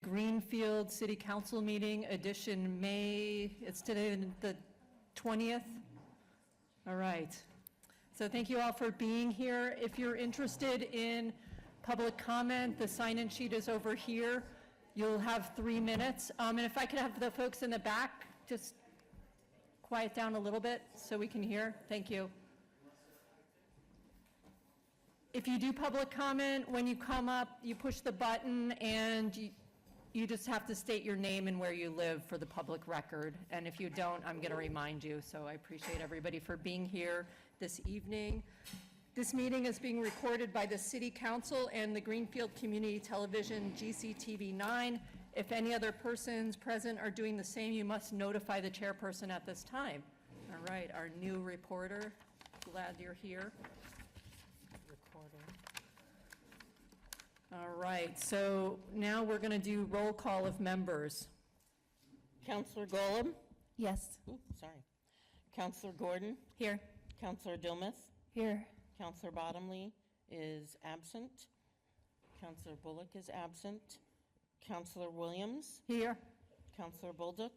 Greenfield City Council meeting, edition May, it's today the 20th. All right. So thank you all for being here. If you're interested in public comment, the sign-in sheet is over here. You'll have 3 minutes. And if I could have the folks in the back just quiet down a little bit so we can hear. Thank you. If you do public comment, when you come up, you push the button and you just have to state your name and where you live for the public record. And if you don't, I'm going to remind you. So I appreciate everybody for being here this evening. This meeting is being recorded by the City Council and the Greenfield Community Television GCTV9. If any other persons present are doing the same, you must notify the chairperson at this time. All right, our new reporter, glad you're here. All right, so now we're going to do roll call of members. Councillor Golub? Yes. Ooh, sorry. Councillor Gordon? Here. Councillor Dilmuth? Here. Councillor Bottomley is absent. Councillor Bullock is absent. Councillor Williams? Here. Councillor Bolduc?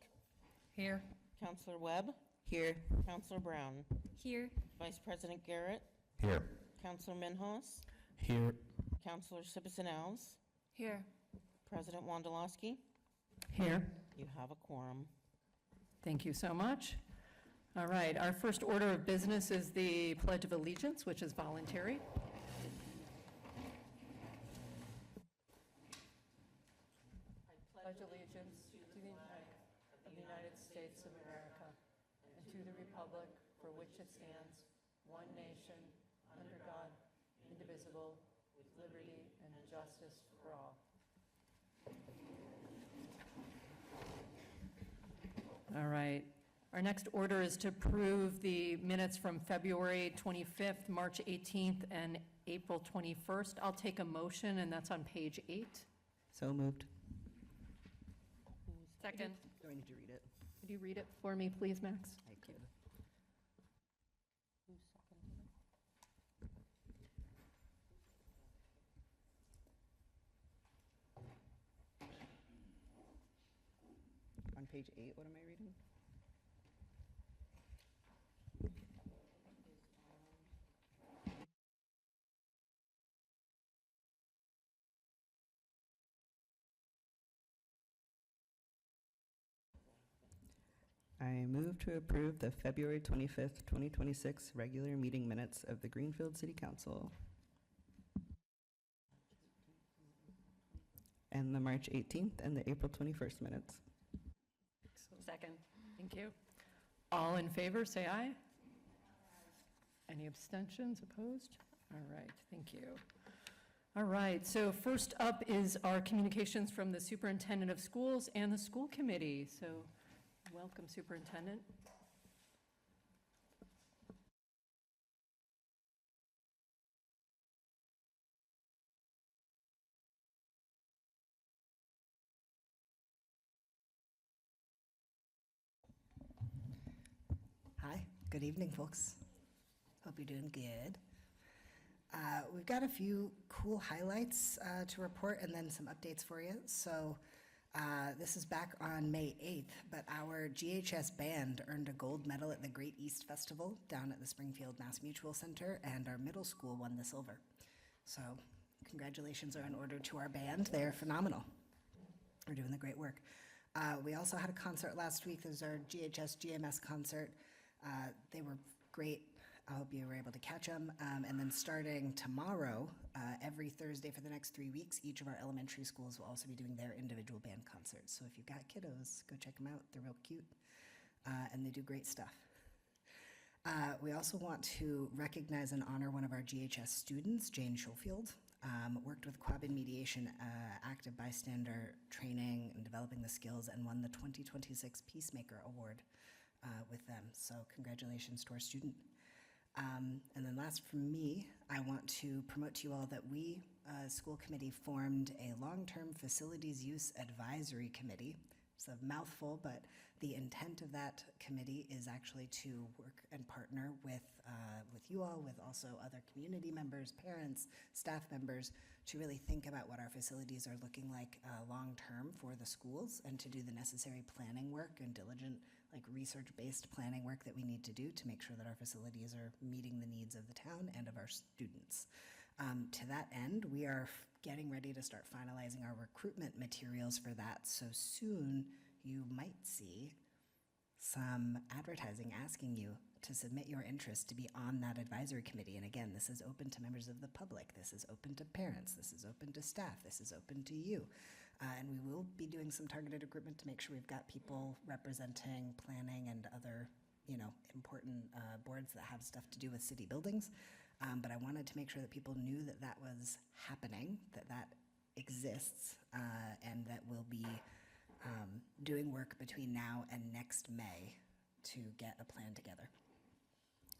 Here. Councillor Webb? Here. Councillor Brown? Here. Vice President Garrett? Here. Councillor Minhas? Here. Councillor Sipisanels? Here. President Wondolowski? Here. You have a quorum. Thank you so much. All right, our first order of business is the Pledge of Allegiance, which is voluntary. I pledge allegiance to the flag of the United States of America and to the republic for which it stands, one nation, under God, indivisible, with liberty and justice for all. All right. Our next order is to approve the minutes from February 25th, March 18th, and April 21st. I'll take a motion, and that's on page 8. So moved. Second. Do I need to read it? Could you read it for me, please, Max? I could. Who seconded it? On page 8, what am I reading? I move to approve the February 25th, 2026 regular meeting minutes of the Greenfield City Council and the March 18th and the April 21st minutes. Second. Thank you. All in favor, say aye. Any abstentions, opposed? All right, thank you. All right, so first up is our communications from the Superintendent of Schools and the School Committee. So welcome, Superintendent. Hi, good evening, folks. Hope you're doing good. We've got a few cool highlights to report and then some updates for you. So this is back on May 8th, but our GHS band earned a gold medal at the Great East Festival down at the Springfield Mass Mutual Center, and our middle school won the silver. So congratulations are in order to our band. They're phenomenal. They're doing the great work. We also had a concert last week. There's our GHS GMS concert. They were great. I hope you were able to catch them. And then starting tomorrow, every Thursday for the next 3 weeks, each of our elementary schools will also be doing their individual band concerts. So if you've got kiddos, go check them out. They're real cute, and they do great stuff. We also want to recognize and honor one of our GHS students, Jane Schofield. Worked with Quabbin Mediation, active bystander training and developing the skills, and won the 2026 Peacemaker Award with them. So congratulations to our student. And then last from me, I want to promote to you all that we, school committee, formed a long-term facilities use advisory committee It's a mouthful, but the intent of that committee is actually to work and partner with you all, with also other community members, parents, staff members, to really think about what our facilities are looking like long-term for the schools, and to do the necessary planning work and diligent, like research-based planning work that we need to do to make sure that our facilities are meeting the needs of the town and of our students. To that end, we are getting ready to start finalizing our recruitment materials for that, so soon you might see some advertising asking you to submit your interest to be on that advisory committee. And again, this is open to members of the public, this is open to parents, this is open to staff, this is open to you. And we will be doing some targeted recruitment to make sure we've got people representing planning and other, important boards that have stuff to do with city buildings. But I wanted to make sure that people knew that that was happening, that that exists, and that we'll be doing work between now and next May to get a plan together.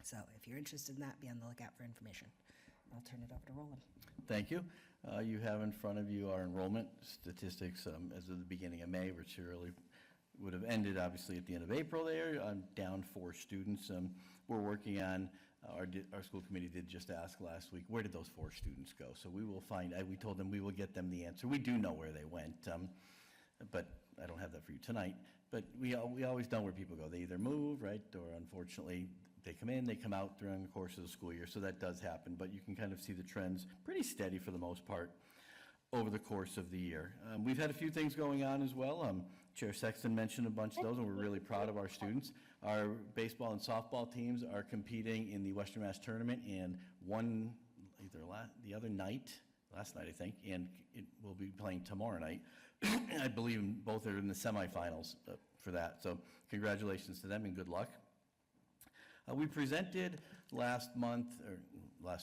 So if you're interested in that, be on the lookout for information. I'll turn it over to Roland. Thank you. You have in front of you our enrollment statistics as of the beginning of May, which really would have ended obviously at the end of April there. I'm down 4 students. We're working on, our school committee did just ask last week, where did those 4 students go? So we will find, we told them we will get them the answer. We do know where they went, but I don't have that for you tonight. But we always know where people go. They either move, right, or unfortunately, they come in, they come out during the course of the school year, so that does happen. But you can kind of see the trends pretty steady for the most part over the course of the year. We've had a few things going on as well. Chair Sexton mentioned a bunch of those, and we're really proud of our students. Our baseball and softball teams are competing in the Western Mass Tournament, and one either the other night, last night I think, and it will be playing tomorrow night. I believe both are in the semifinals for that. So congratulations to them and good luck. We presented last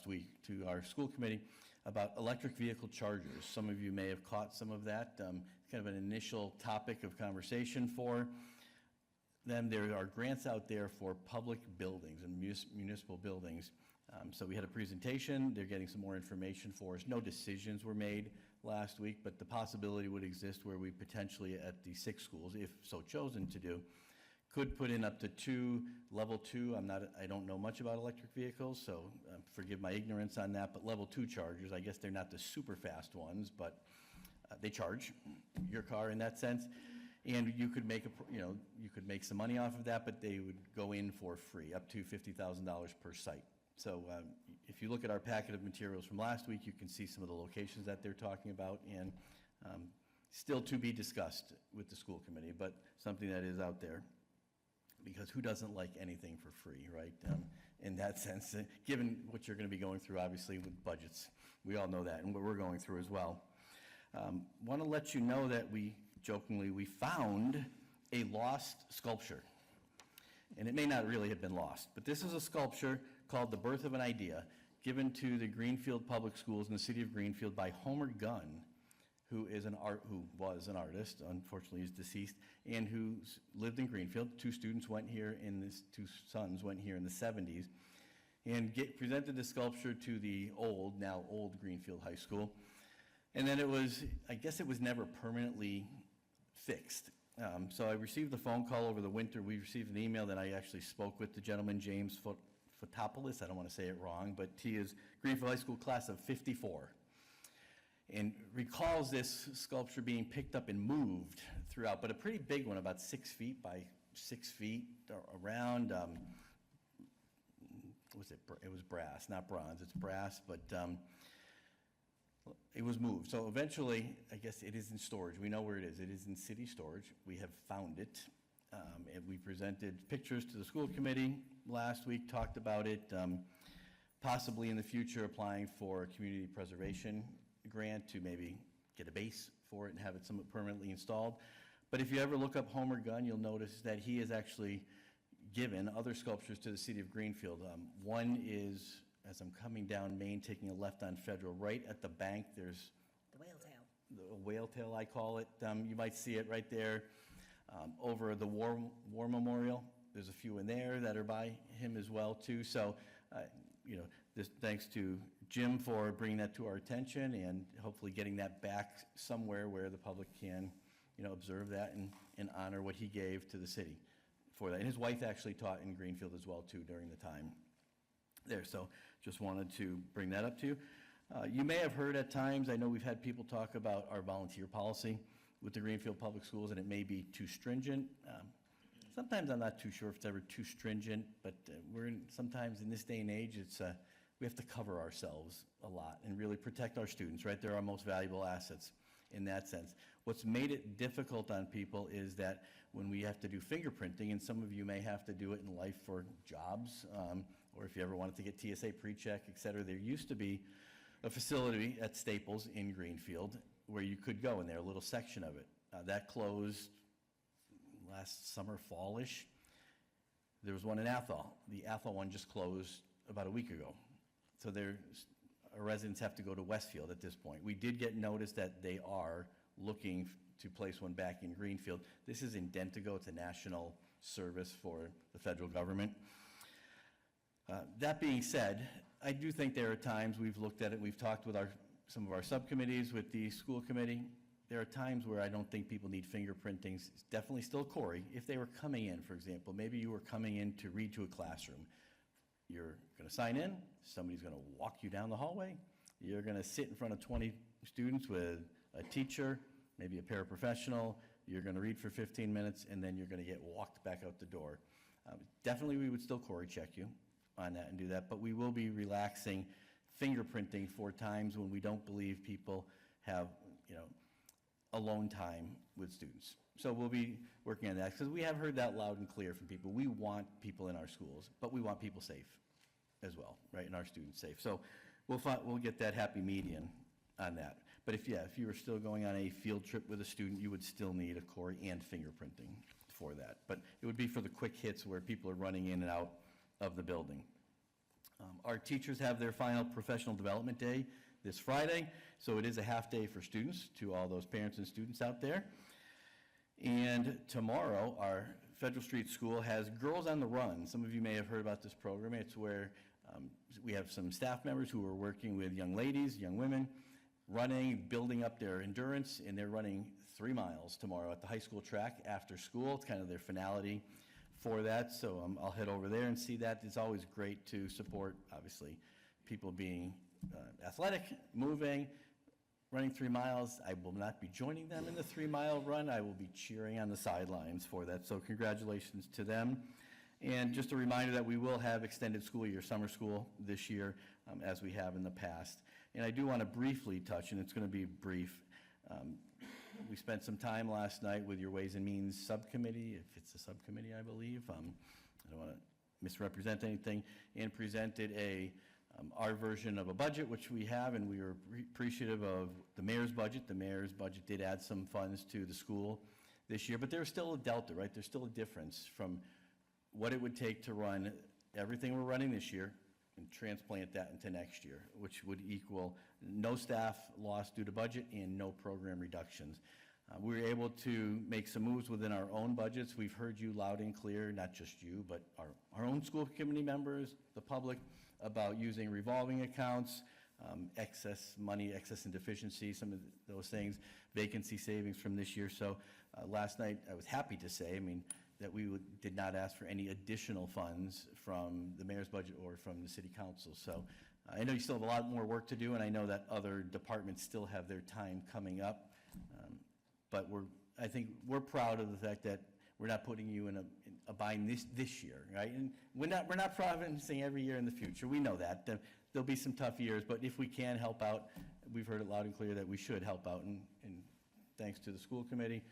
week to our school committee about electric vehicle chargers. Some of you may have caught some of that. Kind of an initial topic of conversation for them. There are grants out there for public buildings and municipal buildings. So we had a presentation. They're getting some more information for us. No decisions were made last week, but the possibility would exist where we potentially at the 6 schools, if so chosen to do, could put in up to 2 level 2. I don't know much about electric vehicles, so forgive my ignorance on that, but level 2 chargers, I guess they're not the super fast ones, but they charge your car in that sense. And you could make you could make some money off of that, but they would go in for free, up to $50,000 per site. So if you look at our packet of materials from last week, you can see some of the locations that they're talking about, and still to be discussed with the school committee, but something that is out there. Because who doesn't like anything for free, right? In that sense, given what you're going to be going through, obviously, with budgets. We all know that, and what we're going through as well. Want to let you know that we found a lost sculpture. And it may not really have been lost, but this is a sculpture called The Birth of an Idea, given to the Greenfield Public Schools in the city of Greenfield by Homer Gunn, who was an artist, unfortunately he's deceased, and who lived in Greenfield. 2 students went here 2 sons went here in the 70s, and presented the sculpture to the now old Greenfield High School. And then I guess it was never permanently fixed. So I received a phone call over the winter. We received an email that I actually spoke with the gentleman, James Fotopoulos. I don't want to say it wrong, but he is Greenfield High School class of 54. And recalls this sculpture being picked up and moved throughout, but a pretty big one, about 6 feet by 6 feet around. It was brass, not bronze. It's brass, but it was moved. So eventually, I guess it is in storage. We know where it is. It is in city storage. We have found it, and we presented pictures to the school committee last week, talked about it, possibly in the future applying for a community preservation grant to maybe get a base for it and have it somewhat permanently installed. But if you ever look up Homer Gunn, you'll notice that he has actually given other sculptures to the city of Greenfield. One is, as I'm coming down Main, taking a left on Federal, right at the bank, there's The whale tail. the whale tail, I call it. You might see it right there over the War Memorial. There's a few in there that are by him as well, too. So, thanks to Jim for bringing that to our attention and hopefully getting that back somewhere where the public can observe that and honor what he gave to the city for that. And his wife actually taught in Greenfield as well, too, during the time there. So just wanted to bring that up to you. You may have heard at times, I know we've had people talk about our volunteer policy with the Greenfield Public Schools, and it may be too stringent. Sometimes I'm not too sure if it's ever too stringent, but sometimes in this day and age, we have to cover ourselves a lot and really protect our students, right? They're our most valuable assets in that sense. What's made it difficult on people is that when we have to do fingerprinting, and some of you may have to do it in life for jobs, or if you ever wanted to get TSA pre-check, et cetera, there used to be a facility at Staples in Greenfield where you could go, and there, a little section of it. That closed last summer, fallish. There was one in Athol. The Athol one just closed about a week ago. So our residents have to go to Westfield at this point. We did get notice that they are looking to place one back in Greenfield. This is in Dentigo. It's a national service for the federal government. That being said, I do think there are times we've looked at it, we've talked with some of our subcommittees, with the school committee. There are times where I don't think people need fingerprinting. It's definitely still Corey. If they were coming in, for example, maybe you were coming in to read to a classroom. You're going to sign in, somebody's going to walk you down the hallway, you're going to sit in front of 20 students with a teacher, maybe a paraprofessional, you're going to read for 15 minutes, and then you're going to get walked back out the door. Definitely we would still Corey check you on that and do that, but we will be relaxing fingerprinting for times when we don't believe people have, alone time with students. So we'll be working on that, because we have heard that loud and clear from people. We want people in our schools, but we want people safe as well, right, and our students safe. So we'll get that happy median on that. But if you were still going on a field trip with a student, you would still need a Corey and fingerprinting for that. But it would be for the quick hits where people are running in and out of the building. Our teachers have their final professional development day this Friday, so it is a half day for students, to all those parents and students out there. And tomorrow, our Federal Street School has Girls on the Run. Some of you may have heard about this program. It's where we have some staff members who are working with young ladies, young women, running, building up their endurance, and they're running 3 miles tomorrow at the high school track after school. It's kind of their finality for that, so I'll head over there and see that. It's always great to support, obviously, people being athletic, moving, running 3 miles. I will not be joining them in the 3-mile run. I will be cheering on the sidelines for that, so congratulations to them. And just a reminder that we will have extended school year, summer school this year, as we have in the past. And I do want to briefly touch, and it's going to be brief, we spent some time last night with your Ways and Means Subcommittee, if it's a subcommittee, I believe. I don't want to misrepresent anything, and presented our version of a budget, which we have, and we were appreciative of the mayor's budget. The mayor's budget did add some funds to the school this year, but there's still a delta, right? There's still a difference from what it would take to run everything we're running this year and transplant that into next year, which would equal no staff loss due to budget and no program reductions. We were able to make some moves within our own budgets. We've heard you loud and clear, not just you, but our own school committee members, the public, about using revolving accounts, excess money, excess and deficiency, some of those things, vacancy savings from this year. So last night, I was happy to say, that we did not ask for any additional funds from the mayor's budget or from the city council. So I know you still have a lot more work to do, and I know that other departments still have their time coming up. But I think we're proud of the fact that we're not putting you in a bind this year, right? And we're not promising every year in the future. We know that. There'll be some tough years, but if we can help out, we've heard it loud and clear that we should help out, and thanks to the school committee,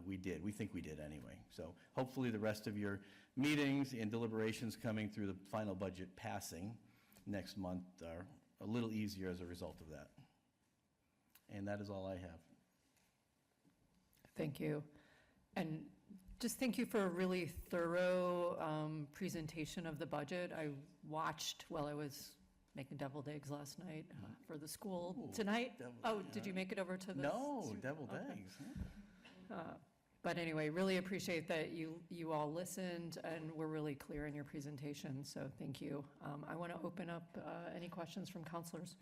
we did. We think we did anyway. So hopefully the rest of your meetings and deliberations coming through the final budget passing next month are a little easier as a result of that. And that is all I have. Thank you. And just thank you for a really thorough presentation of the budget. I watched while I was making deviled eggs last night for the school. Ooh, tonight. deviled Did you make it over to the? No, deviled Okay. eggs. But anyway, really appreciate that you all listened and were really clear in your presentation, so thank you. I want to open up any questions from counselors.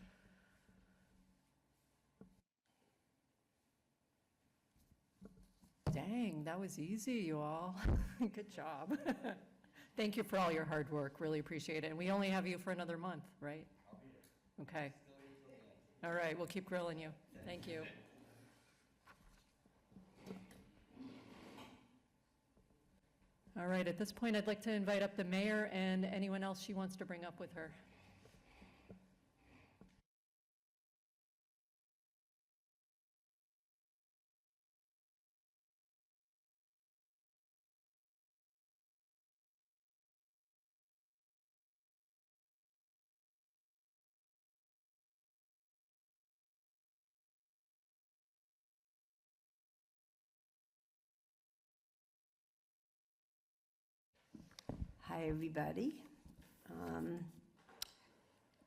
Dang, that was easy, you all. Good job. Thank you for all your hard work, really appreciate it. And we only have you for another month, right? I'll be here. Okay. All right, we'll keep grilling you. Thank you. All right, at this point, I'd like to invite up the mayor and anyone else she wants to bring up with her. Hi, everybody.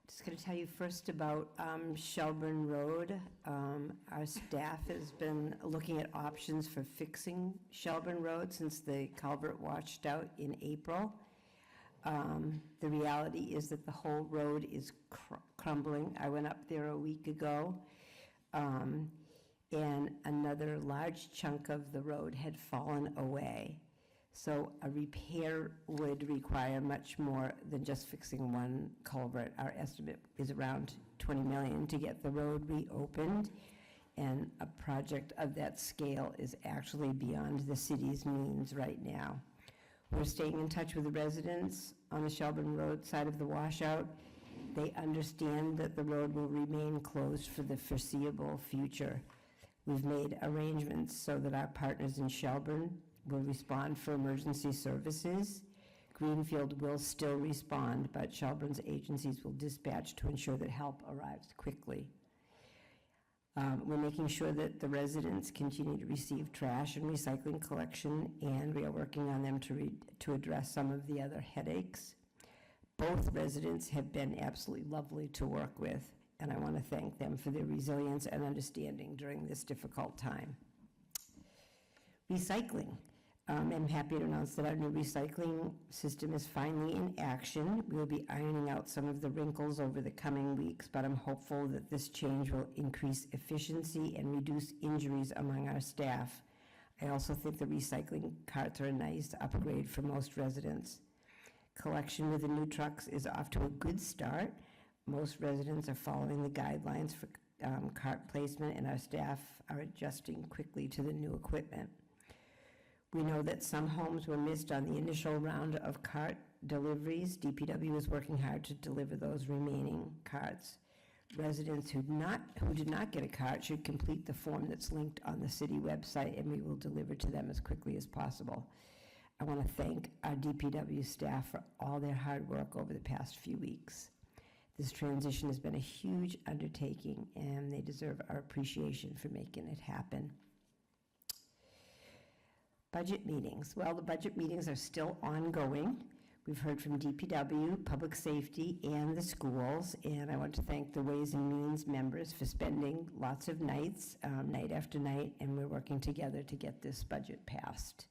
Just going to tell you first about Shelburne Road. Our staff has been looking at options for fixing Shelburne Road since the culvert washed out in April. The reality is that the whole road is crumbling. I went up there a week ago, and another large chunk of the road had fallen away. So a repair would require much more than just fixing one culvert. Our estimate is around $20 million to get the road reopened, and a project of that scale is actually beyond the city's means right now. We're staying in touch with the residents on the Shelburne Road side of the washout. They understand that the road will remain closed for the foreseeable future. We've made arrangements so that our partners in Shelburne will respond for emergency services. Greenfield will still respond, but Shelburne's agencies will dispatch to ensure that help arrives quickly. We're making sure that the residents continue to receive trash and recycling collection, and we are working on them to address some of the other headaches. Both residents have been absolutely lovely to work with, and I want to thank them for their resilience and understanding during this difficult time. Recycling. I'm happy to announce that our new recycling system is finally in action. We will be ironing out some of the wrinkles over the coming weeks, but I'm hopeful that this change will increase efficiency and reduce injuries among our staff. I also think the recycling carts are a nice upgrade for most residents. Collection with the new trucks is off to a good start. Most residents are following the guidelines for cart placement, and our staff are adjusting quickly to the new equipment. We know that some homes were missed on the initial round of cart deliveries. DPW is working hard to deliver those remaining carts. Residents who did not get a cart should complete the form that's linked on the city website, and we will deliver to them as quickly as possible. I want to thank our DPW staff for all their hard work over the past few weeks. This transition has been a huge undertaking, and they deserve our appreciation for making it happen. Budget meetings. Well, the budget meetings are still ongoing. We've heard from DPW, Public Safety, and the schools, and I want to thank the Ways and Means members for spending lots of nights, night after night, and we're working together to get this budget passed.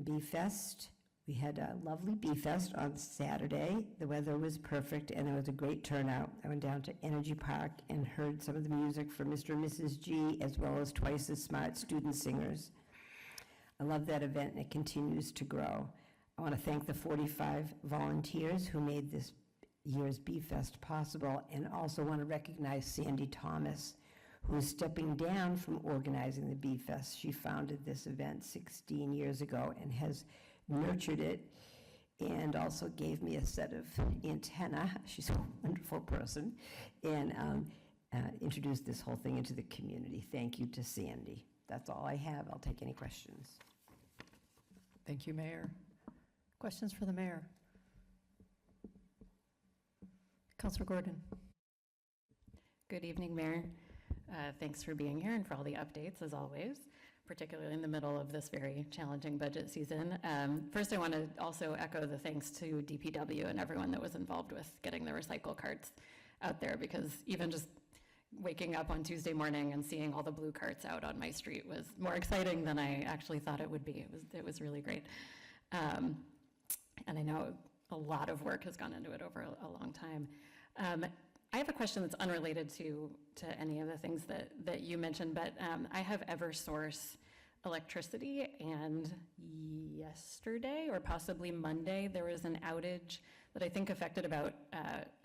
Bee-Fest. We had a lovely Bee-Fest on Saturday. The weather was perfect, and there was a great turnout. I went down to Energy Park and heard some of the music from Mr. and Mrs. G, as well as Twice as Smart student singers. I love that event, and it continues to grow. I want to thank the 45 volunteers who made this year's Bee-Fest possible, and also want to recognize Sandy Thomas, who is stepping down from organizing the Bee-Fest. She founded this event 16 years ago and has nurtured it, and also gave me a set of antenna. She's a wonderful person, and introduced this whole thing into the community. Thank you to Sandy. That's all I have. I'll take any questions. Thank you, Mayor. Questions for the mayor? Councilor Gordon. Good evening, Mayor. Thanks for being here and for all the updates, as always, particularly in the middle of this very challenging budget season. First, I want to also echo the thanks to DPW and everyone that was involved with getting the recycle carts out there, because even just waking up on Tuesday morning and seeing all the blue carts out on my street was more exciting than I actually thought it would be. It was really great. And I know a lot of work has gone into it over a long time. I have a question that's unrelated to any of the things that you mentioned, but I have Eversource electricity, and yesterday, or possibly Monday, there was an outage that I think affected about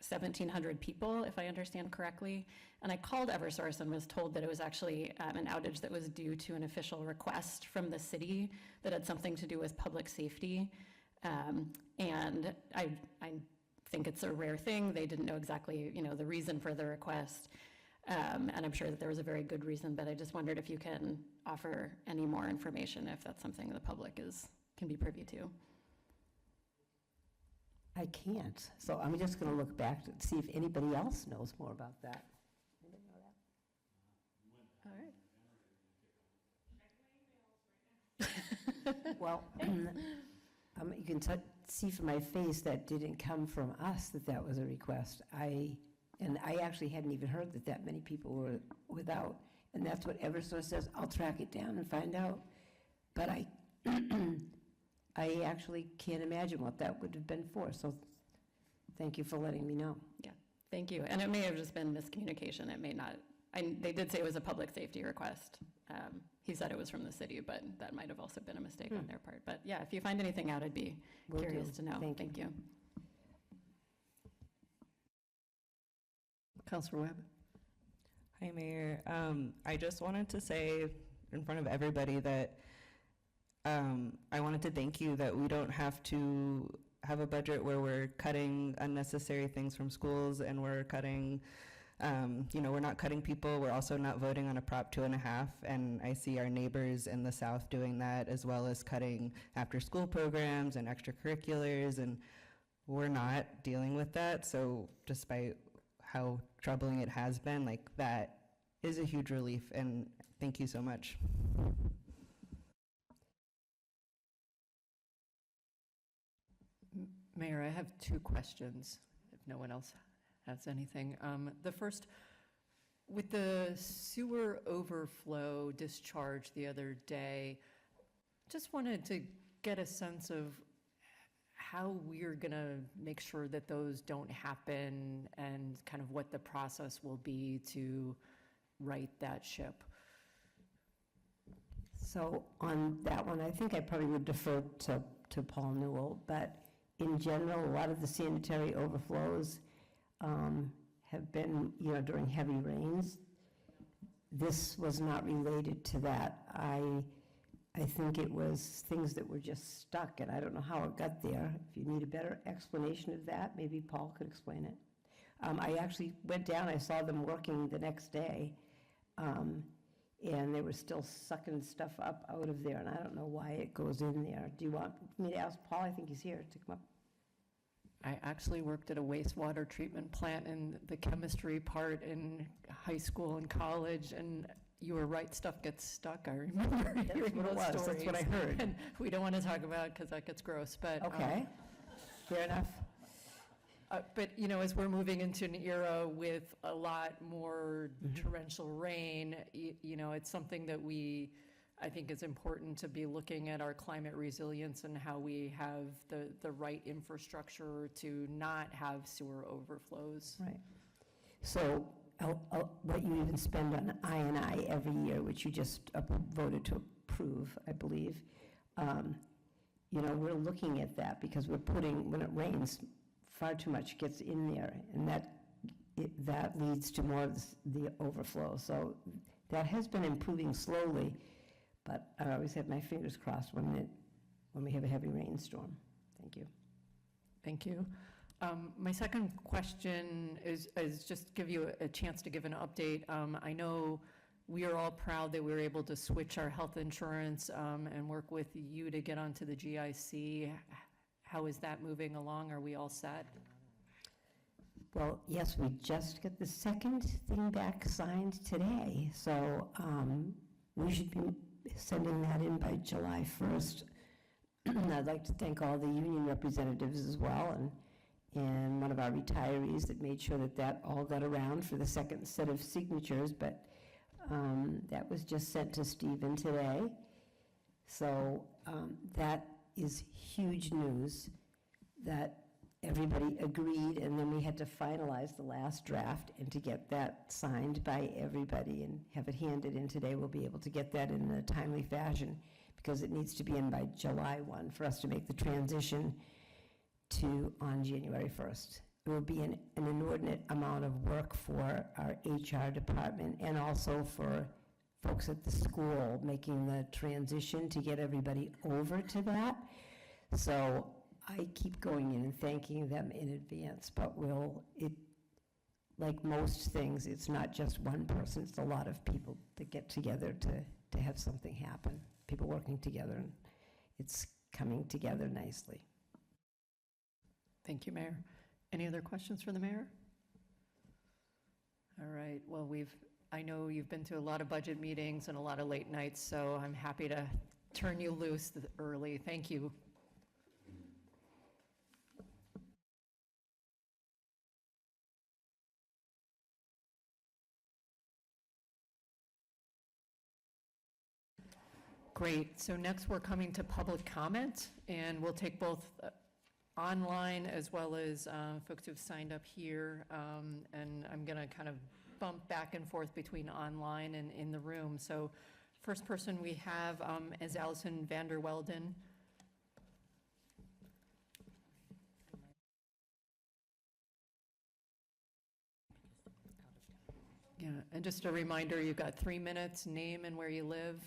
1,700 people, if I understand correctly. And I called Eversource and was told that it was actually an outage that was due to an official request from the city that had something to do with public safety. And I think it's a rare thing. They didn't know exactly, the reason for the request. And I'm sure that there was a very good reason, but I just wondered if you can offer any more information, if that's something the public can be privy to. I can't, so I'm just going to look back to see if anybody else knows more about that. Anybody know that? All right. Well, you can see from my face that didn't come from us, that was a request. I actually hadn't even heard that many people were without, and that's what Eversource says. I'll track it down and find out. But I actually can't imagine what that would have been for, so thank you for letting me know. Yeah, thank you. And it may have just been miscommunication. It may not. They did say it was a public safety request. He said it was from the city, but that might have also been a mistake on their part. But yeah, if you find anything out, I'd be curious to know. Thank you. Councilor Webb? Hi, Mayor. I just wanted to say in front of everybody that I wanted to thank you that we don't have to have a budget where we're cutting unnecessary things from schools, and we're cutting, we're not cutting people. We're also not voting on a Prop 2.5, and I see our neighbors in the South doing that, as well as cutting after-school programs and extracurriculars, and we're not dealing with that. So despite how troubling it has been, that is a huge relief, and thank you so much. Mayor, I have 2 questions, if no one else has anything. The first, with the sewer overflow discharge the other day, just wanted to get a sense of how we're going to make sure that those don't happen, and kind of what the process will be to right that ship. So on that one, I think I probably would defer to Paul Newell, but in general, a lot of the sanitary overflows have been, during heavy rains. This was not related to that. I think it was things that were just stuck, and I don't know how it got there. If you need a better explanation of that, maybe Paul could explain it. I actually went down, I saw them working the next day, and they were still sucking stuff up out of there, and I don't know why it goes in there. Do you want me to ask Paul? I think he's here to come up. I actually worked at a wastewater treatment plant in the chemistry part in high school and college, and you were right, stuff gets stuck. I remember hearing what it those was. stories. That's what I heard. And we don't want to talk about it because that gets gross, but. Okay, fair enough. But, as we're moving into an era with a lot more torrential rain, it's something that I think is important to be looking at our climate resilience and how we have the right infrastructure to not have sewer overflows. Right. So what you even spend on I&I every year, which you just voted to approve, I believe, we're looking at that because we're putting, when it rains, far too much gets in there, and that leads to more of the overflow. So that has been improving slowly, but I always have my fingers crossed when we have a heavy rainstorm. Thank you. Thank you. My second question is just give you a chance to give an update. I know we are all proud that we were able to switch our health insurance and work with you to get onto the GIC. How is that moving along? Are we all set? Well, yes, we just got the second thing back signed today, so we should be sending that in by July 1st. I'd like to thank all the union representatives as well, and one of our retirees that made sure that all got around for the second set of signatures, but that was just sent to Stephen today. So that is huge news that everybody agreed, and then we had to finalize the last draft and to get that signed by everybody and have it handed in today. We'll be able to get that in a timely fashion because it needs to be in by July 1 for us to make the transition to on January 1st. It will be an inordinate amount of work for our HR department and also for folks at the school making the transition to get everybody over to that. So I keep going in and thanking them in advance, but like most things, it's not just one person, it's a lot of people that get together to have something happen. People working together, and it's coming together nicely. Thank you, Mayor. Any other questions for the mayor? All right, well, I know you've been to a lot of budget meetings and a lot of late nights, so I'm happy to turn you loose early. Thank you. Great, so next we're coming to public comment, and we'll take both online as well as folks who've signed up here, and I'm gonna kind of bump back and forth between online and in the room. So first person we have is Allison Vanderwelden. Yeah, and just a reminder, you've got 3 minutes, name and where you live.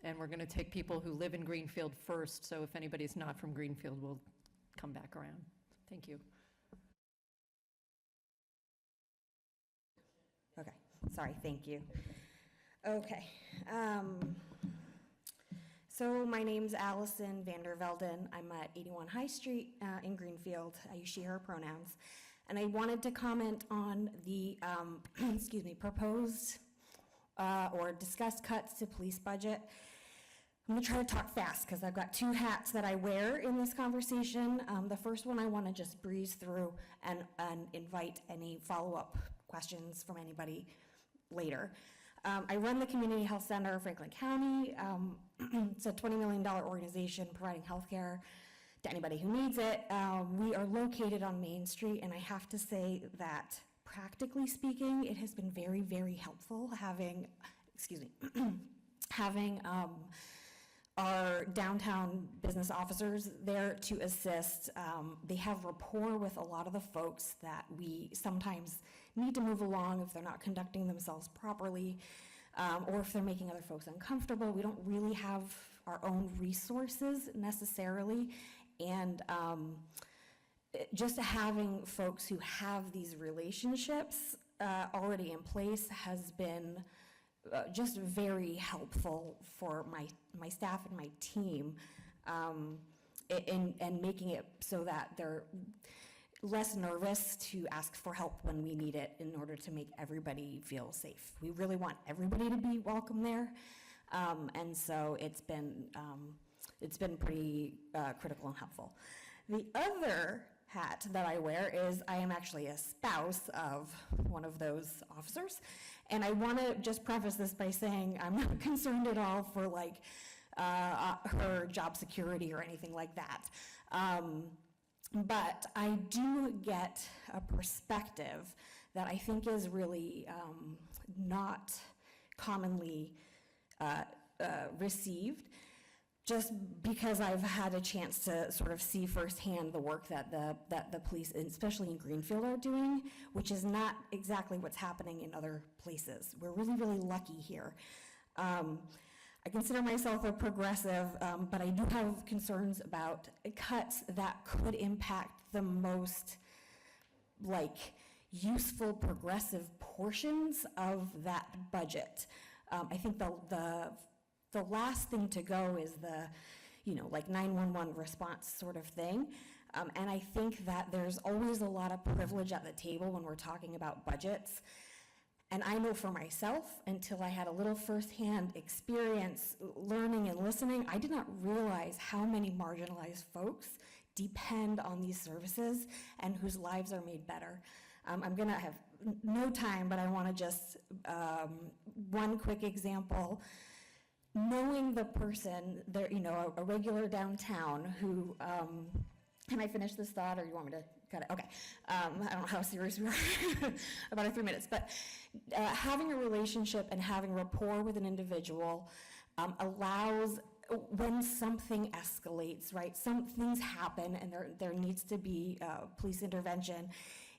And we're going to take people who live in Greenfield first, so if anybody's not from Greenfield, we'll come back around. Thank you. Okay, sorry, thank you. Okay. So my name's Allison Vandervelden. I'm at 81 High Street in Greenfield. I use she, her pronouns. And I wanted to comment on the, proposed or discussed cuts to police budget. I'm gonna try to talk fast because I've got 2 hats that I wear in this conversation. The first one I want to just breeze through and invite any follow-up questions from anybody later. I run the Community Health Center of Franklin County. It's a $20 million organization providing healthcare to anybody who needs it. We are located on Main Street, and I have to say that practically speaking, it has been very, very helpful having, having our downtown business officers there to assist. They have rapport with a lot of the folks that we sometimes need to move along if they're not conducting themselves properly, or if they're making other folks uncomfortable. We don't really have our own resources necessarily, and just having folks who have these relationships already in place has been just very helpful for my staff and my team, and making it so that they're less nervous to ask for help when we need it in order to make everybody feel safe. We really want everybody to be welcome there, and so it's been pretty critical and helpful. The other hat that I wear is I am actually a spouse of one of those officers. And I want to just preface this by saying I'm not concerned at all for like her job security or anything like that. But I do get a perspective that I think is really not commonly received, just because I've had a chance to sort of see firsthand the work that the police, especially in Greenfield, are doing, which is not exactly what's happening in other places. We're really, really lucky here. I consider myself a progressive, but I do have concerns about cuts that could impact the most, like, useful progressive portions of that budget. I think the last thing to go is the, like 911 response sort of thing. And I think that there's always a lot of privilege at the table when we're talking about budgets. And I know for myself, until I had a little firsthand experience learning and listening, I did not realize how many marginalized folks depend on these services and whose lives are made better. I'm gonna have no time, but I wanna just, one quick example. Knowing the person, there, a regular downtown who, can I finish this thought, or you want me to got it, okay. I don't know how serious we are about our 3 minutes, but having a relationship and having rapport with an individual allows, when something escalates, right, some things happen and there needs to be police intervention,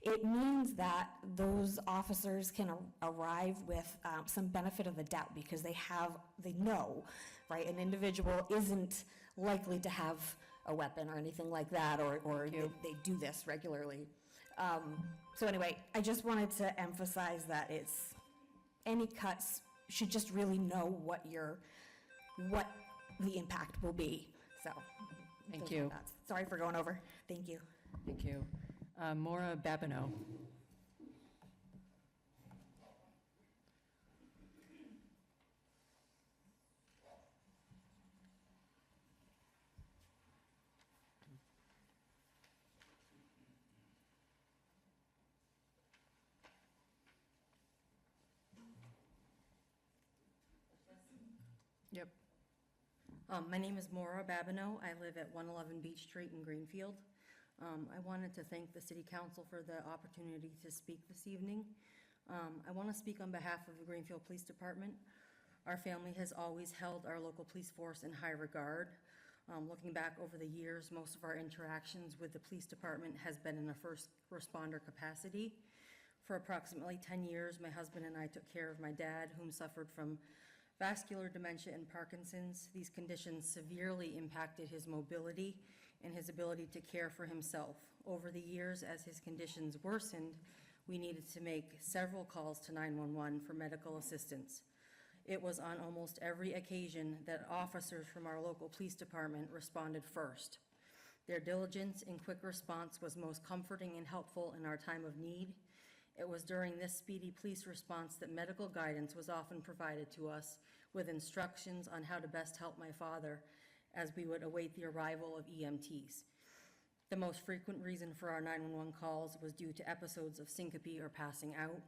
it means that those officers can arrive with some benefit of the doubt because they know, right, an individual isn't likely to have a weapon or anything like that, or they do this regularly. So anyway, I just wanted to emphasize that any cuts should just really know what the impact will be, so. Thank those are you. my thoughts. Sorry for going over, thank you. Thank you. Maura Babineau. Yep. My name is Maura Babineau. I live at 111 Beach Street in Greenfield. I wanted to thank the City Council for the opportunity to speak this evening. I want to speak on behalf of the Greenfield Police Department. Our family has always held our local police force in high regard. Looking back over the years, most of our interactions with the police department has been in a first responder capacity. For approximately 10 years, my husband and I took care of my dad, whom suffered from vascular dementia and Parkinson's. These conditions severely impacted his mobility and his ability to care for himself. Over the years, as his conditions worsened, we needed to make several calls to 911 for medical assistance. It was on almost every occasion that officers from our local police department responded first. Their diligence and quick response was most comforting and helpful in our time of need. It was during this speedy police response that medical guidance was often provided to us with instructions on how to best help my father as we would await the arrival of EMTs. The most frequent reason for our 911 calls was due to episodes of syncope or passing out.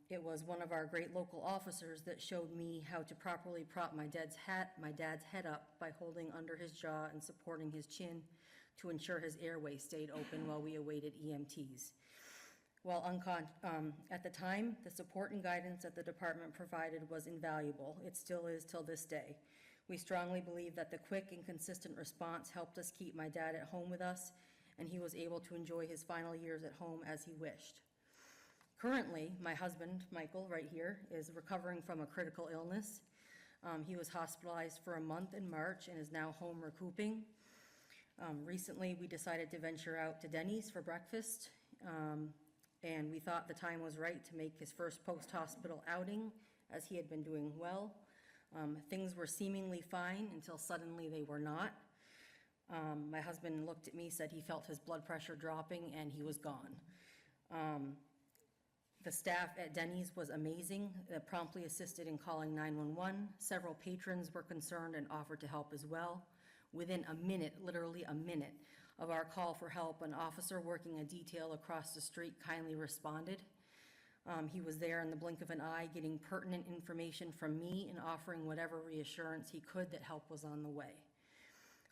It was one of our great local officers that showed me how to properly prop my dad's head up by holding under his jaw and supporting his chin to ensure his airway stayed open while we awaited EMTs. At the time, the support and guidance that the department provided was invaluable. It still is till this day. We strongly believe that the quick and consistent response helped us keep my dad at home with us, and he was able to enjoy his final years at home as he wished. Currently, my husband, Michael, right here, is recovering from a critical illness. He was hospitalized for a month in March and is now home recouping. Recently, we decided to venture out to Denny's for breakfast, and we thought the time was right to make his first post-hospital outing, as he had been doing well. Things were seemingly fine until suddenly they were not. My husband looked at me, said he felt his blood pressure dropping, and he was gone. The staff at Denny's was amazing. They promptly assisted in calling 911. Several patrons were concerned and offered to help as well. Within a minute, literally a minute, of our call for help, an officer working a detail across the street kindly responded. He was there in the blink of an eye, getting pertinent information from me and offering whatever reassurance he could that help was on the way.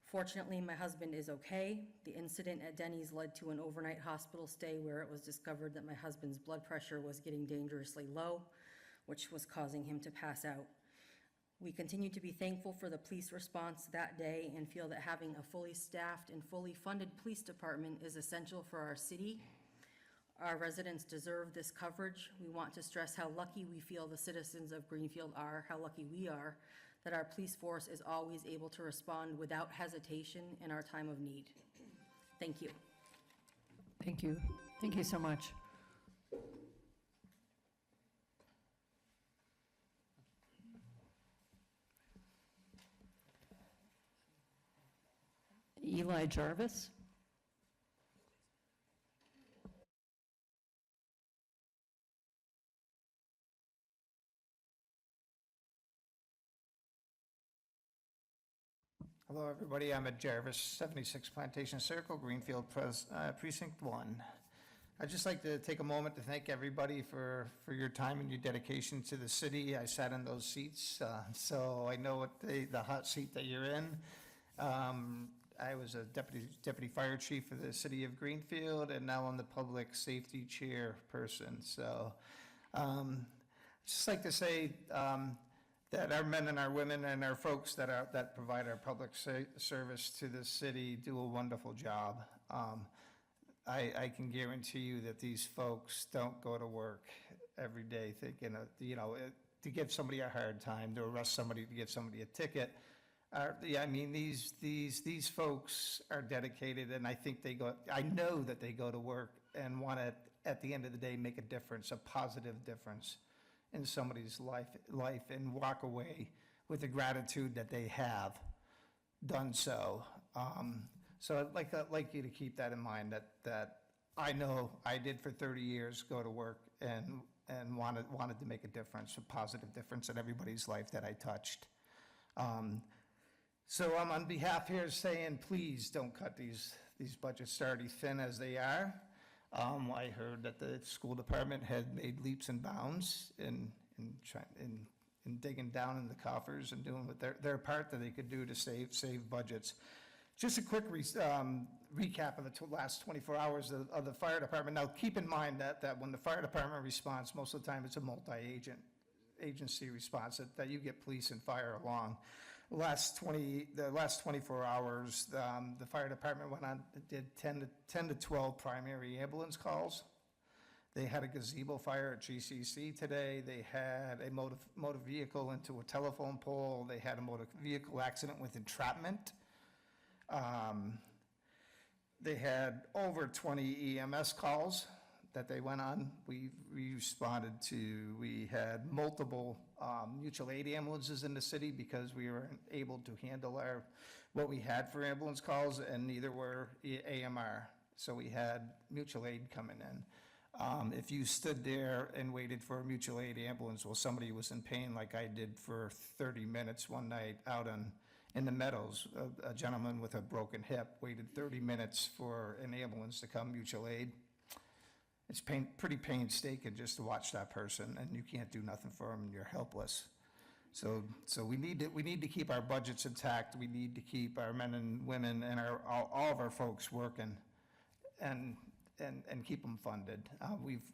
Fortunately, my husband is okay. The incident at Denny's led to an overnight hospital stay where it was discovered that my husband's blood pressure was getting dangerously low, which was causing him to pass out. We continue to be thankful for the police response that day and feel that having a fully staffed and fully funded police department is essential for our city. Our residents deserve this coverage. We want to stress how lucky we feel the citizens of Greenfield are, how lucky we are, that our police force is always able to respond without hesitation in our time of need. Thank you. Thank you. Thank you so much. Eli Jarvis. Hello, everybody. I'm at Jarvis, 76 Plantation Circle, Greenfield, Precinct 1. I'd just like to take a moment to thank everybody for your time and your dedication to the city. I sat in those seats, so I know what the hot seat that you're in. I was a deputy fire chief for the city of Greenfield, and now I'm the public safety chairperson. So, just like to say that our men and our women and our folks that provide our public service to the city do a wonderful job. I can guarantee you that these folks don't go to work every day thinking of, to give somebody a hard time, to arrest somebody, to give somebody a ticket. I mean, these folks are dedicated, and I know that they go to work and want to, at the end of the day, make a difference, a positive difference in somebody's life, and walk away with the gratitude that they have done so. So I'd like you to keep that in mind, that I know I did for 30 years, go to work and wanted to make a difference, a positive difference in everybody's life that I touched. So I'm on behalf here saying, please don't cut these budgets already thin as they are. I heard that the school department had made leaps and bounds in digging down in the coffers and doing what their part that they could do to save budgets. Just a quick recap of the last 24 hours of the fire department. Now, keep in mind that when the fire department responds, most of the time it's a multi-agency response, that you get police and fire along. The last 24 hours, the fire department did 10 to 12 primary ambulance calls. They had a gazebo fire at GCC today. They had a motor vehicle into a telephone pole. They had a motor vehicle accident with entrapment. They had over 20 EMS calls that they went on. We responded to, we had multiple mutual aid ambulances in the city because we weren't able to handle what we had for ambulance calls, and neither were AMR. So we had mutual aid coming in. If you stood there and waited for a mutual aid ambulance while somebody was in pain, like I did for 30 minutes one night out in the Meadows, a gentleman with a broken hip waited 30 minutes for an ambulance to come, mutual aid. It's pretty painstaking just to watch that person, and you can't do nothing for them, and you're helpless. So we need to keep our budgets intact. We need to keep our men and women and all of our folks working, and keep them funded.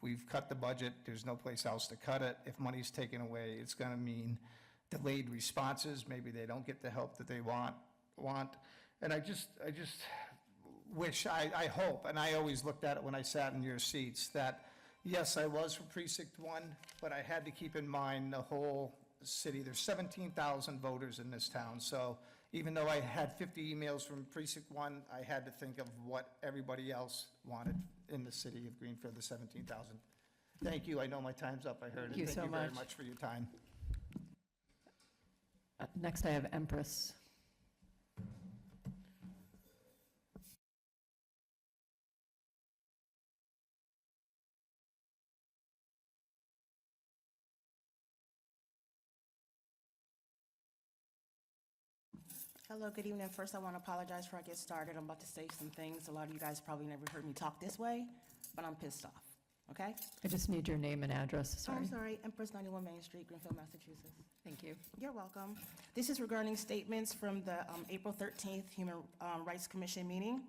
We've cut the budget. There's no place else to cut it. If money's taken away, it's going to mean delayed responses. Maybe they don't get the help that they want. And I just wish, I hope, and I always looked at it when I sat in your seats, that yes, I was for Precinct 1, but I had to keep in mind the whole city. There's 17,000 voters in this town, so even though I had 50 emails from Precinct 1, I had to think of what everybody else wanted in the city of Greenfield, the 17,000. Thank you. I know my time's up. I heard it. Thank you so very much. much for your time. Next, I have Empress. Hello, good evening. First, I want to apologize before I get started. I'm about to say some things. A lot of you guys probably never heard me talk this way, but I'm pissed off, okay? I just need your name and address, Oh, sorry. I'm sorry, Empress 91 Main Street, Greenfield, Massachusetts. Thank you. You're welcome. This is regarding statements from the April 13th Human Rights Commission meeting.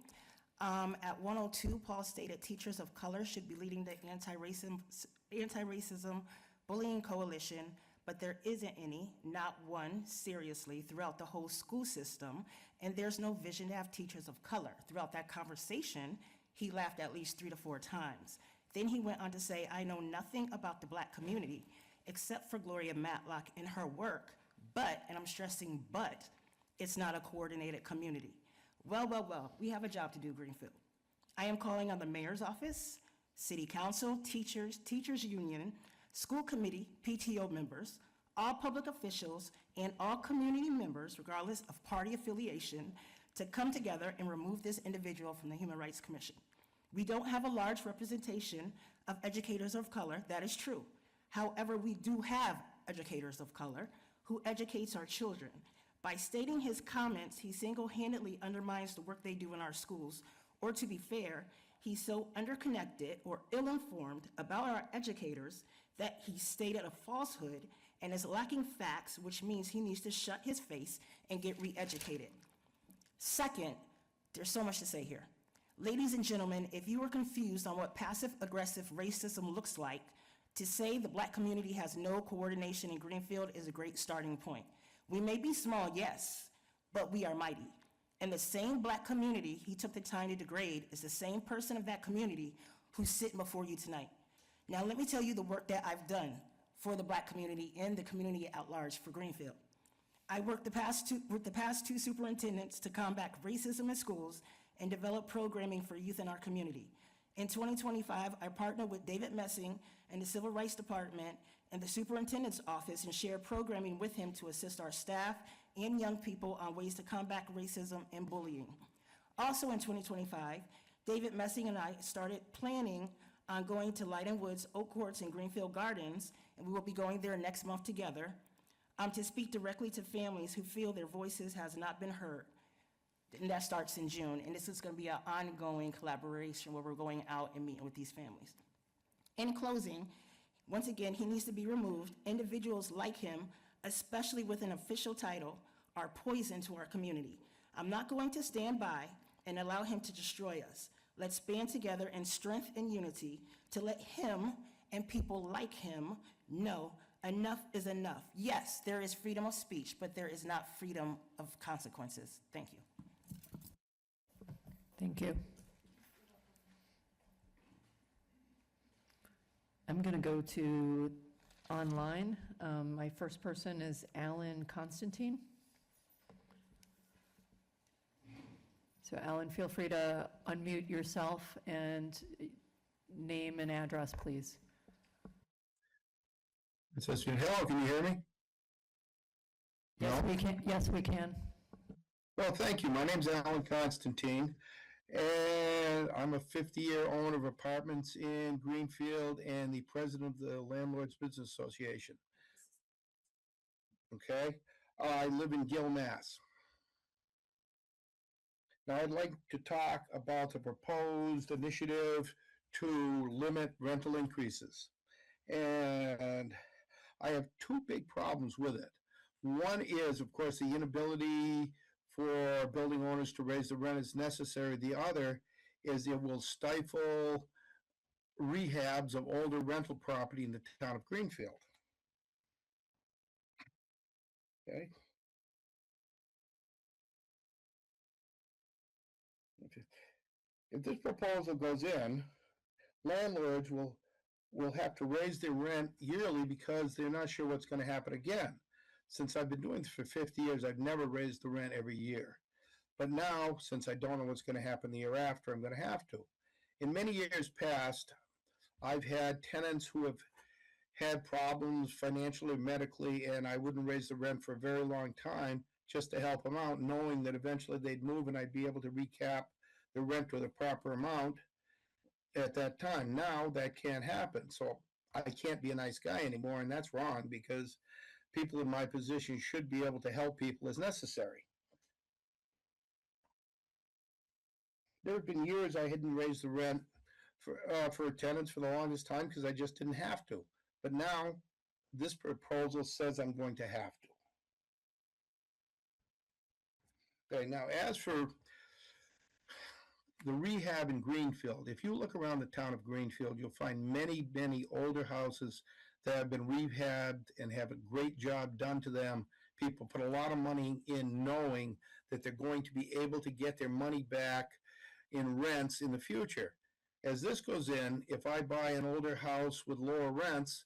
At 102, Paul stated teachers of color should be leading the anti-racism bullying coalition, but there isn't any, not one, seriously, throughout the whole school system, and there's no vision to have teachers of color. Throughout that conversation, he laughed at least 3 to 4 times. Then he went on to say, I know nothing about the Black community, except for Gloria Matlock and her work, but, and I'm stressing but, it's not a coordinated community. Well, we have a job to do, Greenfield. I am calling on the mayor's office, city council, teachers union, school committee, PTO members, all public officials, and all community members, regardless of party affiliation, to come together and remove this individual from the Human Rights Commission. We don't have a large representation of educators of color, that is true. However, we do have educators of color who educates our children. By stating his comments, he single-handedly undermines the work they do in our schools, or to be fair, he's so underconnected or ill-informed about our educators that he stated a falsehood and is lacking facts, which means he needs to shut his face and get re-educated. Second, There's so much to say here. Ladies and gentlemen, if you are confused on what passive-aggressive racism looks like, to say the Black community has no coordination in Greenfield is a great starting point. We may be small, yes, but we are mighty. And the same Black community he took the time to degrade is the same person of that community who's sitting before you tonight. Now, let me tell you the work that I've done for the Black community and the community at large for Greenfield. I worked with the past two superintendents to combat racism in schools and develop programming for youth in our community. In 2025, I partnered with David Messing and the Civil Rights Department and the Superintendent's Office and shared programming with him to assist our staff and young people on ways to combat racism and bullying. Also in 2025, David Messing and I started planning on going to Light and Woods, Oak Courts, and Greenfield Gardens, and we will be going there next month together to speak directly to families who feel their voices has not been heard. And that starts in June, and this is going to be an ongoing collaboration where we're going out and meeting with these families. In closing, once again, he needs to be removed. Individuals like him, especially with an official title, are poison to our community. I'm not going to stand by and allow him to destroy us. Let's band together in strength and unity to let him and people like him know enough is enough. Yes, there is freedom of speech, but there is not freedom of consequences. Thank you. Thank you. I'm going to go to online. My first person is Alan Constantine. So Alan, feel free to unmute yourself and name and address, please. It says, hello, can you hear me? Yes, No? we can. Yes, we can. Well, thank you. My name's Alan Constantine, and I'm a 50-year owner of apartments in Greenfield and the president of the Landlords Business Association. Okay? I live in Gill, Mass. Now, I'd like to talk about the proposed initiative to limit rental increases. And I have two big problems with it. One is, of course, the inability for building owners to raise the rent as necessary. The other is it will stifle rehabs of older rental property in the town of Greenfield. Okay. If this proposal goes in, landlords will have to raise their rent yearly because they're not sure what's going to happen again. Since I've been doing this for 50 years, I've never raised the rent every year. But now, since I don't know what's going to happen the year after, I'm going to have to. In many years past, I've had tenants who have had problems financially, medically, and I wouldn't raise the rent for a very long time just to help them out, knowing that eventually they'd move and I'd be able to recap the rent to the proper amount at that time. Now that can't happen. So I can't be a nice guy anymore, and that's wrong because people in my position should be able to help people as necessary. There have been years I hadn't raised the rent for tenants for the longest time because I just didn't have to. But now this proposal says I'm going to have to. Okay, now as for the rehab in Greenfield, if you look around the town of Greenfield, you'll find many, many older houses that have been rehabbed and have a great job done to them. People put a lot of money in knowing that they're going to be able to get their money back in rents in the future. As this goes in, if I buy an older house with lower rents,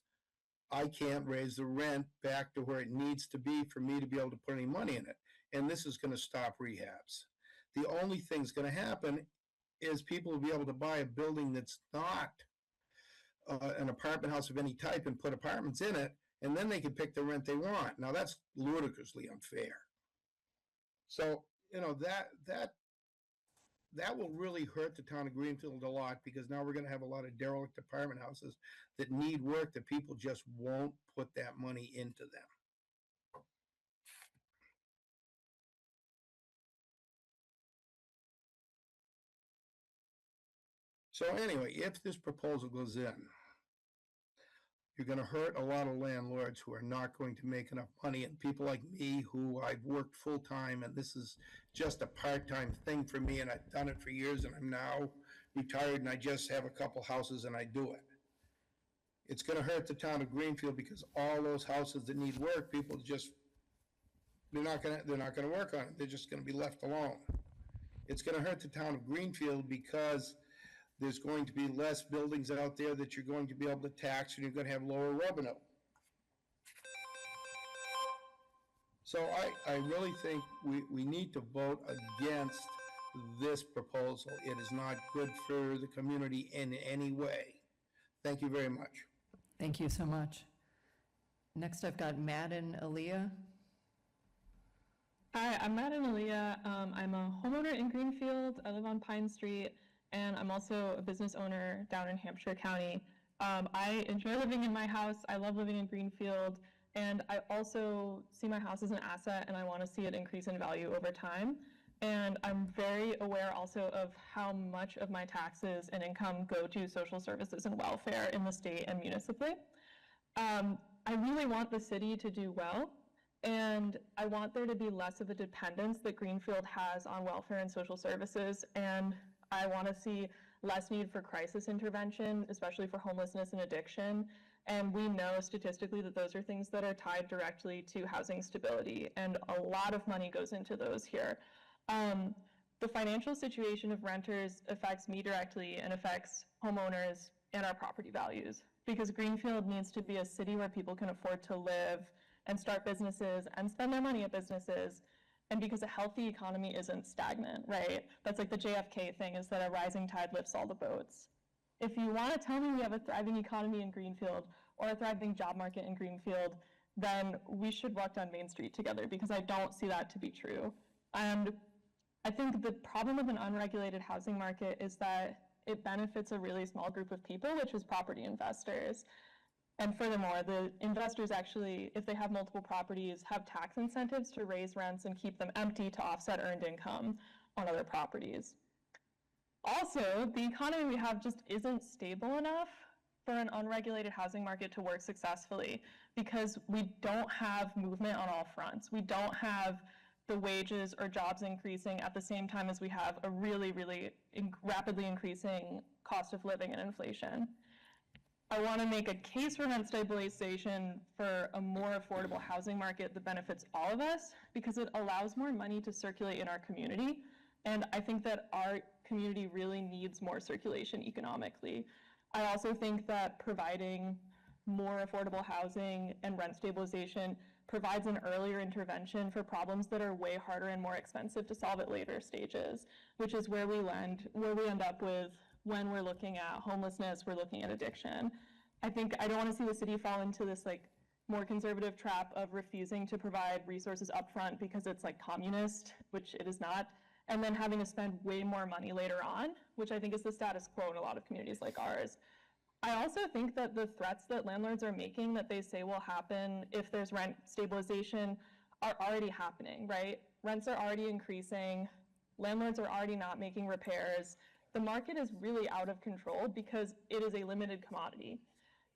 I can't raise the rent back to where it needs to be for me to be able to put any money in it. And this is going to stop rehabs. The only thing that's going to happen is people will be able to buy a building that's not an apartment house of any type and put apartments in it, and then they can pick the rent they want. Now that's ludicrously unfair. So, you know, that will really hurt the town of Greenfield a lot because now we're going to have a lot of derelict apartment houses that need work that people just won't put that money into them. So anyway, if this proposal goes in, You're going to hurt a lot of landlords who are not going to make enough money, and people like me who I've worked full-time, and this is just a part-time thing for me, and I've done it for years, and I'm now retired, and I just have a couple houses, and I do it. It's going to hurt the town of Greenfield because all those houses that need work, people just, they're not going to work on it. They're just going to be left alone. It's going to hurt the town of Greenfield because there's going to be less buildings out there that you're going to be able to tax, and you're going to have lower revenue. So I really think we need to vote against this proposal. It is not good for the community in any way. Thank you very much. Thank you so much. Next, I've got Madden Aaliyah. Hi, I'm Madden Aaliyah. I'm a homeowner in Greenfield. I live on Pine Street, and I'm also a business owner down in Hampshire County. I enjoy living in my house. I love living in Greenfield, and I also see my house as an asset, and I want to see it increase in value over time. And I'm very aware also of how much of my taxes and income go to social services and welfare in the state and municipally. I really want the city to do well, and I want there to be less of a dependence that Greenfield has on welfare and social services, and I want to see less need for crisis intervention, especially for homelessness and addiction. And we know statistically that those are things that are tied directly to housing stability, and a lot of money goes into those here. The financial situation of renters affects me directly and affects homeowners and our property values, because Greenfield needs to be a city where people can afford to live and start businesses and spend their money at businesses, and because a healthy economy isn't stagnant, right? That's like the JFK thing, is that a rising tide lifts all the boats. If you want to tell me we have a thriving economy in Greenfield or a thriving job market in Greenfield, then we should walk down Main Street together, because I don't see that to be true. And I think the problem with an unregulated housing market is that it benefits a really small group of people, which is property investors. And furthermore, the investors actually, if they have multiple properties, have tax incentives to raise rents and keep them empty to offset earned income on other properties. Also, the economy we have just isn't stable enough for an unregulated housing market to work successfully, because we don't have movement on all fronts. We don't have the wages or jobs increasing at the same time as we have a really, really rapidly increasing cost of living and inflation. I want to make a case for rent stabilization for a more affordable housing market that benefits all of us, because it allows more money to circulate in our community. And I think that our community really needs more circulation economically. I also think that providing more affordable housing and rent stabilization provides an earlier intervention for problems that are way harder and more expensive to solve at later stages, which is where we end up with when we're looking at homelessness, we're looking at addiction. I don't want to see the city fall into this like more conservative trap of refusing to provide resources upfront because it's like communist, which it is not, and then having to spend way more money later on, which I think is the status quo in a lot of communities like ours. I also think that the threats that landlords are making that they say will happen if there's rent stabilization are already happening, right? Rents are already increasing, landlords are already not making repairs. The market is really out of control because it is a limited commodity.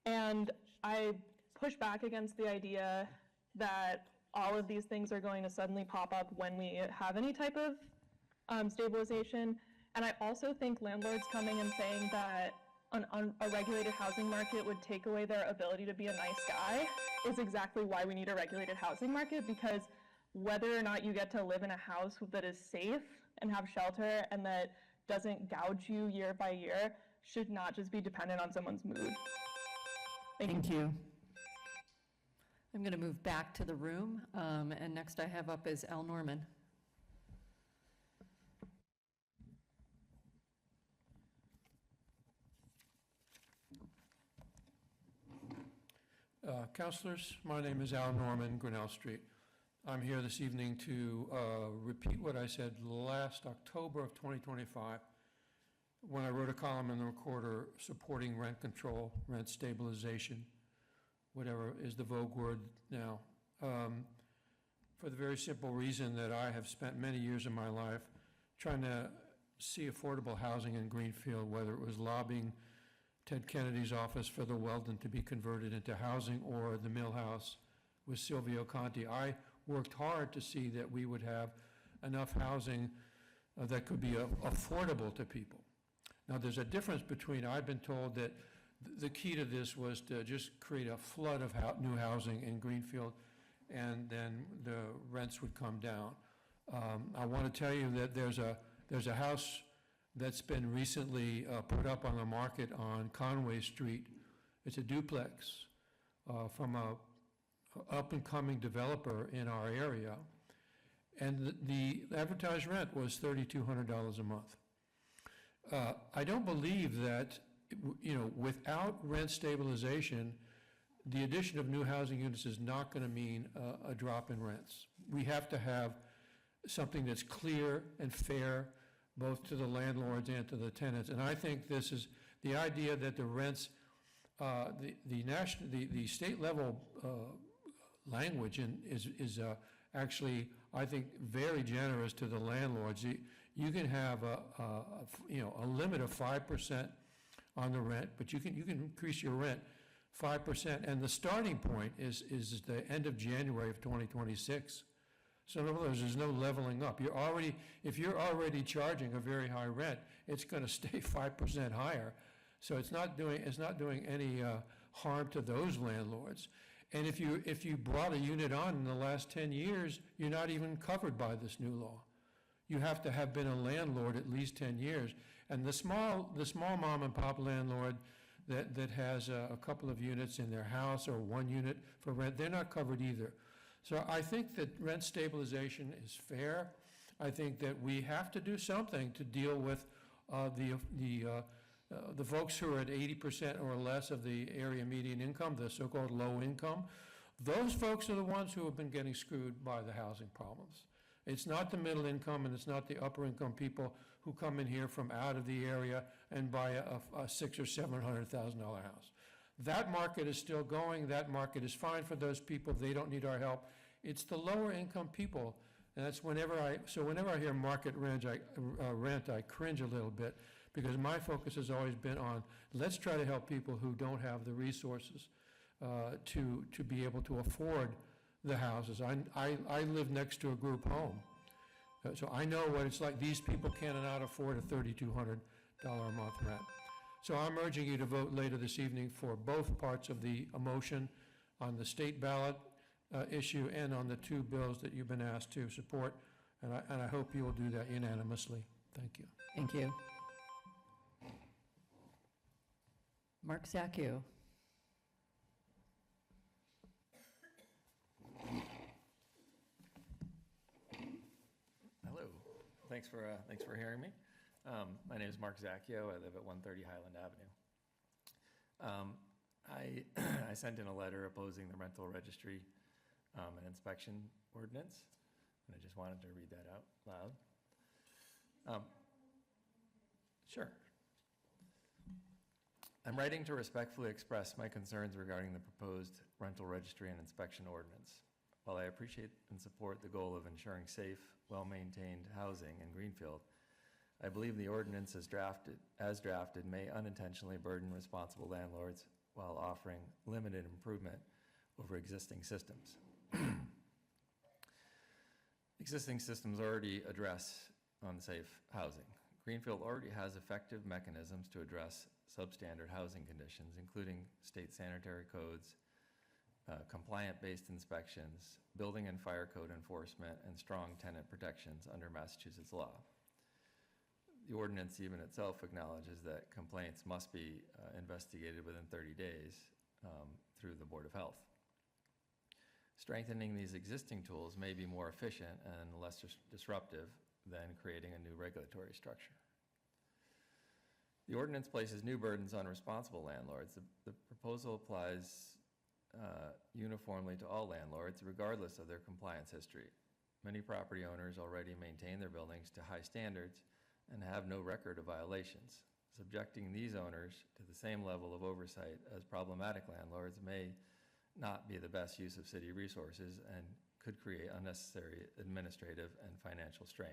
And I push back against the idea that all of these things are going to suddenly pop up when we have any type of stabilization. And I also think landlords coming and saying that a regulated housing market would take away their ability to be a nice guy is exactly why we need a regulated housing market, because whether or not you get to live in a house that is safe and have shelter and that doesn't gouge you year by year should not just be dependent on someone's mood. Thank you. I'm going to move back to the room, and next I have up is Al Norman. Councilors, my name is Al Norman, Grinnell Street. I'm here this evening to repeat what I said last October of 2025 when I wrote a column in the Recorder supporting rent control, rent stabilization, whatever is the vogue word now, for the very simple reason that I have spent many years of my life trying to see affordable housing in Greenfield, whether it was lobbying Ted Kennedy's office for the Weldon to be converted into housing, or the Mill House with Silvio Conti. I worked hard to see that we would have enough housing that could be affordable to people. Now, there's a difference between, I've been told that the key to this was to just create a flood of new housing in Greenfield, and then the rents would come down. I want to tell you that there's a house that's been recently put up on the market on Conway Street. It's a duplex from a up-and-coming developer in our area, and the advertised rent was $3,200 a month. I don't believe that, without rent stabilization, the addition of new housing units is not going to mean a drop in rents. We have to have something that's clear and fair, both to the landlords and to the tenants. And I think this is the idea that the rents, the state level language is actually, I think, very generous to the landlords. You can have a limit of 5% on the rent, but you can increase your rent 5%, and the starting point is the end of January of 2026. So in other words, there's no leveling up. If you're already charging a very high rent, it's going to stay 5% higher. So it's not doing any harm to those landlords. And if you brought a unit on in the last 10 years, you're not even covered by this new law. You have to have been a landlord at least 10 years. And the small mom and pop landlord that has a couple of units in their house or one unit for rent, they're not covered either. So I think that rent stabilization is fair. I think that we have to do something to deal with the folks who are at 80% or less of the area median income, the so-called low income. Those folks are the ones who have been getting screwed by the housing problems. It's not the middle income, and it's not the upper income people who come in here from out of the area and buy a $600,000 or $700,000 house. That market is still going. That market is fine for those people. They don't need our help. It's the lower income people, and that's whenever I hear market rent, I cringe a little bit, because my focus has always been on, let's try to help people who don't have the resources to be able to afford the houses. I live next to a group home, so I know what it's like. These people cannot afford a $3,200 a month rent. So I'm urging you to vote later this evening for both parts of the motion on the state ballot issue and on the two bills that you've been asked to support, and I hope you will do that unanimously. Thank you. Thank you. Mark Zacchio. Hello. Thanks for hearing me. My name is Mark Zacchio. I live at 130 Highland Avenue. I sent in a letter opposing the rental registry and inspection ordinance, and I just wanted to read that out loud. Sure. I'm writing to respectfully express my concerns regarding the proposed rental registry and inspection ordinance. While I appreciate and support the goal of ensuring safe, well-maintained housing in Greenfield, I believe the ordinance as drafted may unintentionally burden responsible landlords while offering limited improvement over existing systems. Existing systems already address unsafe housing. Greenfield already has effective mechanisms to address substandard housing conditions, including state sanitary codes, compliant-based inspections, building and fire code enforcement, and strong tenant protections under Massachusetts law. The ordinance even itself acknowledges that complaints must be investigated within 30 days through the Board of Health. Strengthening these existing tools may be more efficient and less disruptive than creating a new regulatory structure. The ordinance places new burdens on responsible landlords. The proposal applies uniformly to all landlords, regardless of their compliance history. Many property owners already maintain their buildings to high standards and have no record of violations. Subjecting these owners to the same level of oversight as problematic landlords may not be the best use of city resources and could create unnecessary administrative and financial strain.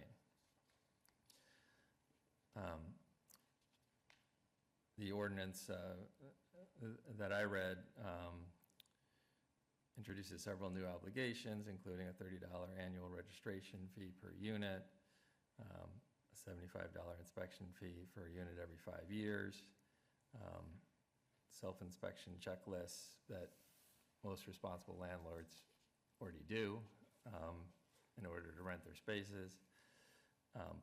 The ordinance that I read introduces several new obligations, including a $30 annual registration fee per unit, a $75 inspection fee for a unit every 5 years, self-inspection checklists that most responsible landlords already do in order to rent their spaces,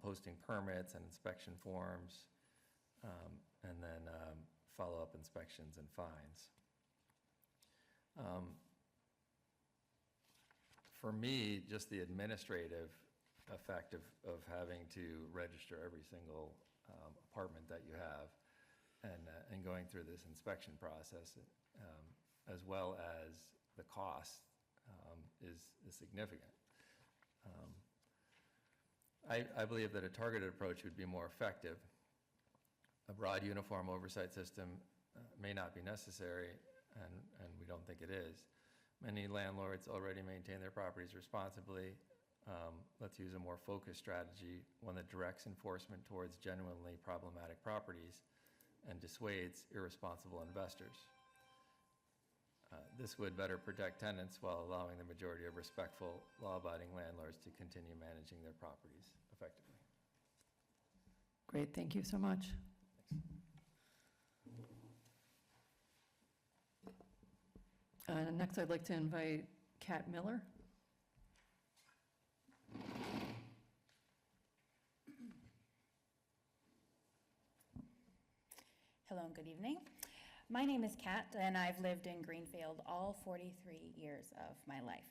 posting permits and inspection forms, and then follow-up inspections and fines. For me, just the administrative effect of having to register every single apartment that you have and going through this inspection process, as well as the cost, is significant. I believe that a targeted approach would be more effective. A broad uniform oversight system may not be necessary, and we don't think it is. Many landlords already maintain their properties responsibly. Let's use a more focused strategy, one that directs enforcement towards genuinely problematic properties and dissuades irresponsible investors. This would better protect tenants while allowing the majority of respectful, law-abiding landlords to continue managing their properties effectively. Great, thank you so much. Next, I'd like to invite Kat Miller. Hello and good evening. My name is Kat, and I've lived in Greenfield all 43 years of my life.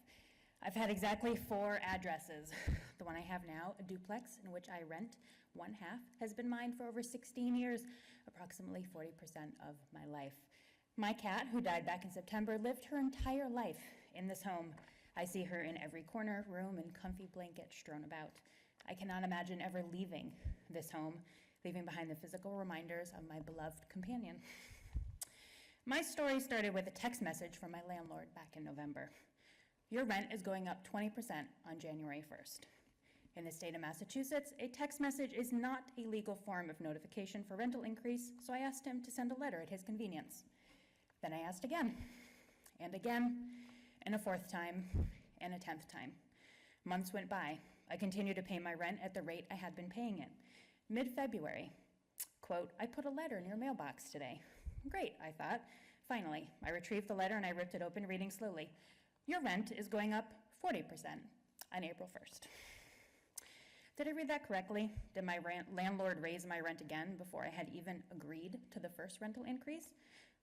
I've had exactly 4 addresses. The one I have now, a duplex in which I rent one half, has been mine for over 16 years, approximately 40% of my life. My cat, who died back in September, lived her entire life in this home. I see her in every corner, room, and comfy blanket strewn about. I cannot imagine ever leaving this home, leaving behind the physical reminders of my beloved companion. My story started with a text message from my landlord back in November. Your rent is going up 20% on January 1st. In the state of Massachusetts, a text message is not a legal form of notification for rental increase, so I asked him to send a letter at his convenience. Then I asked again, and again, and a 4th time, and a 10th time. Months went by. I continued to pay my rent at the rate I had been paying it. Mid-February, quote, I put a letter in your mailbox today. Great, I thought. Finally, I retrieved the letter and I ripped it open, reading slowly. Your rent is going up 40% on April 1st. Did I read that correctly? Did my landlord raise my rent again before I had even agreed to the first rental increase?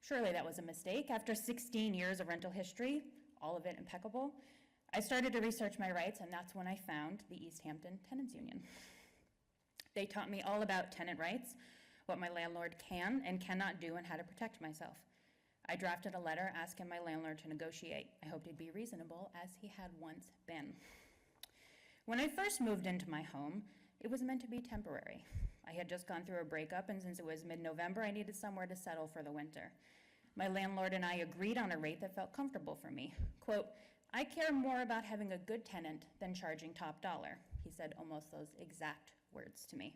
Surely that was a mistake. After 16 years of rental history, all of it impeccable, I started to research my rights, and that's when I found the East Hampton Tenants Union. They taught me all about tenant rights, what my landlord can and cannot do, and how to protect myself. I drafted a letter asking my landlord to negotiate. I hoped he'd be reasonable, as he had once been. When I first moved into my home, it was meant to be temporary. I had just gone through a breakup, and since it was mid-November, I needed somewhere to settle for the winter. My landlord and I agreed on a rate that felt comfortable for me. Quote, I care more about having a good tenant than charging top dollar. He said almost those exact words to me.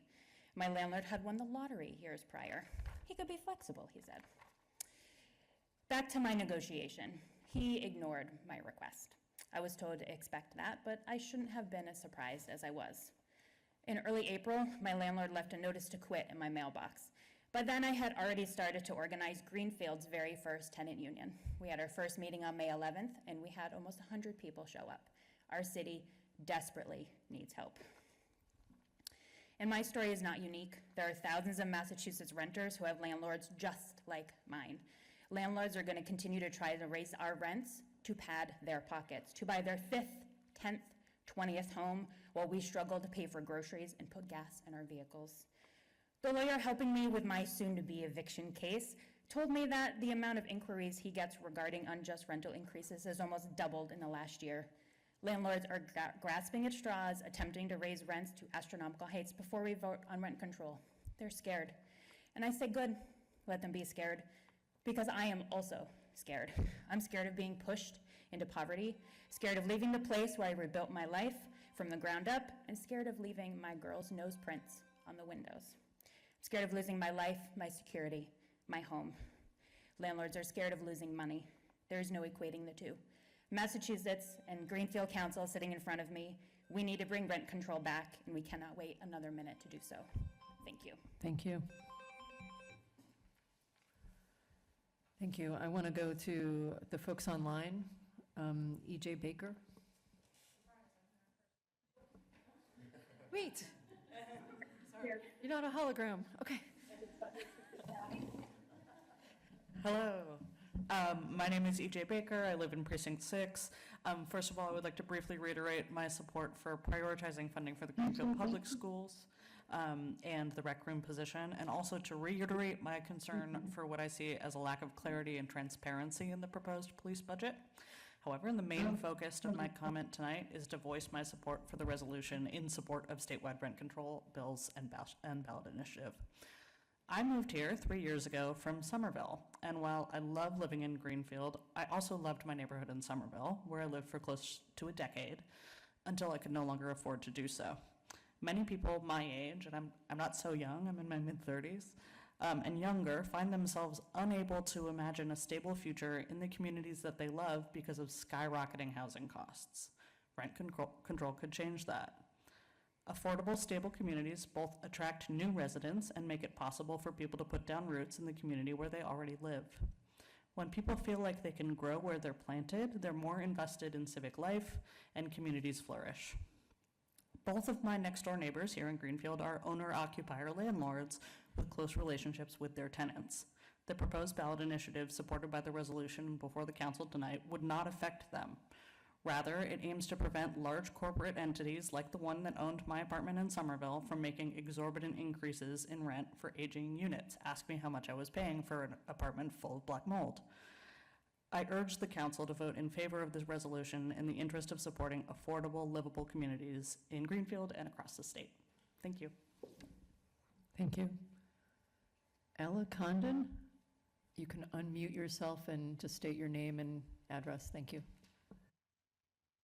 My landlord had won the lottery years prior. He could be flexible, he said. Back to my negotiation. He ignored my request. I was told to expect that, but I shouldn't have been as surprised as I was. In early April, my landlord left a notice to quit in my mailbox. By then, I had already started to organize Greenfield's very first tenant union. We had our first meeting on May 11th, and we had almost 100 people show up. Our city desperately needs help. And my story is not unique. There are thousands of Massachusetts renters who have landlords just like mine. Landlords are going to continue to try to raise our rents to pad their pockets, to buy their 5th, 10th, 20th home while we struggle to pay for groceries and put gas in our vehicles. The lawyer helping me with my soon-to-be eviction case told me that the amount of inquiries he gets regarding unjust rental increases has almost doubled in the last year. Landlords are grasping at straws, attempting to raise rents to astronomical heights before we vote on rent control. They're scared. And I say, good, let them be scared, because I am also scared. I'm scared of being pushed into poverty, scared of leaving the place where I rebuilt my life from the ground up, and scared of leaving my girl's nose prints on the windows. I'm scared of losing my life, my security, my home. Landlords are scared of losing money. There is no equating the two. Massachusetts and Greenfield Council sitting in front of me, we need to bring rent control back, and we cannot wait another minute to do so. Thank you. Thank you. Thank you. I want to go to the folks online. E.J. Baker. Wait. You're not a hologram. Okay. Hello. My name is E.J. Baker. I live in Precinct 6. First of all, I would like to briefly reiterate my support for prioritizing funding for the Greenfield Public Schools and the rec room position, and also to reiterate my concern for what I see as a lack of clarity and transparency in the proposed police budget. However, the main focus of my comment tonight is to voice my support for the resolution in support of statewide rent control bills and ballot initiative. I moved here 3 years ago from Somerville, and while I love living in Greenfield, I also loved my neighborhood in Somerville, where I lived for close to a decade, until I could no longer afford to do so. Many people my age, and I'm not so young, I'm in my mid-30s, and younger, find themselves unable to imagine a stable future in the communities that they love because of skyrocketing housing costs. Rent control could change that. Affordable, stable communities both attract new residents and make it possible for people to put down roots in the community where they already live. When people feel like they can grow where they're planted, they're more invested in civic life and communities flourish. Both of my next-door neighbors here in Greenfield are owner-occupier landlords with close relationships with their tenants. The proposed ballot initiative supported by the resolution before the council tonight would not affect them. Rather, it aims to prevent large corporate entities like the one that owned my apartment in Somerville from making exorbitant increases in rent for aging units. Ask me how much I was paying for an apartment full of black mold. I urge the council to vote in favor of this resolution in the interest of supporting affordable, livable communities in Greenfield and across the state. Thank you. Thank you. Ella Condon, you can unmute yourself and just state your name and address. Thank you.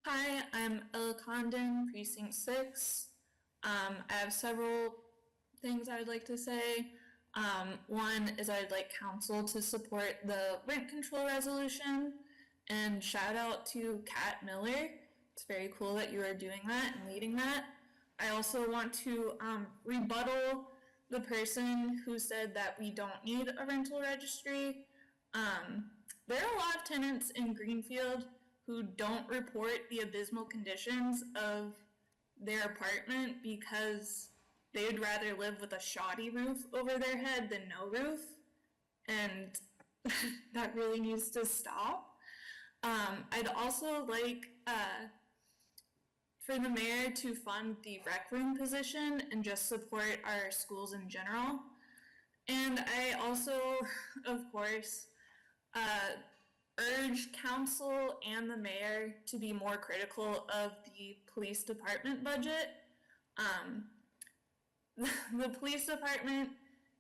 Hi, I'm Ella Condon, Precinct 6. I have several things I would like to say. One is I'd like council to support the rent control resolution, and shout out to Kat Miller. It's very cool that you are doing that and leading that. I also want to rebuttal the person who said that we don't need a rental registry. There are a lot of tenants in Greenfield who don't report the abysmal conditions of their apartment because they would rather live with a shoddy roof over their head than no roof, and that really needs to stop. I'd also like for the mayor to fund the rec room position and just support our schools in general. And I also, of course, urge council and the mayor to be more critical of the police department budget. The police department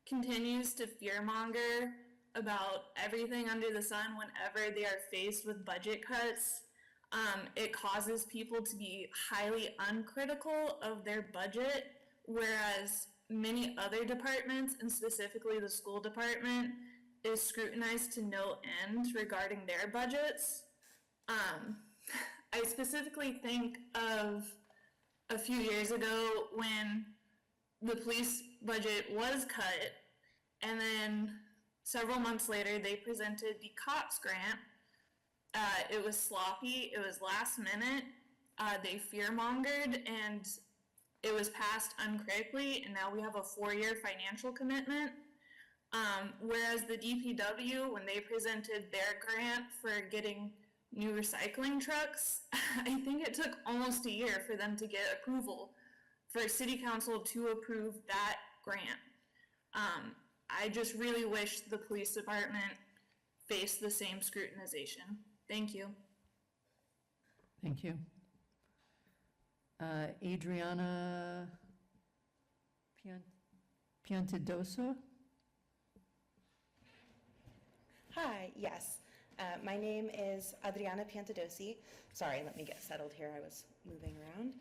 continues to fearmonger about everything under the sun whenever they are faced with budget cuts. It causes people to be highly uncritical of their budget, whereas many other departments, and specifically the school department, is scrutinized to no end regarding their budgets. I specifically think of a few years ago when the police budget was cut, and then several months later they presented the COPS grant. It was sloppy, it was last minute, they fear-mongered, and it was passed uncritically, and now we have a 4-year financial commitment. Whereas the DPW, when they presented their grant for getting new recycling trucks, I think it took almost a year for them to get approval, for city council to approve that grant. I just really wish the police department faced the same scrutinization. Thank you. Thank you. Adriana Piantadosa? Hi, yes. My name is Adriana Piantadosi. Sorry, let me get settled here. I was moving around.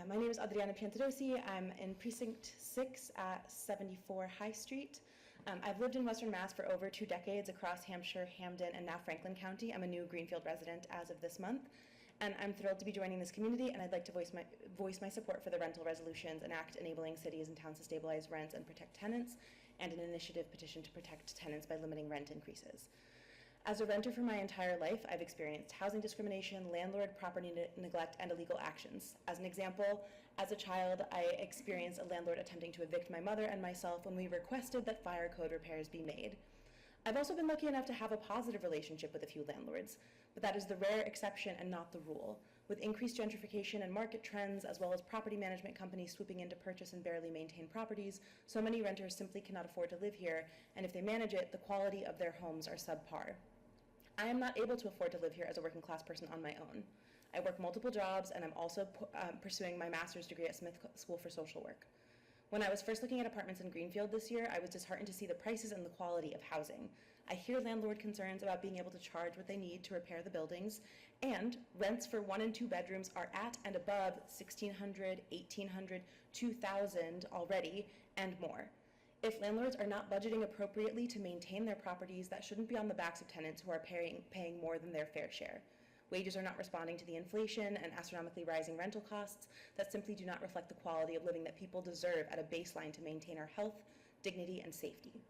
My name is Adriana Piantadosi. I'm in Precinct 6 at 74 High Street. I've lived in Western Mass for over 2 decades across Hampshire, Hamden, and now Franklin County. I'm a new Greenfield resident as of this month, and I'm thrilled to be joining this community, and I'd like to voice my support for the rental resolutions, an act enabling cities and towns to stabilize rents and protect tenants, and an initiative petition to protect tenants by limiting rent increases. As a renter for my entire life, I've experienced housing discrimination, landlord property neglect, and illegal actions. As an example, as a child, I experienced a landlord attempting to evict my mother and myself when we requested that fire code repairs be made. I've also been lucky enough to have a positive relationship with a few landlords, but that is the rare exception and not the rule. With increased gentrification and market trends, as well as property management companies swooping in to purchase and barely maintain properties, so many renters simply cannot afford to live here, and if they manage it, the quality of their homes are subpar. I am not able to afford to live here as a working class person on my own. I work multiple jobs, and I'm also pursuing my master's degree at Smith School for Social Work. When I was first looking at apartments in Greenfield this year, I was disheartened to see the prices and the quality of housing. I hear landlord concerns about being able to charge what they need to repair the buildings, and rents for 1 and 2 bedrooms are at and above $1,600, $1,800, $2,000 already, and more. If landlords are not budgeting appropriately to maintain their properties, that shouldn't be on the backs of tenants who are paying more than their fair share. Wages are not responding to the inflation and astronomically rising rental costs that simply do not reflect the quality of living that people deserve at a baseline to maintain our health, dignity, and safety.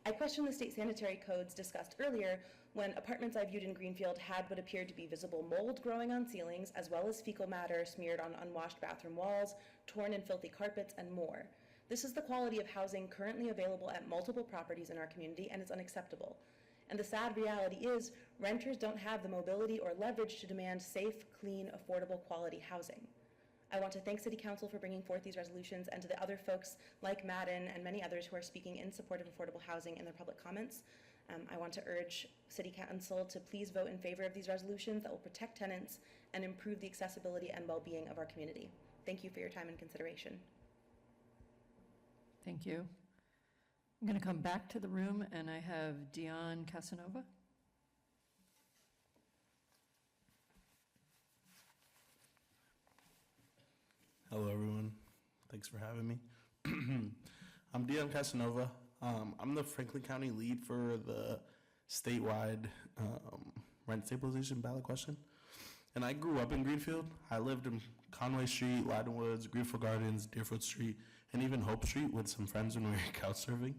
I question the state sanitary codes discussed earlier when apartments I viewed in Greenfield had what appeared to be visible mold growing on ceilings, as well as fecal matter smeared on unwashed bathroom walls, torn and filthy carpets, and more. This is the quality of housing currently available at multiple properties in our community, and it's unacceptable. And the sad reality is, renters don't have the mobility or leverage to demand safe, clean, affordable, quality housing. I want to thank City Council for bringing forth these resolutions, and to the other folks like Madden and many others who are speaking in support of affordable housing in their public comments. I want to urge City Council to please vote in favor of these resolutions that will protect tenants and improve the accessibility and well-being of our community. Thank you for your time and consideration. Thank you. I'm going to come back to the room, and I have Dion Casanova. Hello, everyone. Thanks for having me. I'm Dion Casanova. I'm the Franklin County lead for the statewide rent stabilization ballot question. And I grew up in Greenfield. I lived in Conway Street, Lyden Woods, Greenfield Gardens, Deerfield Street, and even Hope Street with some friends when we were couch surfing.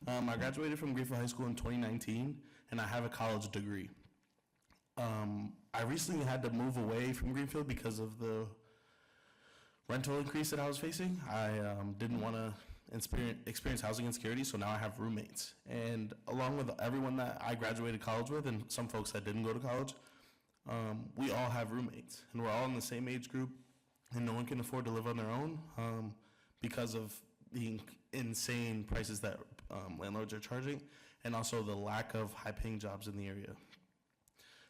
I graduated from Greenfield High School in 2019, and I have a college degree. I recently had to move away from Greenfield because of the rental increase that I was facing. I didn't want to experience housing insecurity, so now I have roommates. And along with everyone that I graduated college with, and some folks that didn't go to college, we all have roommates, and we're all in the same age group, and no one can afford to live on their own because of the insane prices that landlords are charging, and also the lack of high-paying jobs in the area.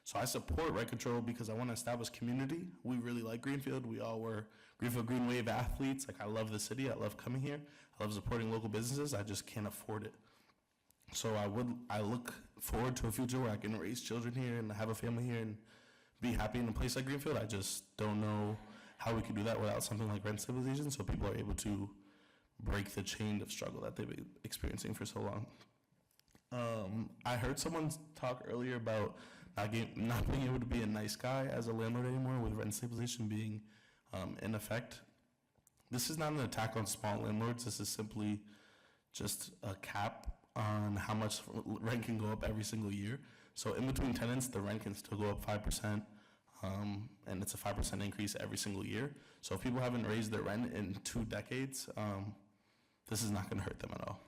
So I support rent control because I want to establish community. We really like Greenfield. We all were Greenfield Green Wave athletes. Like, I love the city. I love coming here. I love supporting local businesses. I just can't afford it. So I look forward to a future where I can raise children here and have a family here and be happy in a place like Greenfield. I just don't know how we could do that without something like rent stabilization, so people are able to break the chain of struggle that they've been experiencing for so long. I heard someone talk earlier about not being able to be a nice guy as a landlord anymore with rent stabilization being in effect. This is not an attack on small landlords. This is simply just a cap on how much rent can go up every single year. So in between tenants, the rent can still go up 5%, and it's a 5% increase every single year. So if people haven't raised their rent in 2 decades, this is not going to hurt them at all.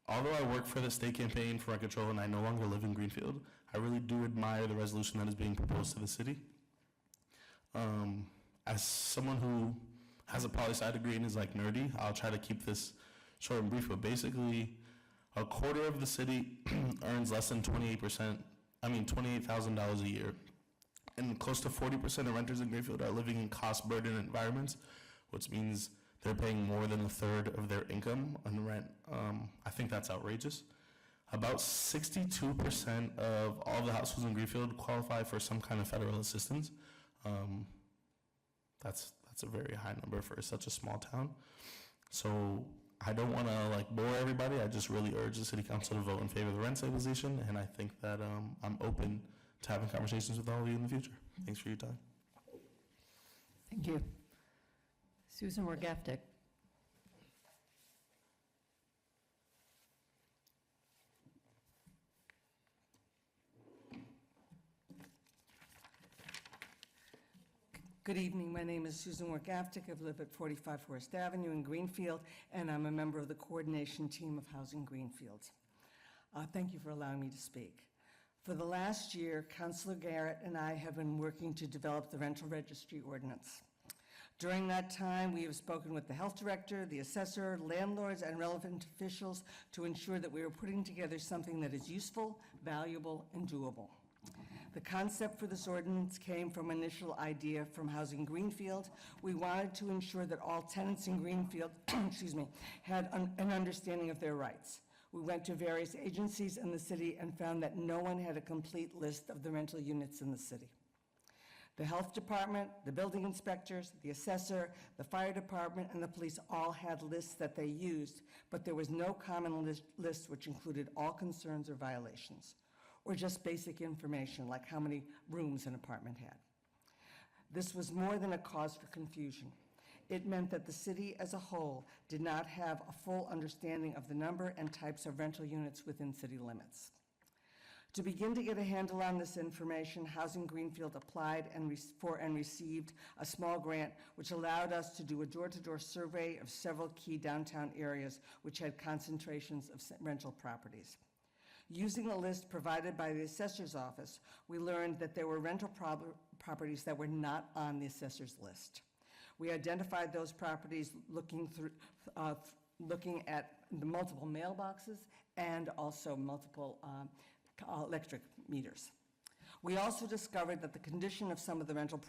Although I work for the state campaign for rent control and I no longer live in Greenfield, I really do admire the resolution that is being proposed to the city. As someone who has a poli-sci degree and is like nerdy, I'll try to keep this short and brief, but basically a quarter of the city earns less than $28,000 a year. And close to 40% of renters in Greenfield are living in cost-burdened environments, which means they're paying more than a third of their income on rent. I think that's outrageous. About 62% of all the households in Greenfield qualify for some kind of federal assistance. that's a very high number for such a small town. So I don't want to like bore everybody. I just really urge the city council to vote in favor of the rent stabilization, and I think that I'm open to having conversations with all of you in the future. Thanks for your time. Thank you. Susan Wargaftic. Good evening. My name is Susan Wargaftic. I live at 45 Forest Avenue in Greenfield, and I'm a member of the coordination team of Housing Greenfield. Thank you for allowing me to speak. For the last year, Councilor Garrett and I have been working to develop the rental registry ordinance. During that time, we have spoken with the health director, the assessor, landlords, and relevant officials to ensure that we are putting together something that is useful, valuable, and doable. The concept for this ordinance came from an initial idea from Housing Greenfield. We wanted to ensure that all tenants in Greenfield, had an understanding of their rights. We went to various agencies in the city and found that no one had a complete list of the rental units in the city. The health department, the building inspectors, the assessor, the fire department, and the police all had lists that they used, but there was no common list which included all concerns or violations, or just basic information like how many rooms an apartment had. This was more than a cause for confusion. It meant that the city as a whole did not have a full understanding of the number and types of rental units within city limits. To begin to get a handle on this information, Housing Greenfield applied and received a small grant which allowed us to do a door-to-door survey of several key downtown areas which had concentrations of rental properties. Using a list provided by the assessor's office, we learned that there were rental properties that were not on the assessor's list. We identified those properties looking at the multiple mailboxes and also multiple electric meters. We also discovered that the condition of some of the rental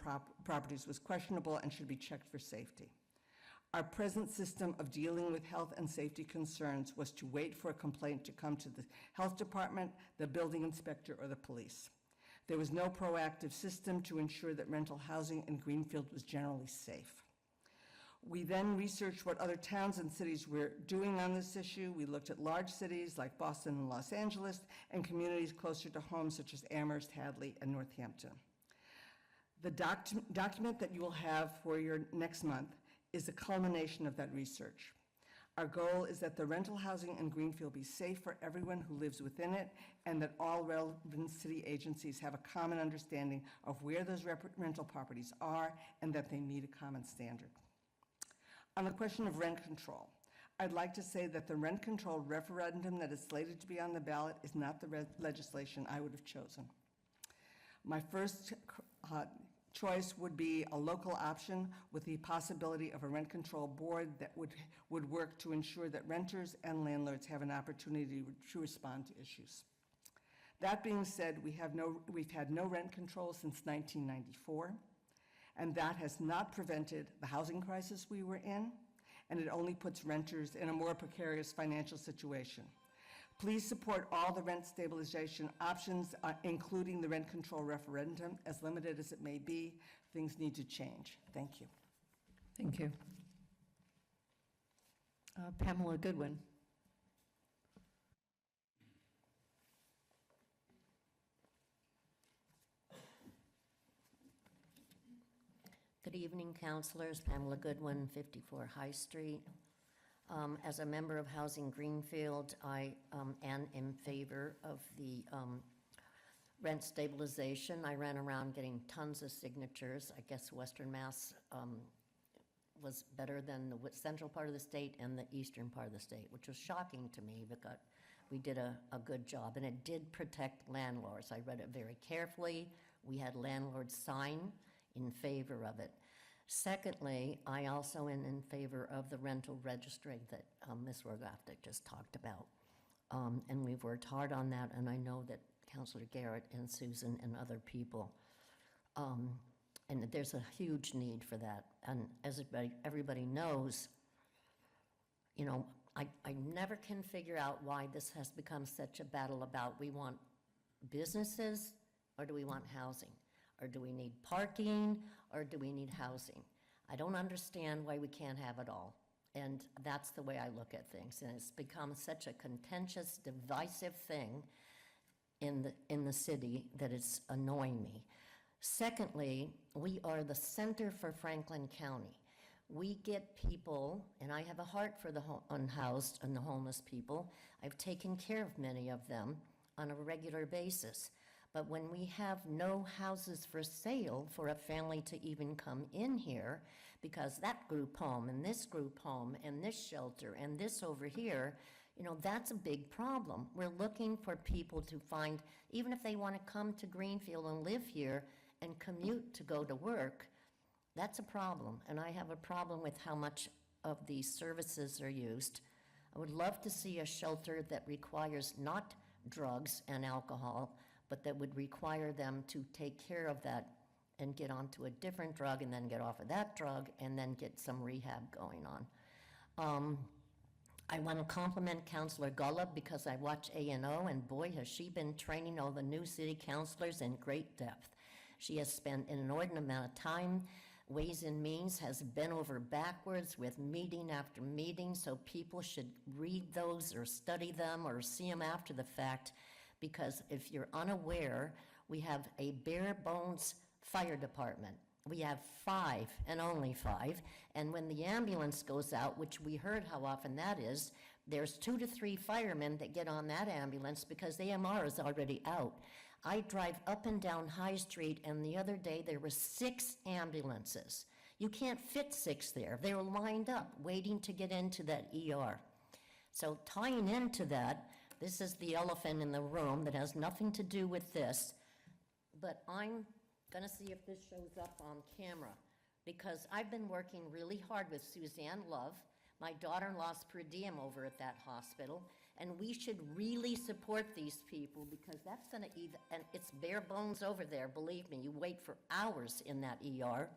properties was questionable and should be checked for safety. Our present system of dealing with health and safety concerns was to wait for a complaint to come to the health department, the building inspector, or the police. There was no proactive system to ensure that rental housing in Greenfield was generally safe. We then researched what other towns and cities were doing on this issue. We looked at large cities like Boston and Los Angeles and communities closer to home such as Amherst, Hadley, and Northampton. The document that you will have for your next month is a culmination of that research. Our goal is that the rental housing in Greenfield be safe for everyone who lives within it, and that all relevant city agencies have a common understanding of where those rental properties are and that they meet a common standard. On the question of rent control, I'd like to say that the rent control referendum that is slated to be on the ballot is not the legislation I would have chosen. My first choice would be a local option with the possibility of a rent control board that would work to ensure that renters and landlords have an opportunity to respond to issues. That being said, we've had no rent control since 1994, and that has not prevented the housing crisis we were in, and it only puts renters in a more precarious financial situation. Please support all the rent stabilization options, including the rent control referendum. As limited as it may be, things need to change. Thank you. Thank you. Pamela Goodwin. Good evening, councilors. Pamela Goodwin, 54 High Street. As a member of Housing Greenfield, I am in favor of the rent stabilization. I ran around getting tons of signatures. I guess Western Mass was better than the central part of the state and the eastern part of the state, which was shocking to me, but we did a good job, and it did protect landlords. I read it very carefully. We had landlords sign in favor of it. Secondly, I also am in favor of the rental registry that Ms. Wargaftic just talked about. And we've worked hard on that, and I know that Councilor Garrett and Susan and other people, and there's a huge need for that. And as everybody knows, you know, I never can figure out why this has become such a battle about we want businesses or do we want housing? Or do we need parking, or do we need housing? I don't understand why we can't have it all. And that's the way I look at things. And it's become such a contentious, divisive thing in the city that it's annoying me. Secondly, we are the center for Franklin County. We get people, and I have a heart for the unhoused and the homeless people. I've taken care of many of them on a regular basis. But when we have no houses for sale for a family to even come in here, because that group home and this group home and this shelter and this over here, you know, that's a big problem. We're looking for people to find, even if they want to come to Greenfield and live here and commute to go to work, that's a problem. And I have a problem with how much of these services are used. I would love to see a shelter that requires not drugs and alcohol, but that would require them to take care of that and get onto a different drug and then get off of that drug and then get some rehab going on. I want to compliment Councilor Gullub because I watch A&O, and boy, has she been training all the new city councilors in great depth. She has spent an inordinate amount of time. Ways and Means has bent over backwards with meeting after meeting, so people should read those or study them or see them after the fact, because if you're unaware, we have a bare bones fire department. We have 5 and only 5, and when the ambulance goes out, which we heard how often that is, there's 2 to 3 firemen that get on that ambulance because the AMR is already out. I drive up and down High Street, and the other day there were 6 ambulances. You can't fit 6 there. They were lined up, waiting to get into that ER. So tying into that, this is the elephant in the room that has nothing to do with this, but I'm gonna see if this shows up on camera, because I've been working really hard with Suzanne Love, my daughter-in-law's per diem over at that hospital, and we should really support these people, because that's gonna either, and it's bare bones over there, believe me, you wait for hours in that ER,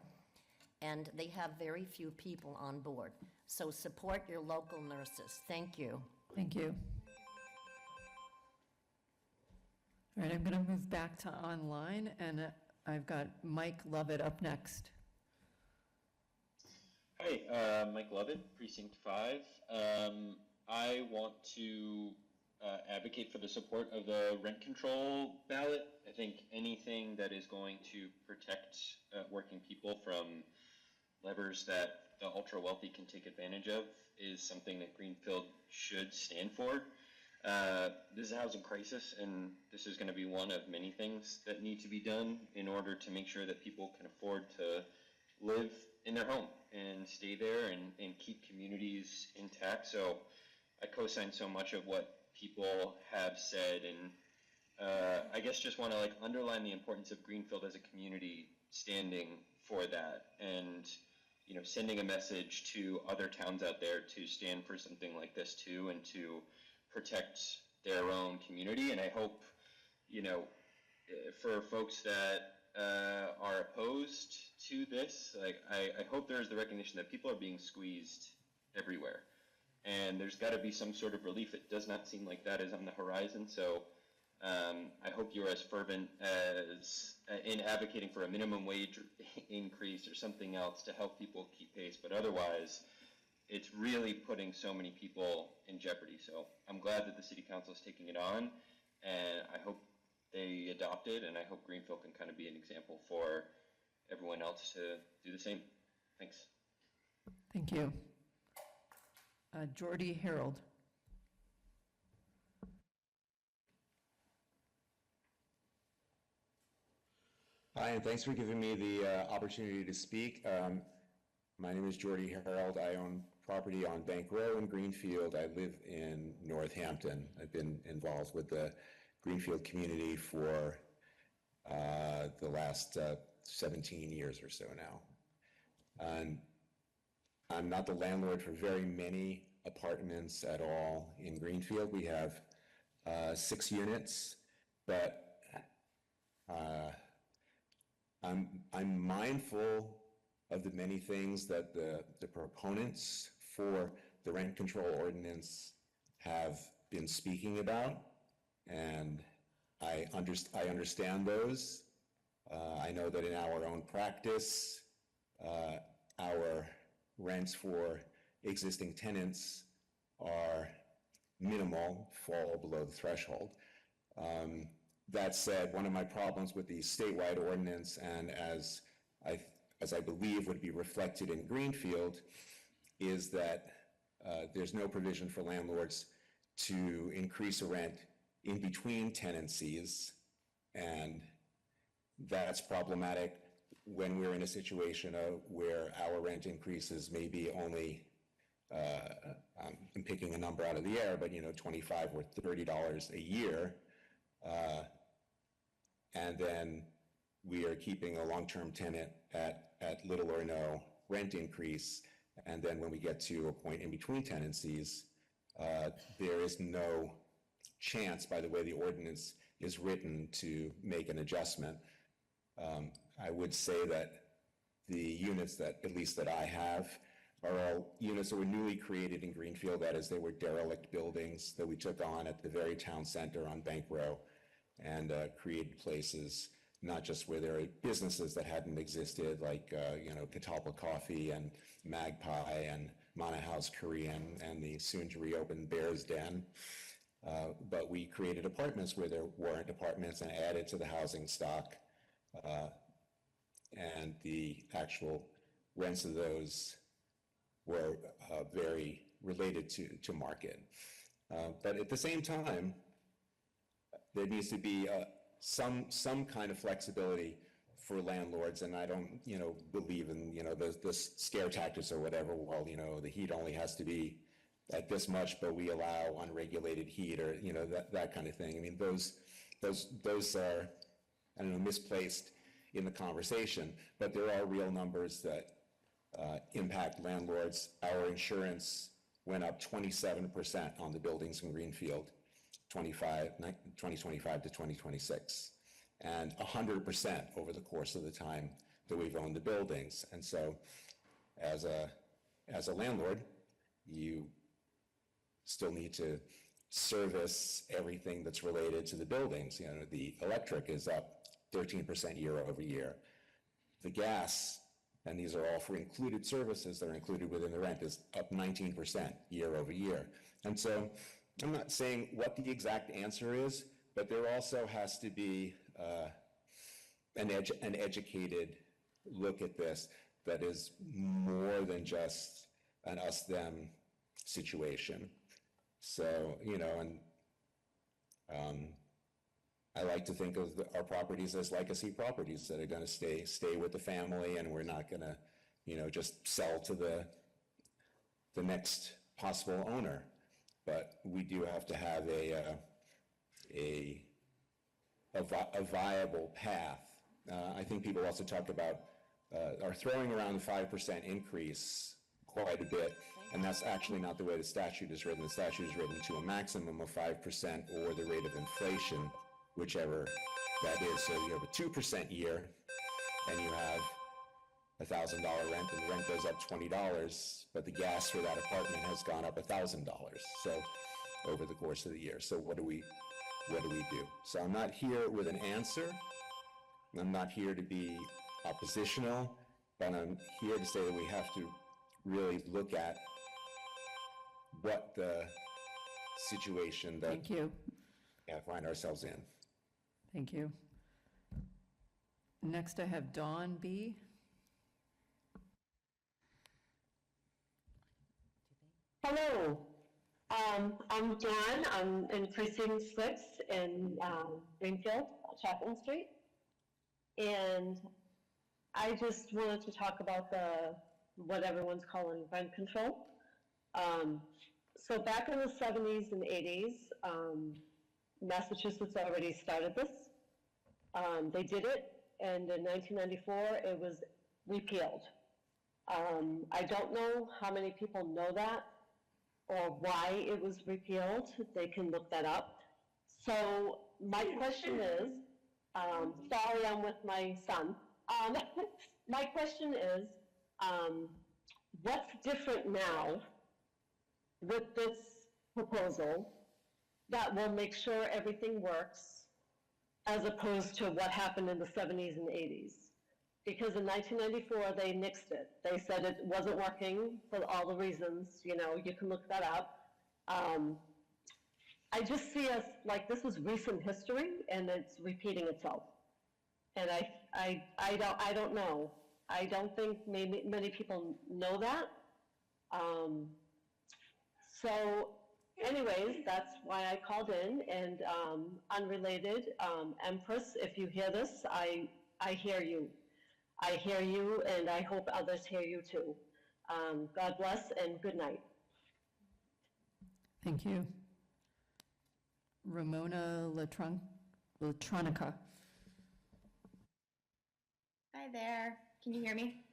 and they have very few people on board. So support your local nurses. Thank you. Thank you. All right, I'm going to move back to online, and I've got Mike Lovett up next. Hi, Mike Lovett, Precinct 5. I want to advocate for the support of the rent control ballot. I think anything that is going to protect working people from levers that the ultra-wealthy can take advantage of is something that Greenfield should stand for. This is a housing crisis, and this is going to be one of many things that need to be done in order to make sure that people can afford to live in their home and stay there and keep communities intact. So I co-sign so much of what people have said, and I guess just want to underline the importance of Greenfield as a community standing for that, and sending a message to other towns out there to stand for something like this too, and to protect their own community. And I hope, for folks that are opposed to this, I hope there's the recognition that people are being squeezed everywhere, and there's got to be some sort of relief. It does not seem like that is on the horizon. So I hope you're as fervent as in advocating for a minimum wage increase or something else to help people keep pace. But otherwise, it's really putting so many people in jeopardy. So I'm glad that the City Council is taking it on, and I hope they adopt it, and I hope Greenfield can kind of be an example for everyone else to do the same. Thanks. Thank you. Jordy Harold. Hi, and thanks for giving me the opportunity to speak. My name is Jordy Harold. I own property on Bank Row in Greenfield. I live in Northampton. I've been involved with the Greenfield community for the last 17 years or so now. And I'm not the landlord for very many apartments at all in Greenfield. We have 6 units, but I'm mindful of the many things that the proponents for the rent control ordinance have been speaking about, and I understand those. I know that in our own practice, our rents for existing tenants are minimal, fall below the threshold. That said, one of my problems with the statewide ordinance, and as I believe would be reflected in Greenfield, is that there's no provision for landlords to increase a rent in between tenancies, and that's problematic when we're in a situation where our rent increases may be only, I'm picking a number out of the air, but $25 or $30 a year, and then we are keeping a long-term tenant at little or no rent increase, and then when we get to a point in between tenancies, there is no chance, by the way the ordinance is written, to make an adjustment. I would say that the units that, at least that I have, are all units that were newly created in Greenfield. That is, they were derelict buildings that we took on at the very town center on Bank Row, and created places not just where there are businesses that hadn't existed, like Catawba Coffee and Magpie and Mana House Korean and the soon-to-reopen Bear's Den, but we created apartments where there weren't apartments and added to the housing stock, and the actual rents of those were very related to market. But at the same time, there needs to be some kind of flexibility for landlords, and I don't, believe in, the scare tactics or whatever. Well, the heat only has to be at this much, but we allow unregulated heat, or that kind of thing. I mean, those are, I don't know, misplaced in the conversation, but there are real numbers that impact landlords. Our insurance went up 27% on the buildings in Greenfield, 2025 to 2026, and 100% over the course of the time that we've owned the buildings. And so, as a landlord, you still need to service everything that's related to the buildings. The electric is up 13% year over year. The gas, and these are all for included services that are included within the rent, is up 19% year over year. And so I'm not saying what the exact answer is, but there also has to be an educated look at this that is more than just an us-them situation. So, I like to think of our properties as legacy properties that are going to stay with the family, and we're not going to, just sell to the next possible owner. But we do have to have a viable path. I think people also talk about, are throwing around the 5% increase quite a bit, and that's actually not the way the statute is written. The statute is written to a maximum of 5% or the rate of inflation, whichever that is. So you have a 2% year, and you have $1,000 rent, and the rent goes up $20, but the gas for that apartment has gone up $1,000. So over the course of the year. So what do we do? So I'm not here with an answer. I'm not here to be oppositional, but I'm here to say that we have to really look at what the situation that Thank you. find ourselves in. Thank you. Next, I have Dawn B. Hello, I'm Dawn. I'm in Precinct 6 in Greenfield, Chapman Street. And I just wanted to talk about what everyone's calling rent control. So back in the 70s and 80s, Massachusetts already started this. They did it, and in 1994, it was repealed. I don't know how many people know that or why it was repealed. They can look that up. So my question is, sorry, I'm with my son. My question is, what's different now with this proposal that will make sure everything works as opposed to what happened in the 70s and 80s? because in 1994, they nixed it. They said it wasn't working for all the reasons, you know, you can look that up. I just see us, like, this is recent history, and it's repeating itself. And I don't know. I don't think many people know that. So anyways, that's why I called in, and unrelated, Empress, if you hear this, I hear you. I hear you, and I hope others hear you too. God bless, and good night. Thank you. Ramona Latronica. Hi there. Can you hear me?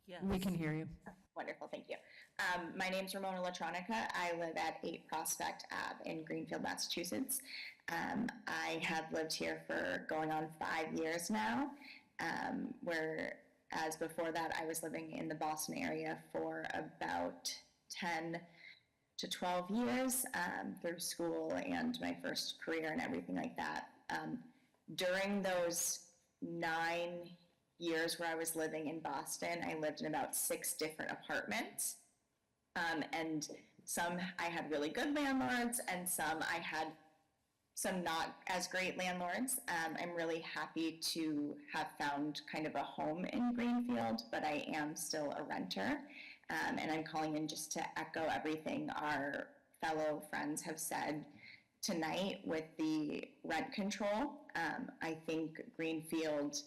Yes. We can hear you. Wonderful, thank you. My name's Ramona Latronica. I live at 8 Prospect Ave in Greenfield, Massachusetts. I have lived here for going on 5 years now, whereas before that I was living in the Boston area for about 10 to 12 years through school and my first career and everything like that. During those 9 years where I was living in Boston, I lived in about 6 different apartments. And some I had really good landlords, and some I had some not as great landlords. I'm really happy to have found kind of a home in Greenfield, but I am still a renter. And I'm calling in just to echo everything our fellow friends have said tonight with the rent control. I think Greenfield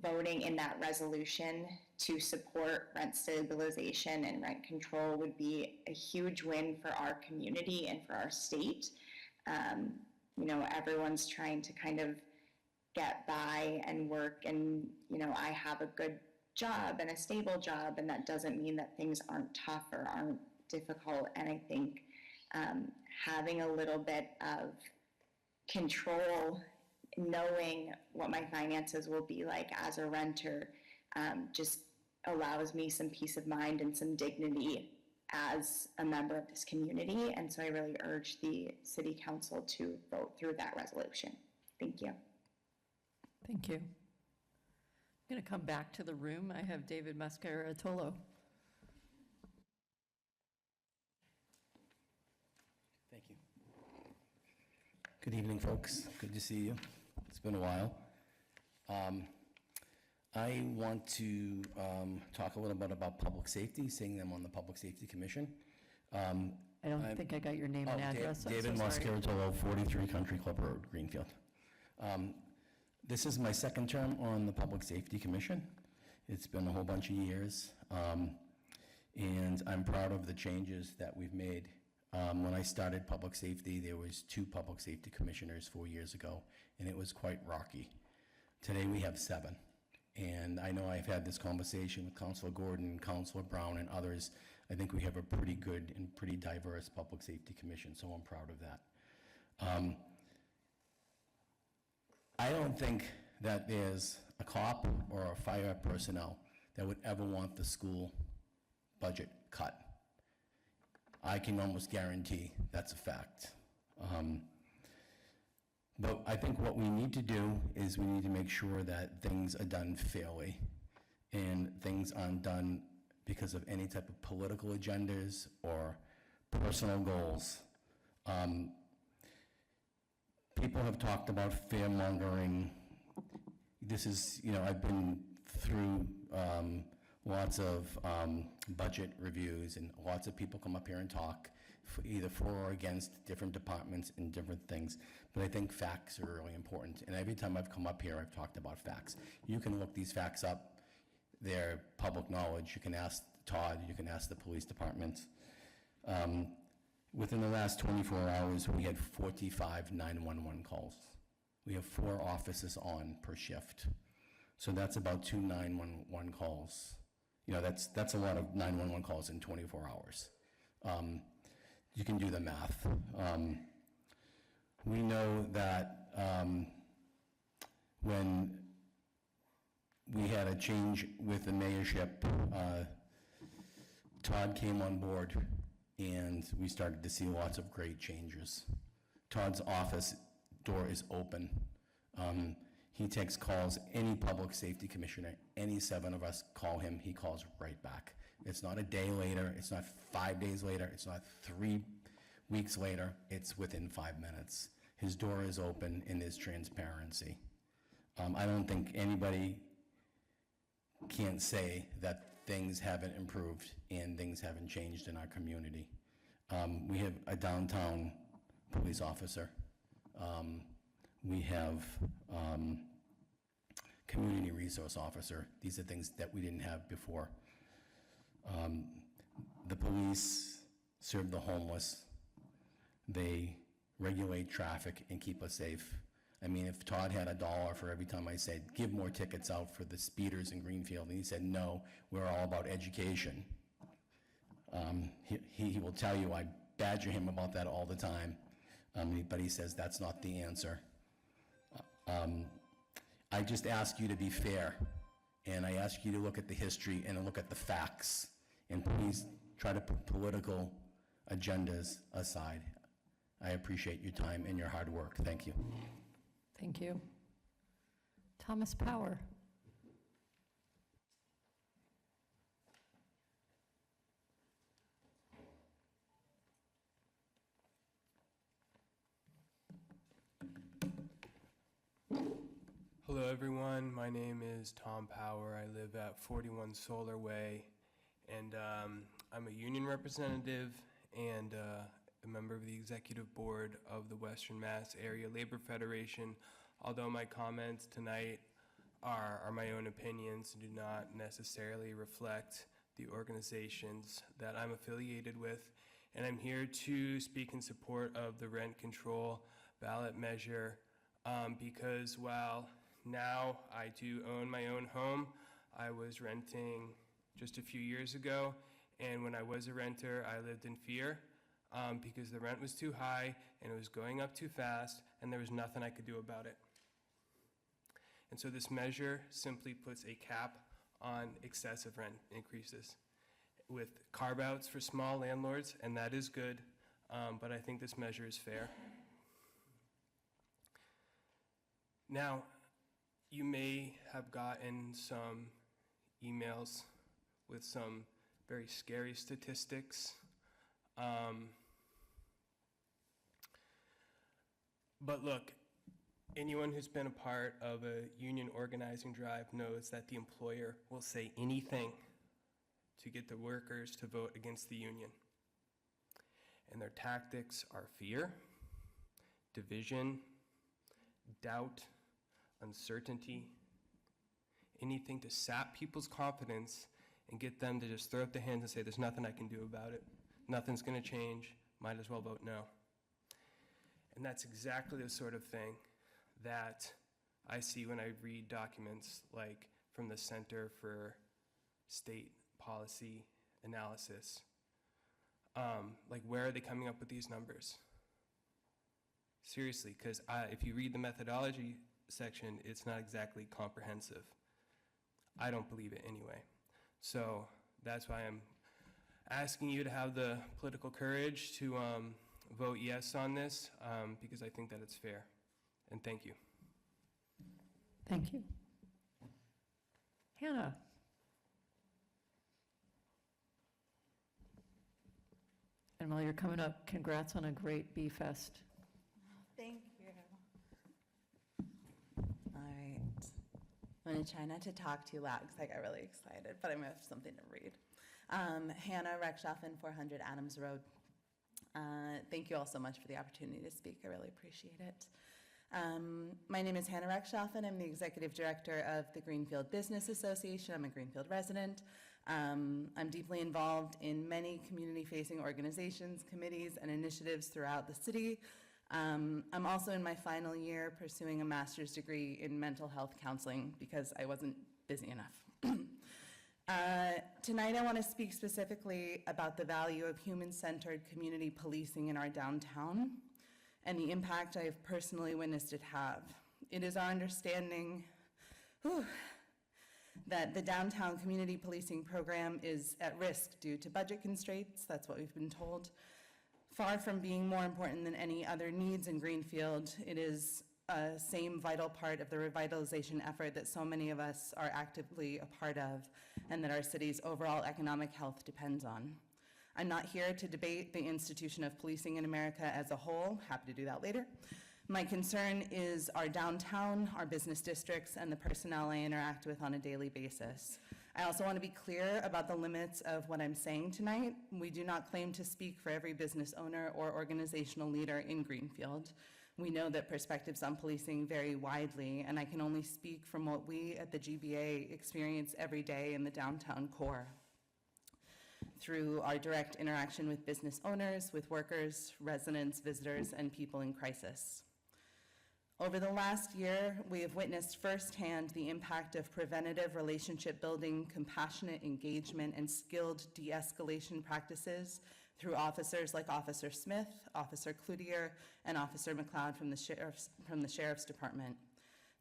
voting in that resolution to support rent stabilization and rent control would be a huge win for our community and for our state. You know, everyone's trying to kind of get by and work, and, you know, I have a good job and a stable job, and that doesn't mean that things aren't tough or aren't difficult. And I think having a little bit of control, knowing what my finances will be like as a renter, just allows me some peace of mind and some dignity as a member of this community. And so I really urge the City Council to vote through that resolution. Thank you. Thank you. I'm going to come back to the room. I have David Mascaratolo. Thank you. Good evening, folks. Good to see you. It's been a while. I want to talk a little bit about public safety, seeing them on the Public Safety Commission. I don't think I got your name and address. I'm David so sorry. Mascaratolo, 43 Country Club Road, Greenfield. This is my second term on the Public Safety Commission. It's been a whole bunch of years, and I'm proud of the changes that we've made. When I started public safety, there was 2 public safety commissioners 4 years ago, and it was quite rocky. Today we have 7, and I know I've had this conversation with Councilor Gordon, Councilor Brown, and others. I think we have a pretty good and pretty diverse public safety commission, so I'm proud of that. I don't think that there's a cop or a fire personnel that would ever want the school budget cut. I can almost guarantee that's a fact. But I think what we need to do is we need to make sure that things are done fairly, and things aren't done because of any type of political agendas or personal goals. People have talked about fear-mongering. This is, you know, I've been through lots of budget reviews, and lots of people come up here and talk either for or against different departments and different things. But I think facts are really important. And every time I've come up here, I've talked about facts. You can look these facts up. They're public knowledge. You can ask Todd. You can ask the police department. Within the last 24 hours, we had 45 911 calls. We have 4 officers on per shift. So that's about 2 911 calls. You know, that's a lot of 911 calls in 24 hours. You can do the math. We know that when we had a change with the mayorship, Todd came on board, and we started to see lots of great changes. Todd's office door is open. He takes calls, any public safety commissioner, any 7 of us call him, he calls right back. It's not a day later, it's not 5 days later, it's not 3 weeks later, it's within 5 minutes. His door is open and there's transparency. I don't think anybody can say that things haven't improved and things haven't changed in our community. We have a downtown police officer. We have community resource officer. These are things that we didn't have before. The police serve the homeless. They regulate traffic and keep us safe. I mean, if Todd had $1 for every time I said, give more tickets out for the speeders in Greenfield, and he said, no, we're all about education. He will tell you, I badger him about that all the time, but he says that's not the answer. I just ask you to be fair, and I ask you to look at the history and look at the facts, and please try to put political agendas aside. I appreciate your time and your hard work. Thank you. Thank you. Thomas Power. Hello everyone, my name is Tom Power. I live at 41 Solar Way, and I'm a union representative and a member of the executive board of the Western Mass Area Labor Federation. Although my comments tonight are my own opinions and do not necessarily reflect the organizations that I'm affiliated with, and I'm here to speak in support of the rent control ballot measure because while now I do own my own home, I was renting just a few years ago, and when I was a renter, I lived in fear because the rent was too high and it was going up too fast and there was nothing I could do about it. And so this measure simply puts a cap on excessive rent increases with carve-outs for small landlords, and that is good, but I think this measure is fair. Now, you may have gotten some emails with some very scary statistics. But look, anyone who's been a part of a union organizing drive knows that the employer will say anything to get the workers to vote against the union. And their tactics are fear, division, doubt, uncertainty, anything to sap people's confidence and get them to just throw up their hands and say, there's nothing I can do about it. Nothing's going to change. Might as well vote no. And that's exactly the sort of thing that I see when I read documents like from the Center for State Policy Analysis. Like, where are they coming up with these numbers? Seriously, because if you read the methodology section, it's not exactly comprehensive. I don't believe it anyway. So that's why I'm asking you to have the political courage to vote yes on this, because I think that it's fair. And thank you. Thank you. Hannah. And while you're coming up, congrats on a great Bee Fest. Thank you. All right. I'm going to try not to talk too loud because I got really excited, but I'm going to have something to read. Hannah Reckshoffen, 400 Adams Road. Thank you all so much for the opportunity to speak. I really appreciate it. My name is Hannah Reckshoffen. I'm the executive director of the Greenfield Business Association. I'm a Greenfield resident. I'm deeply involved in many community-facing organizations, committees, and initiatives throughout the city. I'm also in my final year pursuing a master's degree in mental health counseling because I wasn't busy enough. Tonight I want to speak specifically about the value of human-centered community policing in our downtown and the impact I have personally witnessed it have. It is our understanding that the downtown community policing program is at risk due to budget constraints. That's what we've been told. Far from being more important than any other needs in Greenfield, it is a same vital part of the revitalization effort that so many of us are actively a part of and that our city's overall economic health depends on. I'm not here to debate the institution of policing in America as a whole. Happy to do that later. My concern is our downtown, our business districts, and the personnel I interact with on a daily basis. I also want to be clear about the limits of what I'm saying tonight. We do not claim to speak for every business owner or organizational leader in Greenfield. We know that perspectives on policing vary widely, and I can only speak from what we at the GBA experience every day in the downtown core, through our direct interaction with business owners, with workers, residents, visitors, and people in crisis. Over the last year, we have witnessed firsthand the impact of preventative relationship building, compassionate engagement, and skilled de-escalation practices through officers like Officer Smith, Officer Cloutier, and Officer McLeod from the Sheriff's Department.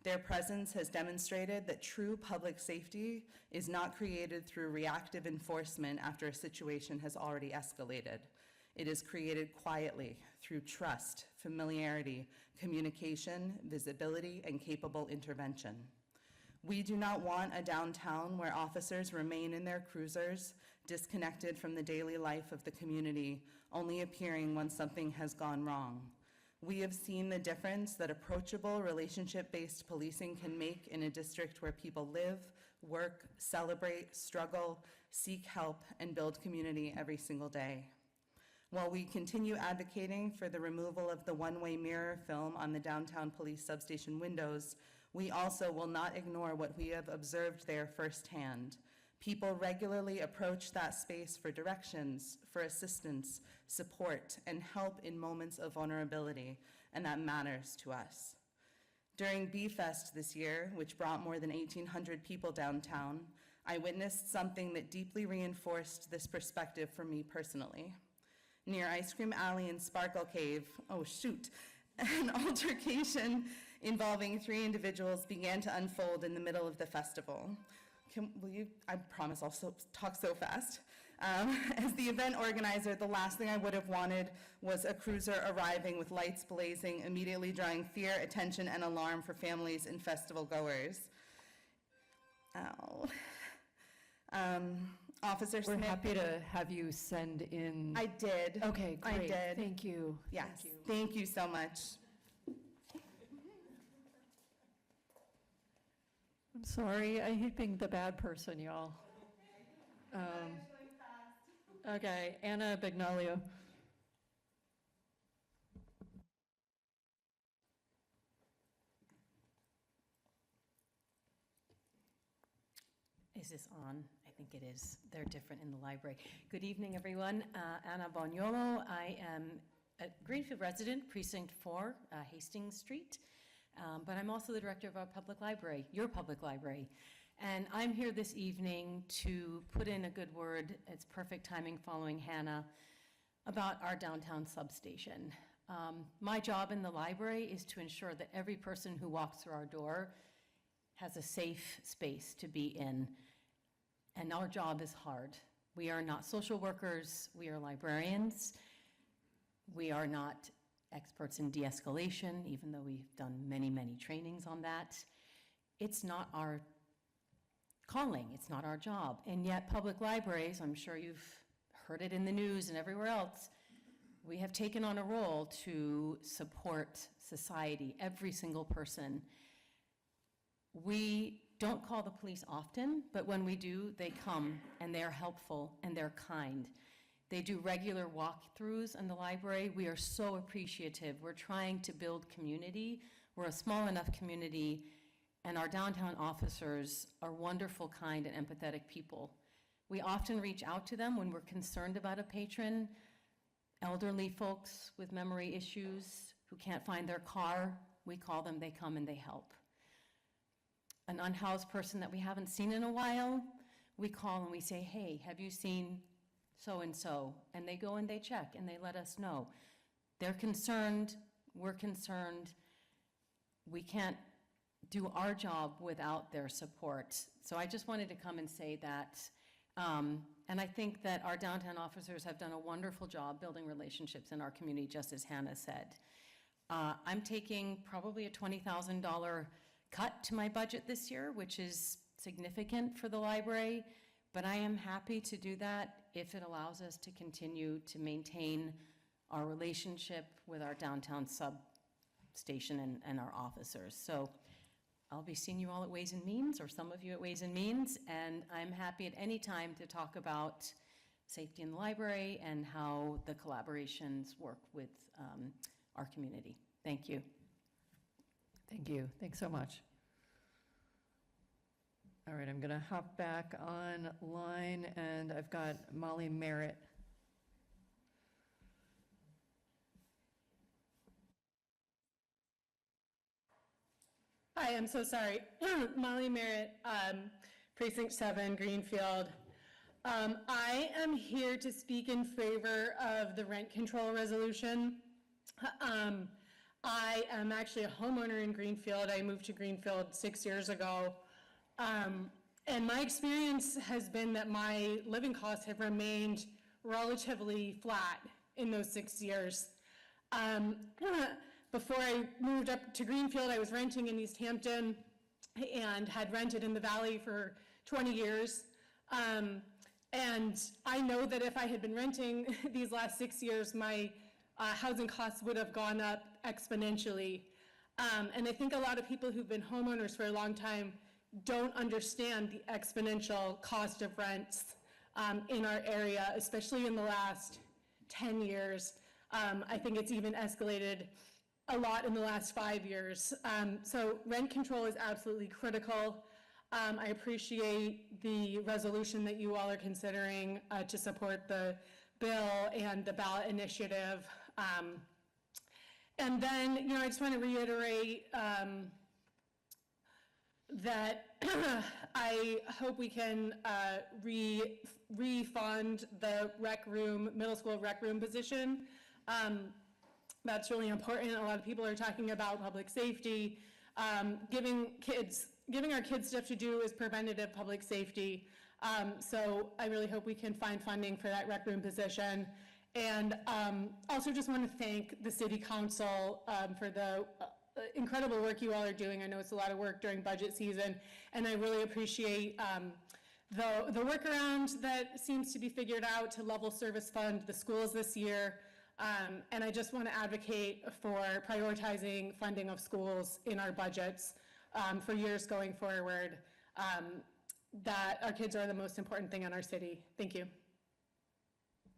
Their presence has demonstrated that true public safety is not created through reactive enforcement after a situation has already escalated. It is created quietly through trust, familiarity, communication, visibility, and capable intervention. We do not want a downtown where officers remain in their cruisers, disconnected from the daily life of the community, only appearing when something has gone wrong. We have seen the difference that approachable, relationship-based policing can make in a district where people live, work, celebrate, struggle, seek help, and build community every single day. While we continue advocating for the removal of the one-way mirror film on the downtown police substation windows, we also will not ignore what we have observed there firsthand. People regularly approach that space for directions, for assistance, support, and help in moments of vulnerability, and that matters to us. During B-Fest this year, which brought more than 1,800 people downtown, I witnessed something that deeply reinforced this perspective for me personally. Near Ice Cream Alley and Sparkle Cave, an altercation involving 3 individuals began to unfold in the middle of the festival. I promise I'll talk so fast. As the event organizer, the last thing I would have wanted was a cruiser arriving with lights blazing, immediately drawing fear, attention, and alarm for families and festival goers. Officer Smith. We're happy to have you send in. I did. Okay, great. I did. Thank you. Yes. Thank you. Thank you so much. I'm sorry. I hate being the bad person, y'all. Okay, Anna Bagnaglio. Is this on? I think it is. They're different in the library. Good evening, everyone. Anna Boniolo. I am a Greenfield resident, Precinct 4, Hastings Street. But I'm also the director of our public library, your public library. And I'm here this evening to put in a good word, it's perfect timing following Hannah, about our downtown substation. My job in the library is to ensure that every person who walks through our door has a safe space to be in. And our job is hard. We are not social workers, we are librarians. We are not experts in de-escalation, even though we've done many, many trainings on that. It's not our calling, it's not our job. And yet public libraries, I'm sure you've heard it in the news and everywhere else, we have taken on a role to support society, every single person. We don't call the police often, but when we do, they come and they're helpful and they're kind. They do regular walkthroughs in the library. We are so appreciative. We're trying to build community. We're a small enough community, and our downtown officers are wonderful, kind, and empathetic people. We often reach out to them when we're concerned about a patron, elderly folks with memory issues who can't find their car. We call them, they come, and they help. An unhoused person that we haven't seen in a while, we call and we say, hey, have you seen so-and-so? And they go and they check and they let us know. They're concerned, we're concerned. We can't do our job without their support. So I just wanted to come and say that. And I think that our downtown officers have done a wonderful job building relationships in our community, just as Hannah said. I'm taking probably a $20,000 cut to my budget this year, which is significant for the library, but I am happy to do that if it allows us to continue to maintain our relationship with our downtown substation and our officers. So I'll be seeing you all at Ways and Means, or some of you at Ways and Means, and I'm happy at any time to talk about safety in the library and how the collaborations work with our community. Thank you. Thank you. Thanks so much. All right, I'm going to hop back online, and I've got Molly Merritt. Hi, I'm so sorry. Molly Merritt, Precinct 7, Greenfield. I am here to speak in favor of the rent control resolution. I am actually a homeowner in Greenfield. I moved to Greenfield 6 years ago. And my experience has been that my living costs have remained relatively flat in those 6 years. Before I moved up to Greenfield, I was renting in East Hampton and had rented in the Valley for 20 years. And I know that if I had been renting these last 6 years, my housing costs would have gone up exponentially. And I think a lot of people who've been homeowners for a long time don't understand the exponential cost of rents in our area, especially in the last 10 years. I think it's even escalated a lot in the last 5 years. So rent control is absolutely critical. I appreciate the resolution that you all are considering to support the bill and the ballot initiative. And then, I just want to reiterate that I hope we can refund the middle school rec room position. That's really important. A lot of people are talking about public safety. Giving our kids stuff to do is preventative public safety. So I really hope we can find funding for that rec room position. And also just want to thank the City Council for the incredible work you all are doing. I know it's a lot of work during budget season, and I really appreciate the workaround that seems to be figured out to level service fund the schools this year. And I just want to advocate for prioritizing funding of schools in our budgets for years going forward, that our kids are the most important thing in our city. Thank you.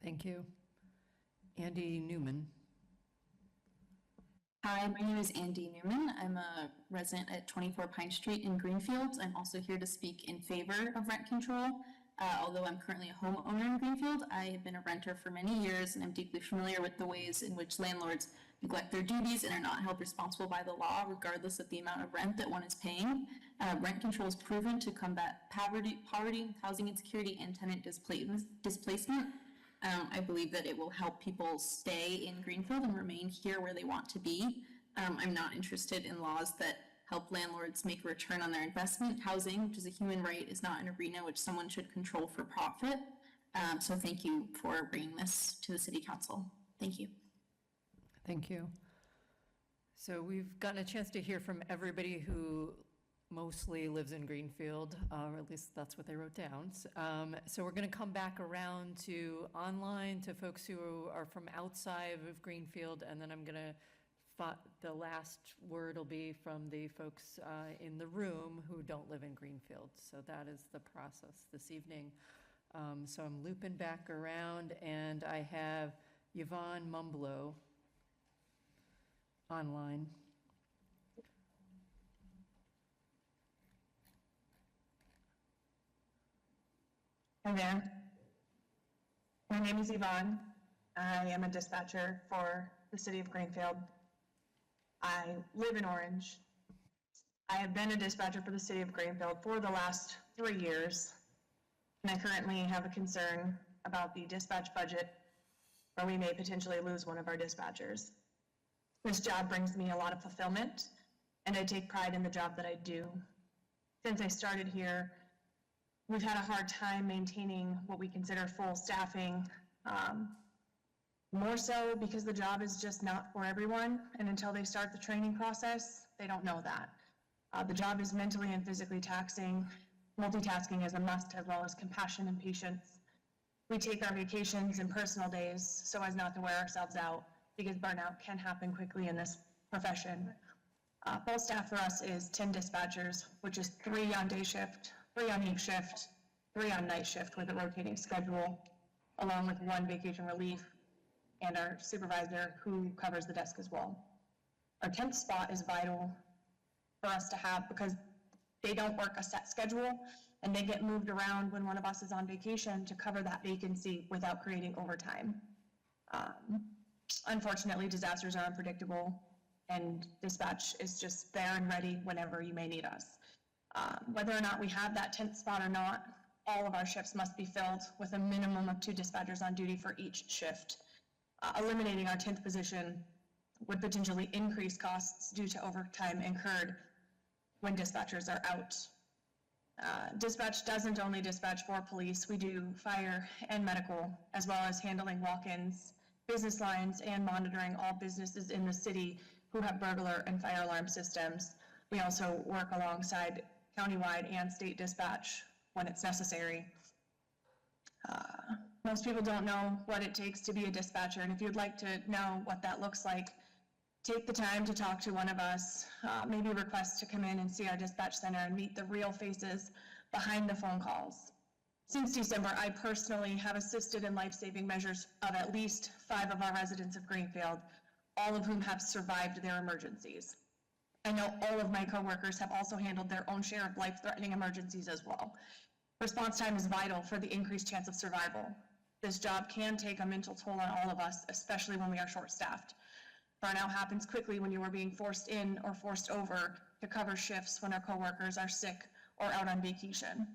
Thank you. Andy Newman. Hi, my name is Andy Newman. I'm a resident at 24 Pine Street in Greenfield. I'm also here to speak in favor of rent control. Although I'm currently a homeowner in Greenfield, I have been a renter for many years, and I'm deeply familiar with the ways in which landlords neglect their duties and are not held responsible by the law, regardless of the amount of rent that one is paying. Rent control is proven to combat poverty, housing insecurity, and tenant displacement. I believe that it will help people stay in Greenfield and remain here where they want to be. I'm not interested in laws that help landlords make a return on their investment. Housing, which is a human right, is not an arena which someone should control for profit. So thank you for bringing this to the City Council. Thank you. Thank you. So we've gotten a chance to hear from everybody who mostly lives in Greenfield, or at least that's what they wrote down. So we're going to come back around to online, to folks who are from outside of Greenfield, and then I'm going to the last word will be from the folks in the room who don't live in Greenfield. So that is the process this evening. So I'm looping back around, and I have Yvonne Mumblow online. Hi there. My name is Yvonne. I am a dispatcher for the City of Greenfield. I live in Orange. I have been a dispatcher for the City of Greenfield for the last 3 years, and I currently have a concern about the dispatch budget, where we may potentially lose one of our dispatchers. This job brings me a lot of fulfillment, and I take pride in the job that I do. Since I started here, we've had a hard time maintaining what we consider full staffing. More so because the job is just not for everyone, and until they start the training process, they don't know that. The job is mentally and physically taxing. Multitasking is a must, as well as compassion and patience. We take our vacations and personal days so as not to wear ourselves out, because burnout can happen quickly in this profession. Full staff for us is 10 dispatchers, which is 3 on day shift, 3 on eve shift, 3 on night shift with a rotating schedule, along with 1 vacation relief, and our supervisor who covers the desk as well. Our 10th spot is vital for us to have because they don't work a set schedule and they get moved around when one of us is on vacation to cover that vacancy without creating overtime. Unfortunately, disasters are unpredictable and dispatch is just there and ready whenever you may need us. Whether or not we have that 10th spot or not, all of our shifts must be filled with a minimum of 2 dispatchers on duty for each shift. Eliminating our 10th position would potentially increase costs due to overtime incurred when dispatchers are out. Dispatch doesn't only dispatch for police, we do fire and medical, as well as handling walk-ins, business lines, and monitoring all businesses in the city who have burglar and fire alarm systems. We also work alongside countywide and state dispatch when it's necessary. Most people don't know what it takes to be a dispatcher, and if you'd like to know what that looks like, take the time to talk to one of us, maybe request to come in and see our dispatch center and meet the real faces behind the phone calls. Since December, I personally have assisted in life-saving measures of at least 5 of our residents of Greenfield, all of whom have survived their emergencies. I know all of my coworkers have also handled their own share of life-threatening emergencies as well. Response time is vital for the increased chance of survival. This job can take a mental toll on all of us, especially when we are short-staffed. Burnout happens quickly when you are being forced in or forced over to cover shifts when our coworkers are sick or out on vacation.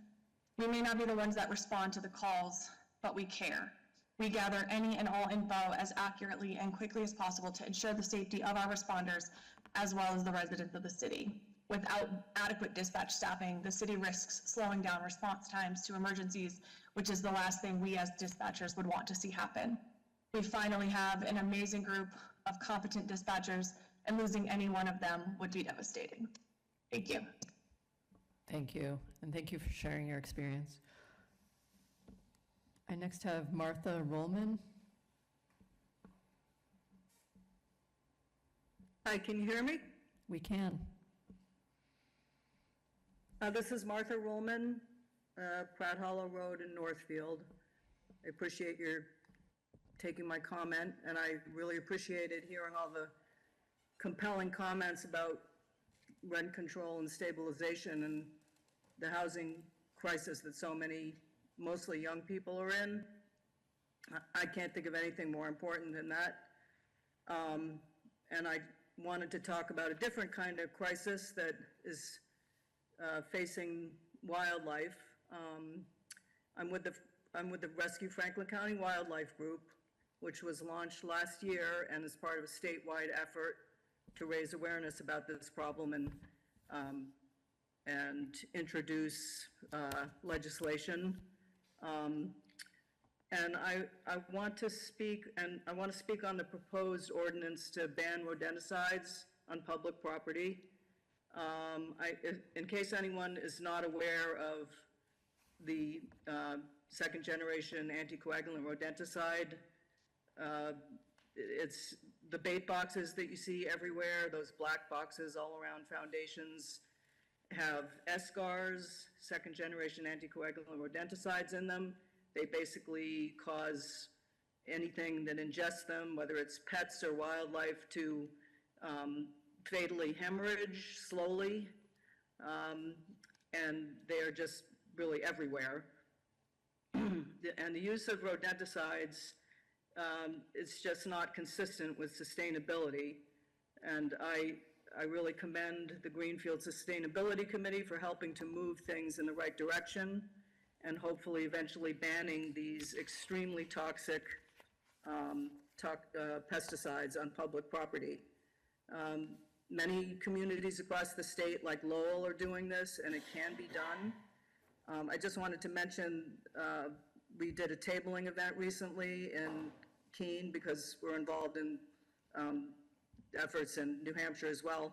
We may not be the ones that respond to the calls, but we care. We gather any and all info as accurately and quickly as possible to ensure the safety of our responders as well as the residents of the city. Without adequate dispatch staffing, the city risks slowing down response times to emergencies, which is the last thing we as dispatchers would want to see happen. We finally have an amazing group of competent dispatchers, and losing any one of them would be devastating. Thank you. Thank you, and thank you for sharing your experience. I next have Martha Rollman. Hi, can you hear me? We can. This is Martha Rollman, Pratt Hollow Road in Northfield. I appreciate your taking my comment, and I really appreciated hearing all the compelling comments about rent control and stabilization and the housing crisis that so many, mostly young people are in. I can't think of anything more important than that. And I wanted to talk about a different kind of crisis that is facing wildlife. I'm with the Rescue Franklin County Wildlife Group, which was launched last year and is part of a statewide effort to raise awareness about this problem and introduce legislation. And I want to speak on the proposed ordinance to ban rodenticides on public property. In case anyone is not aware of the second generation anticoagulant rodenticide, it's the bait boxes that you see everywhere, those black boxes all around foundations, have SGARs, second generation anticoagulant rodenticides in them. They basically cause anything that ingests them, whether it's pets or wildlife, to fatally hemorrhage slowly, and they are just really everywhere. And the use of rodenticides is just not consistent with sustainability, and I really commend the Greenfield Sustainability Committee for helping to move things in the right direction and hopefully eventually banning these extremely toxic pesticides on public property. Many communities across the state, like Lowell, are doing this, and it can be done. I just wanted to mention, we did a tabling event recently in Keene because we're involved in efforts in New Hampshire as well.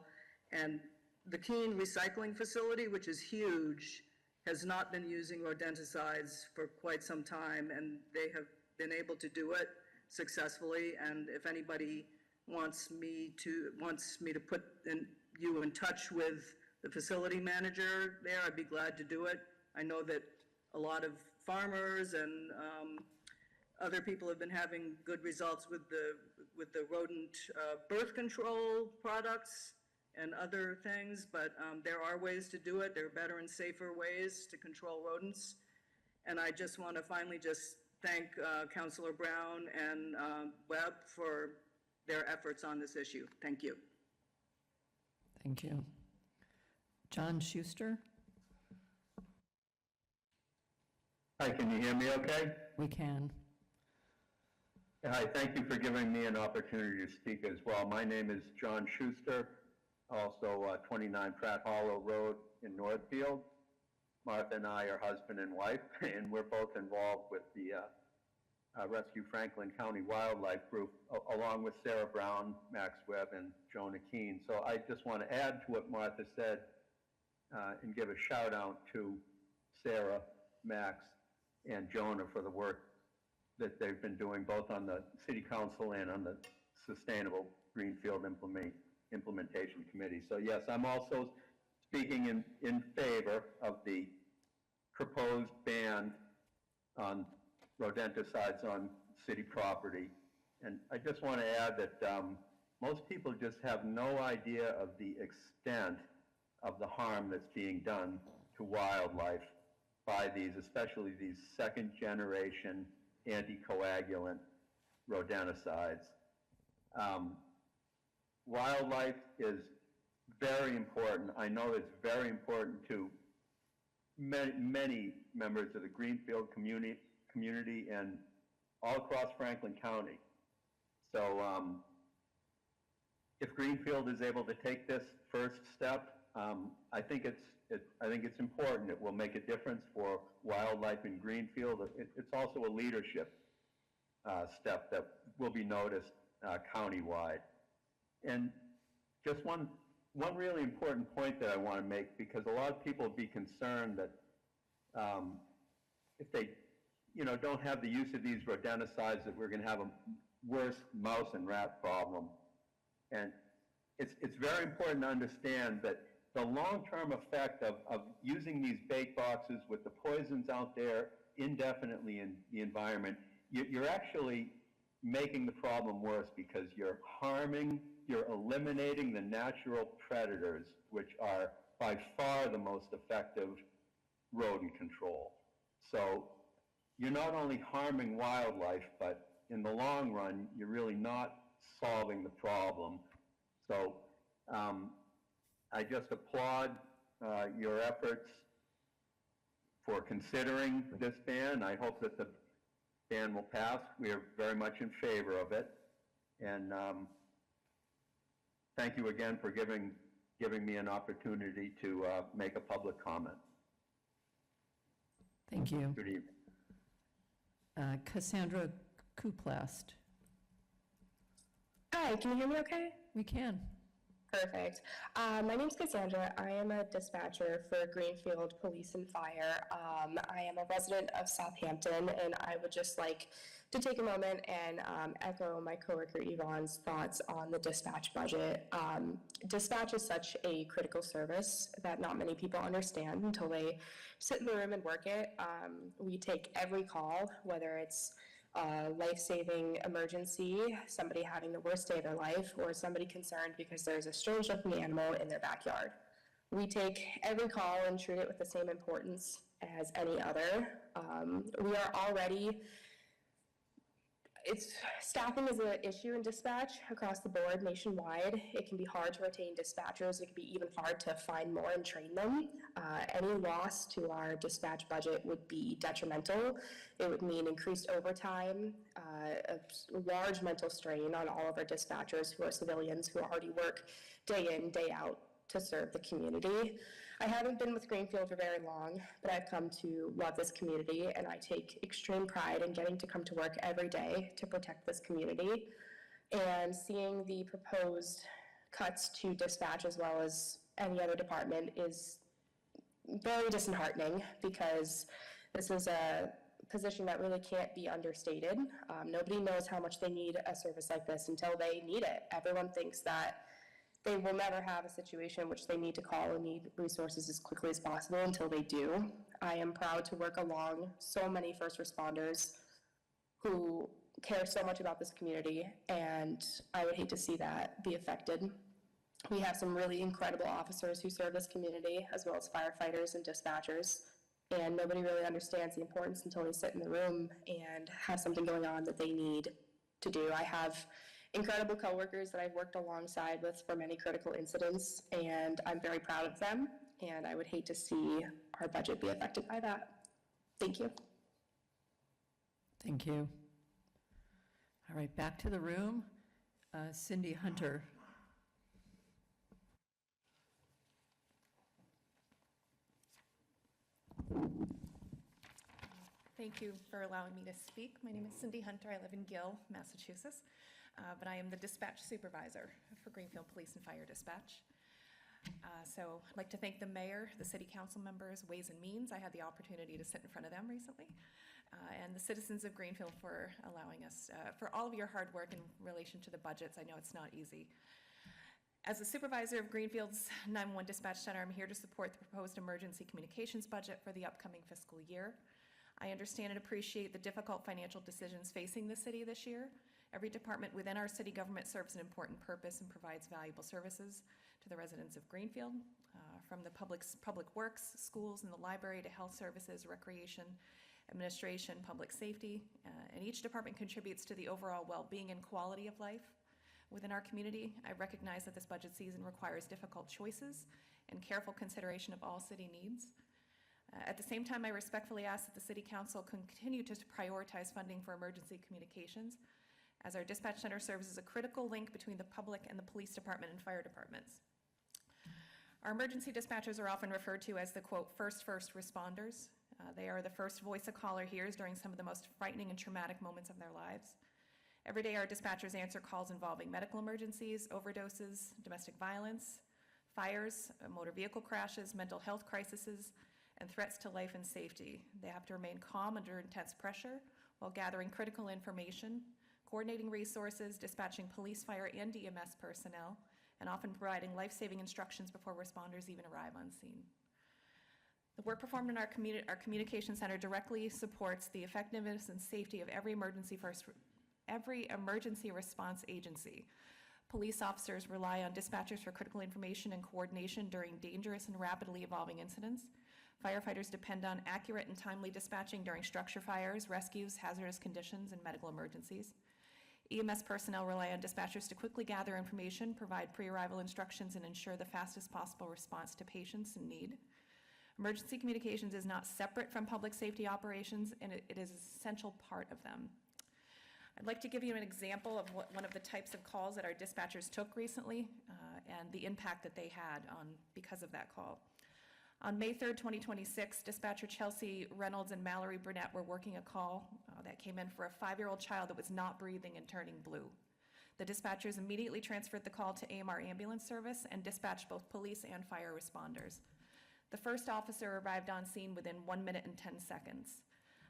And the Keene recycling facility, which is huge, has not been using rodenticides for quite some time, and they have been able to do it successfully. And if anybody wants me to put you in touch with the facility manager there, I'd be glad to do it. I know that a lot of farmers and other people have been having good results with the rodent birth control products and other things, but there are ways to do it. There are better and safer ways to control rodents. And I just want to finally just thank Councilor Brown and Webb for their efforts on this issue. Thank you. Thank you. John Schuster? Hi, can you hear me okay? We can. Hi, thank you for giving me an opportunity to speak as well. My name is John Schuster, also 29 Pratt Hollow Road in Northfield. Martha and I are husband and wife, and we're both involved with the Rescue Franklin County Wildlife Group, along with Sarah Brown, Max Webb, and Jonah Keene. So I just want to add to what Martha said and give a shout out to Sarah, Max, and Jonah for the work that they've been doing both on the City Council and on the Sustainable Greenfield Implementation Committee. So yes, I'm also speaking in favor of the proposed ban on rodenticides on city property. And I just want to add that most people just have no idea of the extent of the harm that's being done to wildlife by these, especially these second generation anticoagulant rodenticides. Wildlife is very important. I know it's very important to many members of the Greenfield community and all across Franklin County. So if Greenfield is able to take this first step, I think it's important. It will make a difference for wildlife in Greenfield. It's also a leadership step that will be noticed countywide. And just one really important point that I want to make, because a lot of people will be concerned that if they don't have the use of these rodenticides, that we're going to have a worse mouse and rat problem. And it's very important to understand that the long-term effect of using these bait boxes with the poisons out there indefinitely in the environment, you're actually making the problem worse, because you're eliminating the natural predators, which are by far the most effective rodent control. So you're not only harming wildlife, but in the long run, you're really not solving the problem. So I just applaud your efforts for considering this ban. I hope that the ban will pass. We are very much in favor of it. And thank you again for giving me an opportunity to make a public comment. Thank you. Good evening. Cassandra Kuplast. Hi, can you hear me okay? We can. Perfect. My name's Cassandra. I am a dispatcher for Greenfield Police and Fire. I am a resident of Southampton, and I would just like to take a moment and echo my coworker Yvonne's thoughts on the dispatch budget. Dispatch is such a critical service that not many people understand until they sit in the room and work it. We take every call, whether it's a life-saving emergency, somebody having the worst day of their life, or somebody concerned because there's a strange-looking animal in their backyard. We take every call and treat it with the same importance as any other. We are already, staffing is an issue in dispatch across the board nationwide. It can be hard to retain dispatchers. It can be even hard to find more and train them. Any loss to our dispatch budget would be detrimental. It would mean increased overtime, a large mental strain on all of our dispatchers who are civilians who already work day in, day out to serve the community. I haven't been with Greenfield for very long, but I've come to love this community, and I take extreme pride in getting to come to work every day to protect this community. And seeing the proposed cuts to dispatch as well as any other department is very disheartening, because this is a position that really can't be understated. Nobody knows how much they need a service like this until they need it. Everyone thinks that they will never have a situation in which they need to call and need resources as quickly as possible until they do. I am proud to work along so many first responders who care so much about this community, and I would hate to see that be affected. We have some really incredible officers who serve this community, as well as firefighters and dispatchers, and nobody really understands the importance until they sit in the room and have something going on that they need to do. I have incredible coworkers that I've worked alongside with for many critical incidents, and I'm very proud of them, and I would hate to see our budget be affected by that. Thank you. Thank you. All right, back to the room. Cindy Hunter. Thank you for allowing me to speak. My name is Cindy Hunter. I live in Gill, Massachusetts, but I am the dispatch supervisor for Greenfield Police and Fire Dispatch. So I'd like to thank the mayor, the city council members, Ways and Means. I had the opportunity to sit in front of them recently, and the citizens of Greenfield for allowing us, for all of your hard work in relation to the budgets. I know it's not easy. As the supervisor of Greenfield's 911 Dispatch Center, I'm here to support the proposed emergency communications budget for the upcoming fiscal year. I understand and appreciate the difficult financial decisions facing the city this year. Every department within our city government serves an important purpose and provides valuable services to the residents of Greenfield, from the public works, schools, and the library to health services, recreation, administration, public safety, and each department contributes to the overall well-being and quality of life within our community. I recognize that this budget season requires difficult choices and careful consideration of all city needs. At the same time, I respectfully ask that the City Council continue to prioritize funding for emergency communications, as our dispatch center serves as a critical link between the public and the police department and fire departments. Our emergency dispatchers are often referred to as the, quote, first responders. They are the first voice a caller hears during some of the most frightening and traumatic moments of their lives. Every day, our dispatchers answer calls involving medical emergencies, overdoses, domestic violence, fires, motor vehicle crashes, mental health crises, and threats to life and safety. They have to remain calm under intense pressure while gathering critical information, coordinating resources, dispatching police, fire, and EMS personnel, and often providing life-saving instructions before responders even arrive on scene. The work performed in our communication center directly supports the effectiveness and safety of every emergency response agency. Police officers rely on dispatchers for critical information and coordination during dangerous and rapidly evolving incidents. Firefighters depend on accurate and timely dispatching during structure fires, rescues, hazardous conditions, and medical emergencies. EMS personnel rely on dispatchers to quickly gather information, provide pre-arrival instructions, and ensure the fastest possible response to patients in need. Emergency communications is not separate from public safety operations, and it is an essential part of them. I'd like to give you an example of one of the types of calls that our dispatchers took recently, and the impact that they had because of that call. On May 3rd, 2026, dispatcher Chelsea Reynolds and Mallory Burnett were working a call that came in for a 5-year-old child that was not breathing and turning blue. The dispatchers immediately transferred the call to AMR ambulance service and dispatched both police and fire responders. The first officer arrived on scene within 1 minute and 10 seconds.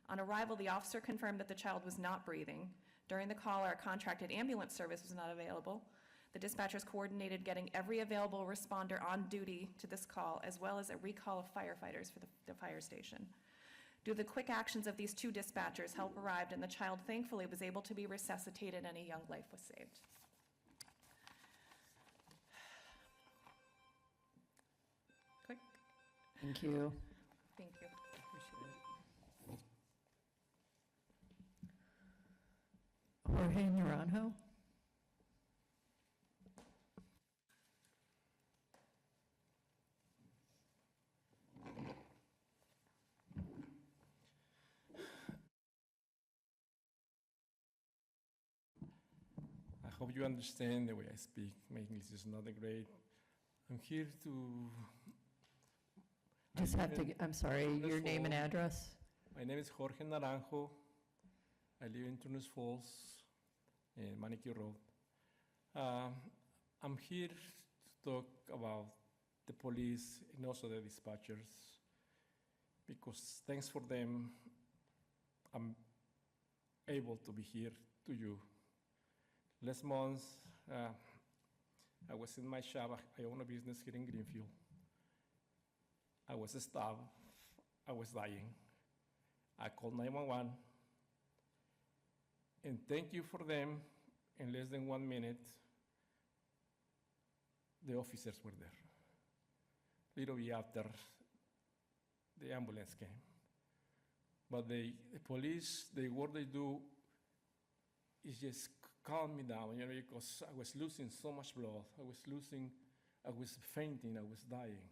On arrival, the officer confirmed that the child was not breathing. During the call, our contracted ambulance service was not available. The dispatchers coordinated getting every available responder on duty to this call, as well as a recall of firefighters for the fire station. Due to the quick actions of these two dispatchers, help arrived, and the child thankfully was able to be resuscitated and a young life was saved. Quick. Thank you. Thank you. Jorge Naranjo. I hope you understand the way I speak. My English is not that great. I'm here to Just have to, I'm sorry, your name and address? My name is Jorge Naranjo. I live in Tunis Falls, in Manicure Road. I'm here to talk about the police and also the dispatchers, because thanks for them, I'm able to be here to you. Last month, I was in my shop. I own a business here in Greenfield. I was stabbed. I was dying. I called 911, and thank you for them. In less than 1 minute, the officers were there. Little bit after, the ambulance came. But the police, what they do is just calm me down, because I was losing so much blood. I was fainting, I was dying,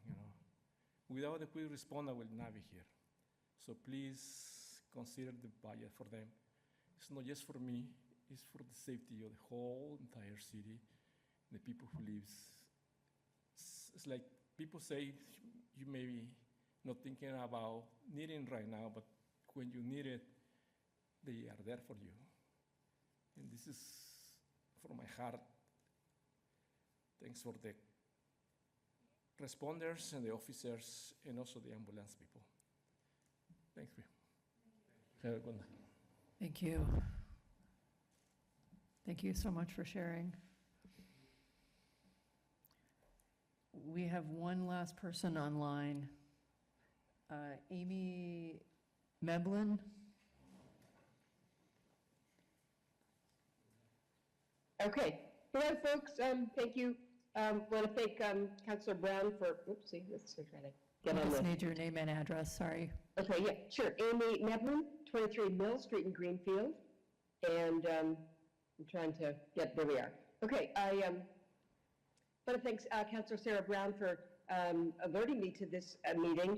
Without a quick response, I will not be here. So please consider the budget for them. It's not just for me, it's for the safety of the whole entire city, the people who live. It's like people say you may be not thinking about needing right now, but when you need it, they are there for you. And this is from my heart. Thanks for the responders and the officers and also the ambulance people. Thank you. Have a good night. Thank you. Thank you so much for sharing. We have one last person online. Amy Meblin. Okay. Hello, folks. Thank you. Want to thank Councilor Brown for, oopsie, let's try to get I on just this. need your name and address, sorry. Okay, yeah, sure. Amy Meblin, 23 Mill Street in Greenfield. And I'm trying to get, there we are. Okay, I want to thank Councilor Sarah Brown for alerting me to this meeting.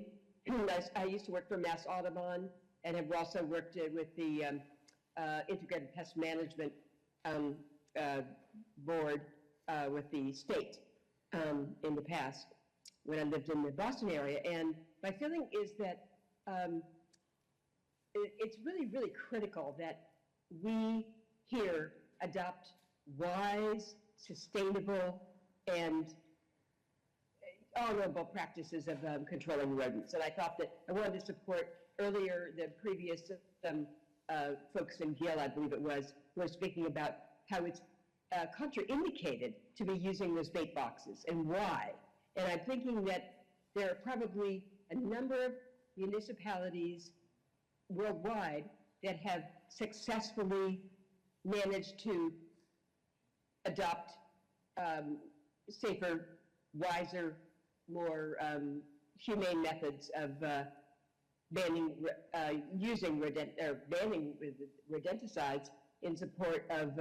I used to work for Mass Audubon and have also worked with the Integrated Pest Management Board with the state in the past when I lived in the Boston area. And my feeling is that it's really, really critical that we here adopt wise, sustainable, and honorable practices of controlling rodents. And I thought that I wanted to support earlier the previous folks in Gill, I believe it was, who were speaking about how it's contraindicated to be using those bait boxes and why. And I'm thinking that there are probably a number of municipalities worldwide that have successfully managed to adopt safer, wiser, more humane methods of banning rodenticides in support of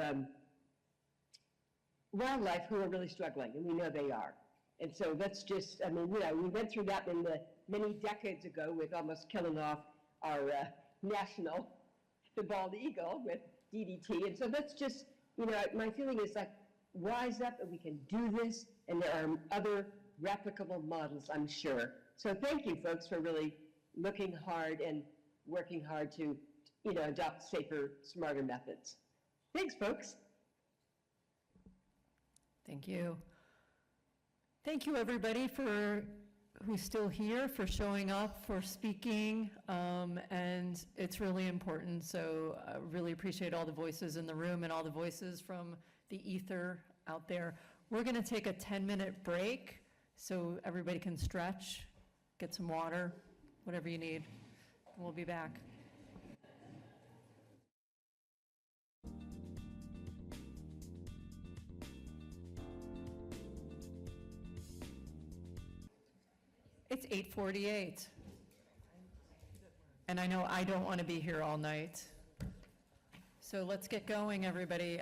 wildlife who are really struggling, and we know they are. And so that's just, I mean, we went through that in the many decades ago with almost killing off our national, the bald eagle with DDT. And so that's just, my feeling is like, wise up and we can do this, and there are other replicable models, I'm sure. So thank you, folks, for really looking hard and working hard to, adopt safer, smarter methods. Thanks, folks. Thank you. Thank you, everybody, who's still here, for showing up, for speaking, and it's really important. So I really appreciate all the voices in the room and all the voices from the ether out there. We're going to take a 10-minute break so everybody can stretch, get some water, whatever you need. We'll be back. It's 8:48. And I know I don't want to be here all night. So let's get going, everybody.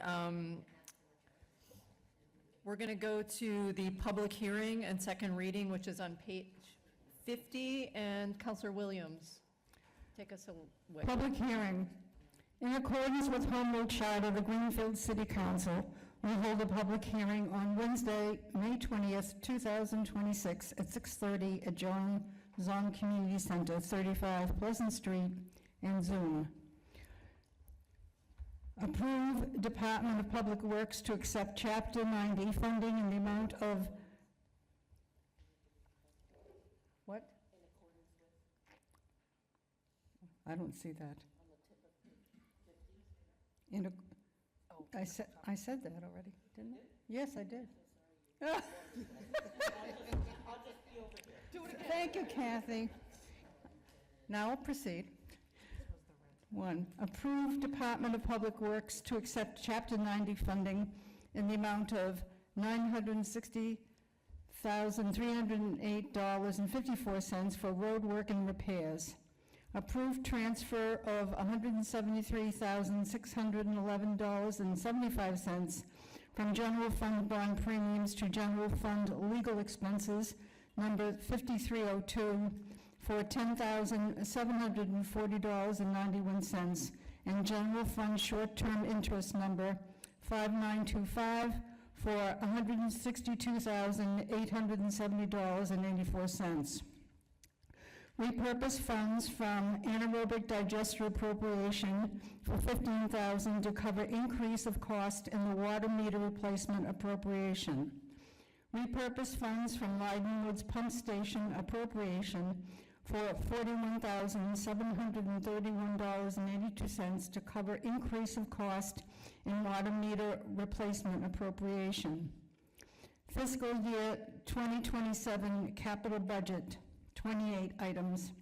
We're going to go to the public hearing and second reading, which is on page 50, and Councilor Williams, take us away. Public hearing. In accordance with Home Rule Charter, the Greenfield City Council will hold a public hearing on Wednesday, May 20th, 2026 at 6:30 at John Zon Community Center, 35 Pleasant Street, and Zoom. Approve Department of Public Works to accept Chapter 90 funding in the amount of what? I don't see that. I said that already, didn't I? Yes, I did. Thank you, Kathy. Now I'll proceed. 1, approve Department of Public Works to accept Chapter 90 funding in the amount of $960,308.54 for road work and repairs. Approve transfer of $173,611.75 from general fund bond premiums to general fund legal expenses, number 5302, for $10,740.91, and general fund short-term interest number 5925 for $162,870.84. Repurpose funds from anaerobic digester appropriation for $15,000 to cover increase of cost in the water meter replacement appropriation. Repurpose funds from Leidenwood's pump station appropriation for $41,731.82 to cover increase of cost in water meter replacement appropriation. Fiscal year 2027 capital budget, 28 items.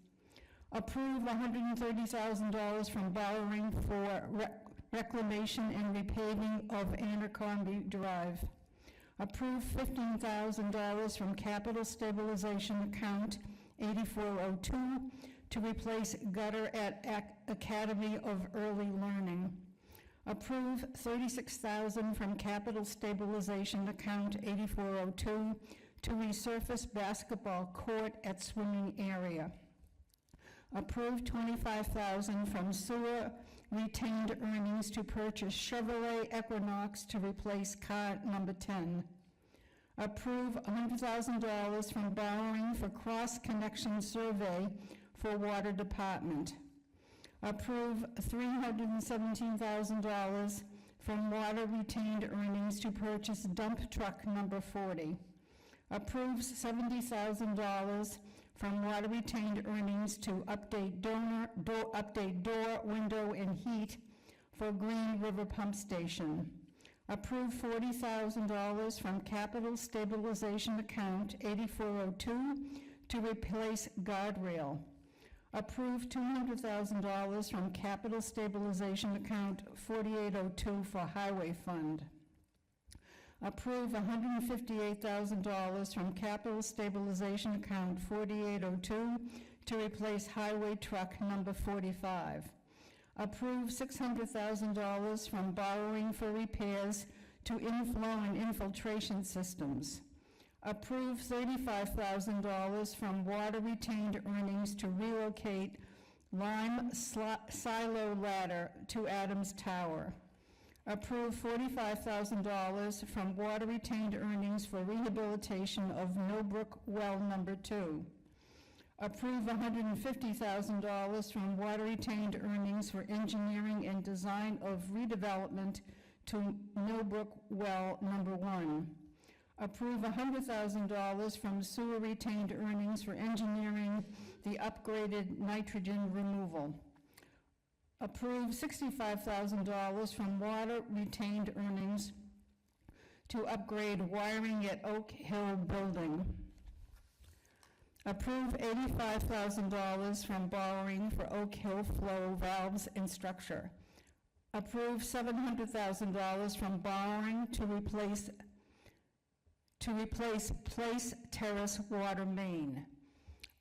Approve $130,000 from borrowing for reclamation and repaving of Abercrombie Drive. Approve $15,000 from capital stabilization account 8402 to replace gutter at Academy of Early Learning. Approve $36,000 from capital stabilization account 8402 to resurface basketball court at swimming area. Approve $25,000 from sewer retained earnings to purchase Chevrolet Equinox to replace car number 10. Approve $100,000 from borrowing for cross-connection survey for water department. Approve $317,000 from water retained earnings to purchase dump truck number 40. Approves $70,000 from water retained earnings to update door, window, and heat for Green River Pump Station. Approve $40,000 from capital stabilization account 8402 to replace guardrail. Approve $200,000 from capital stabilization account 4802 for highway fund. Approve $158,000 from capital stabilization account 4802 to replace highway truck number 45. Approve $600,000 from borrowing for repairs to inflow and infiltration systems. Approve $35,000 from water retained earnings to relocate lime silo ladder to Adams Tower. Approve $45,000 from water retained earnings for rehabilitation of Millbrook Well Number 2. Approve $150,000 from water retained earnings for engineering and design of redevelopment to Millbrook Well Number 1. Approve $100,000 from sewer retained earnings for engineering the upgraded nitrogen removal. Approve $65,000 from water retained earnings to upgrade wiring at Oak Hill Building. Approve $85,000 from borrowing for Oak Hill flow valves and structure. Approve $700,000 from borrowing to replace Place Terrace water main.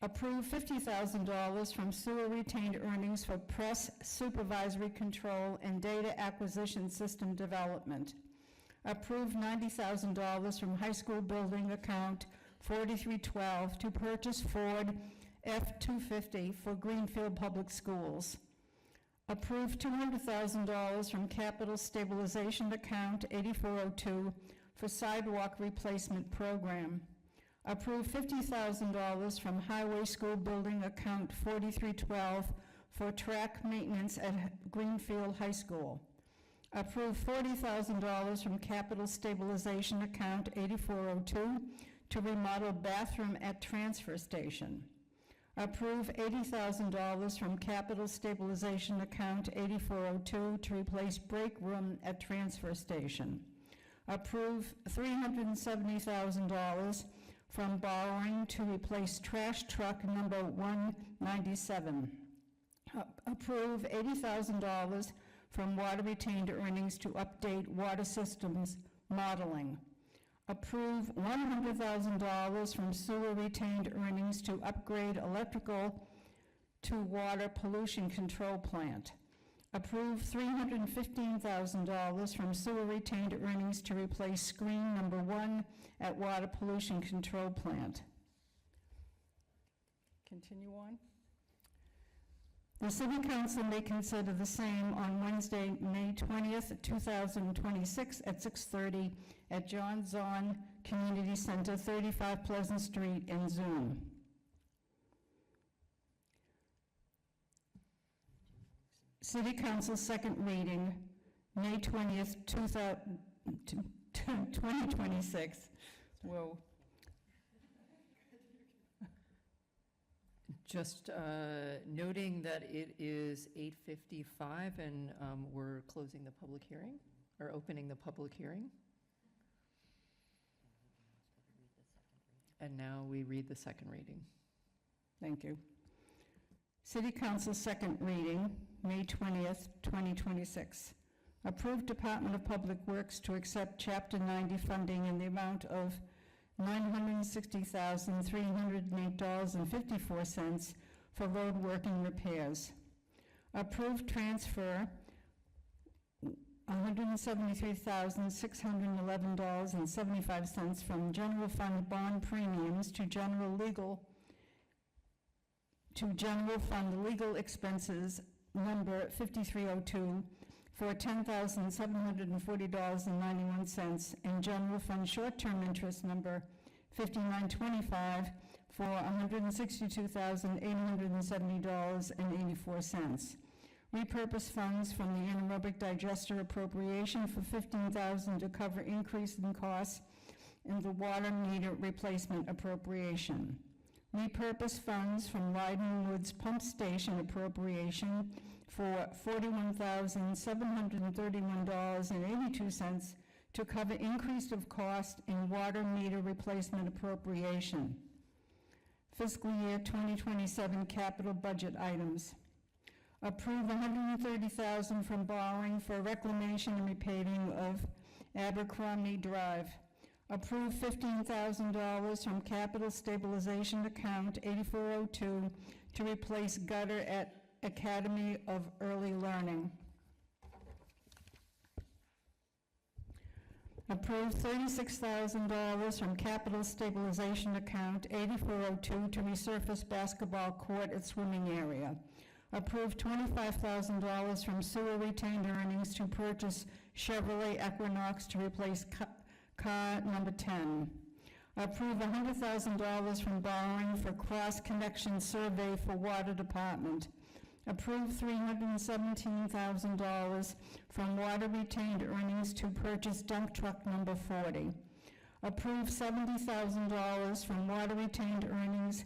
Approve $50,000 from sewer retained earnings for press supervisory control and data acquisition system development. Approve $90,000 from high school building account 4312 to purchase Ford F-250 for Greenfield Public Schools. Approve $200,000 from capital stabilization account 8402 for sidewalk replacement program. Approve $50,000 from Highway School Building Account 4312 for track maintenance at Greenfield High School. Approve $40,000 from Capital Stabilization Account 8402 to remodel bathroom at transfer station. Approve $80,000 from Capital Stabilization Account 8402 to replace break room at transfer station. Approve $370,000 from borrowing to replace trash truck number 197. Approve $80,000 from water retained earnings to update water systems modeling. Approve $100,000 from sewer retained earnings to upgrade electrical to water pollution control plant. Approve $315,000 from sewer retained earnings to replace screen number 1 at water pollution control plant. Continue on. The City Council may consider the same on Wednesday, May 20th, 2026 at 6:30 at John Zon Community Center, 35 Pleasant Street in Zoom. City Council second reading, May 20th, 2026. Whoa. Just noting that it is 8:55 and we're closing the public hearing, or opening the public hearing. And now we read the second reading. Thank you. City Council second reading, May 20th, 2026. Approved Department of Public Works to accept Chapter 90 funding in the amount of $960,308.54 for road working repairs. Approved transfer $173,611.75 from general fund bond premiums to general fund legal expenses number 5302 for $10,740.91 and general fund short-term interest number 5925 for $162,870.84. Repurpose funds from the anaerobic digester appropriation for $15,000 to cover increase in costs in the water meter replacement appropriation. Repurpose funds from Leiden Woods Pump Station appropriation for $41,731.82 to cover increase of cost in water meter replacement appropriation. Fiscal year 2027 capital budget items. Approve $130,000 from borrowing for reclamation and repaving of Abercrombie Drive. Approve $15,000 from Capital Stabilization Account 8402 to replace gutter at Academy of Early Learning. Approve $36,000 from Capital Stabilization Account 8402 to resurface basketball court at swimming area. Approve $25,000 from sewer retained earnings to purchase Chevrolet Equinox to replace car number 10. Approve $100,000 from borrowing for cross-connection survey for water department. Approve $317,000 from water retained earnings to purchase dump truck number 40. Approve $70,000 from water retained earnings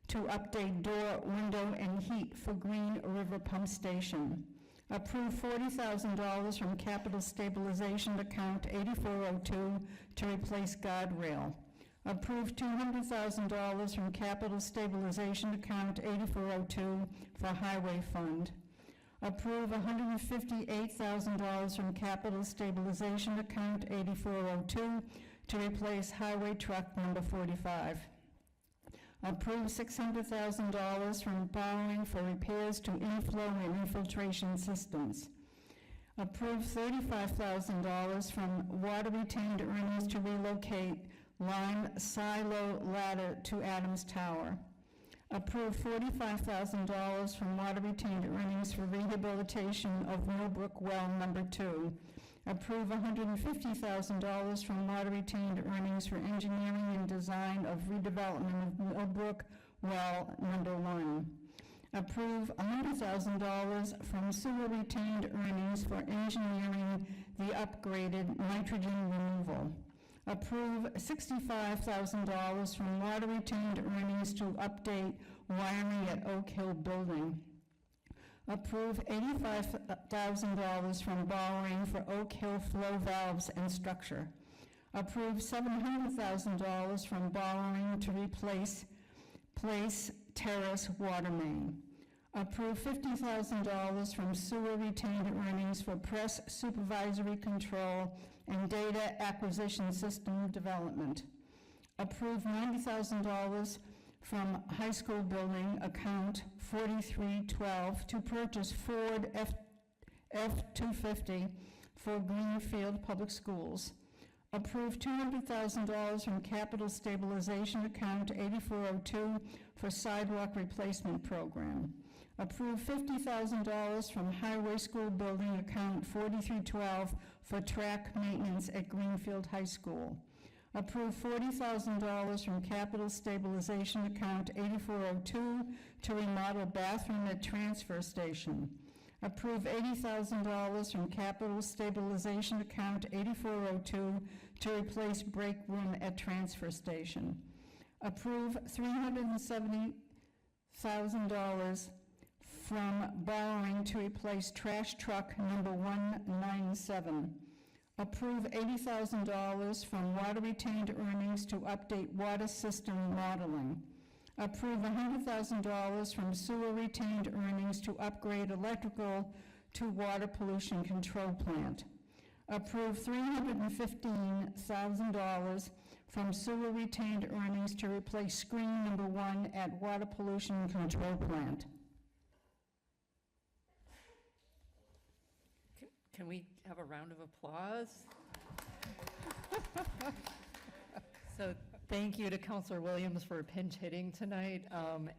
to update door, window, and heat for Green River Pump Station. Approve $40,000 from Capital Stabilization Account 8402 to replace guardrail. Approve $200,000 from Capital Stabilization Account 8402 for Highway Fund. Approve $158,000 from Capital Stabilization Account 8402 to replace Highway Truck number 45. Approve $600,000 from borrowing for repairs to inflow and infiltration systems. Approve $35,000 from water retained earnings to relocate lime silo ladder to Adams Tower. Approve $45,000 from water retained earnings for rehabilitation of Millbrook Well number 2. Approve $150,000 from water retained earnings for engineering and design of redevelopment of Millbrook Well Number 1. Approve $100,000 from sewer retained earnings for engineering the upgraded nitrogen removal. Approve $65,000 from water retained earnings to update wiring at Oak Hill Building. Approve $85,000 from borrowing for Oak Hill flow valves and structure. Approve $700,000 from borrowing to replace terrace water main. Approve $50,000 from sewer retained earnings for press supervisory control and data acquisition system development. Approve $90,000 from high school building account 4312 to purchase Ford F-250 for Greenfield Public Schools. Approve $200,000 from capital stabilization account 8402 for sidewalk replacement program. Approve $50,000 from highway school building account 4312 for track maintenance at Greenfield High School. Approve $40,000 from capital stabilization account 8402 to remodel bathroom at transfer station. Approve $80,000 from capital stabilization account 8402 to replace break room at transfer station. Approve $370,000 from borrowing to replace trash truck number 197. Approve $80,000 from water retained earnings to update water system modeling. Approve $100,000 from sewer retained earnings to upgrade electrical to water pollution control plant. Approve $315,000 from sewer retained earnings to replace screen number 1 at water pollution control plant. Can we have a round of applause? So thank you to Councilor Williams for pinch hitting tonight.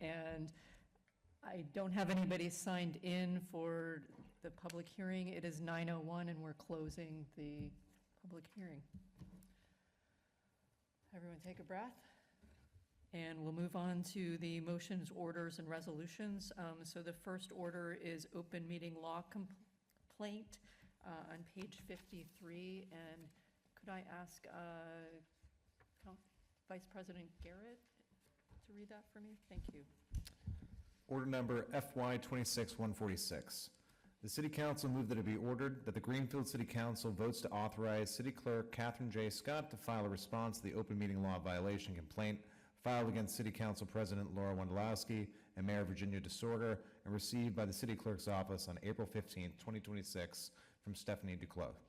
And I don't have anybody signed in for the public hearing. It is 9:01 and we're closing the public hearing. Everyone take a breath. And we'll move on to the motions, orders, and resolutions. So the first order is open meeting law complaint on page 53. And could I ask Vice President Garrett to read that for me? Thank you. Order number FY 26-146. The City Council moved that it be ordered that the Greenfield City Council votes to authorize City Clerk Catherine J. Scott to file a response to the open meeting law violation complaint filed against City Council President Laura Wondolowski and Mayor Virginia DeSorger and received by the City Clerk's office on April 15, 2026 from Stephanie Duclos.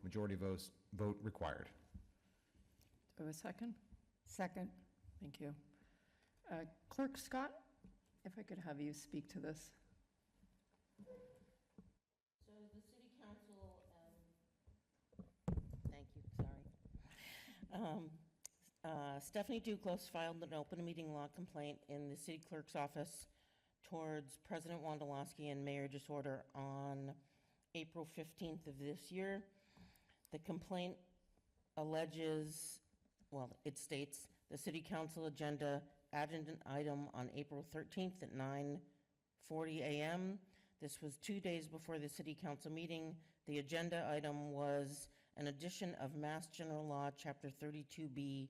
Majority vote required. Do I have a second? Second. Thank you. Clerk Scott, if I could have you speak to this. So the City Council, thank you, sorry. Stephanie Duclos filed an open meeting law complaint in the City Clerk's office towards President Wondolowski and Mayor DeSorger on April 15th of this year. The complaint alleges, well, it states, the City Council agenda added an item on April 13th at 9:40 a.m. This was 2 days before the City Council meeting. The agenda item was an addition of Mass General Law, Chapter 32B.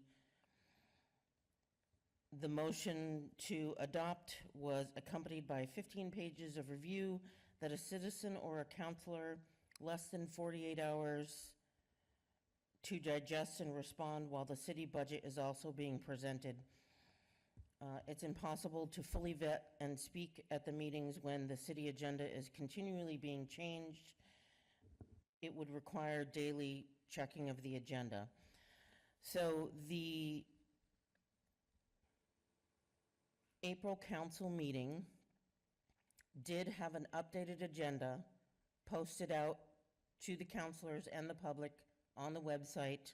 The motion to adopt was accompanied by 15 pages of review that a citizen or a counselor less than 48 hours to digest and respond while the city budget is also being presented. It's impossible to fully vet and speak at the meetings when the city agenda is continually being changed. It would require daily checking of the agenda. So the April council meeting did have an updated agenda posted out to the councilors and the public on the website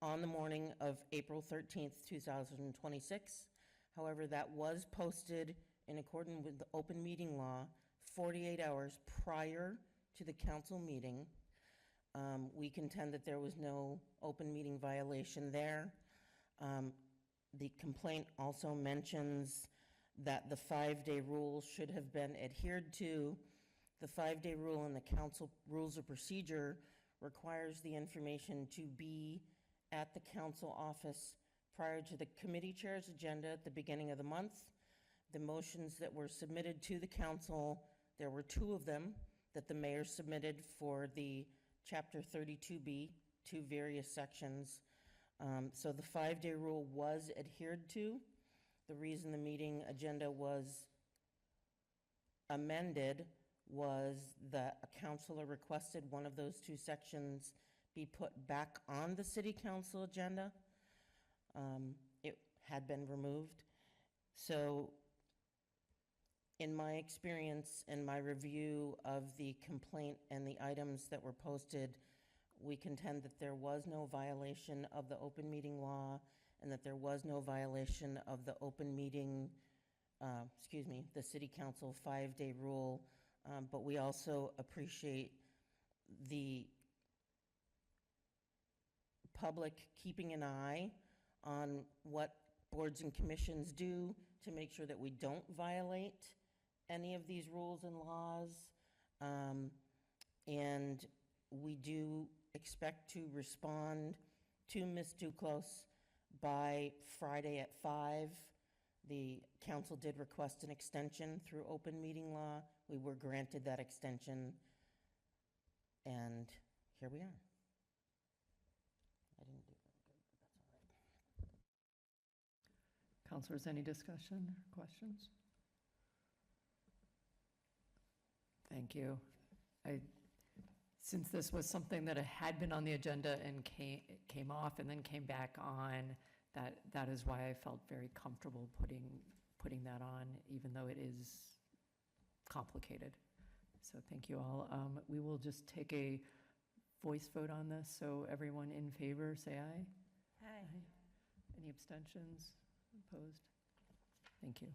on the morning of April 13th, 2026. However, that was posted in accordance with the open meeting law 48 hours prior to the council meeting. We contend that there was no open meeting violation there. The complaint also mentions that the 5-day rule should have been adhered to. The 5-day rule in the council rules of procedure requires the information to be at the council office prior to the committee chair's agenda at the beginning of the month. The motions that were submitted to the council, there were 2 of them that the mayor submitted for the Chapter 32B, 2 various sections. So the 5-day rule was adhered to. The reason the meeting agenda was amended was that a councilor requested one of those 2 sections be put back on the city council agenda. It had been removed. So in my experience and my review of the complaint and the items that were posted, we contend that there was no violation of the open meeting law and that there was no violation of the open meeting, the city council 5-day rule. But we also appreciate the public keeping an eye on what boards and commissions do to make sure that we don't violate any of these rules and laws. And we do expect to respond to Ms. Duclos by Friday at 5. The council did request an extension through open meeting law. We were granted that extension, and here we are. I didn't do very good, but that's all right. Councilors, any discussion or questions? Thank you. Since this was something that had been on the agenda and came off and then came back on, that is why I felt very comfortable putting that on, even though it is complicated. So thank you all. We will just take a voice vote on this. So everyone in favor, say aye. Aye. Any abstentions? Opposed? Thank you.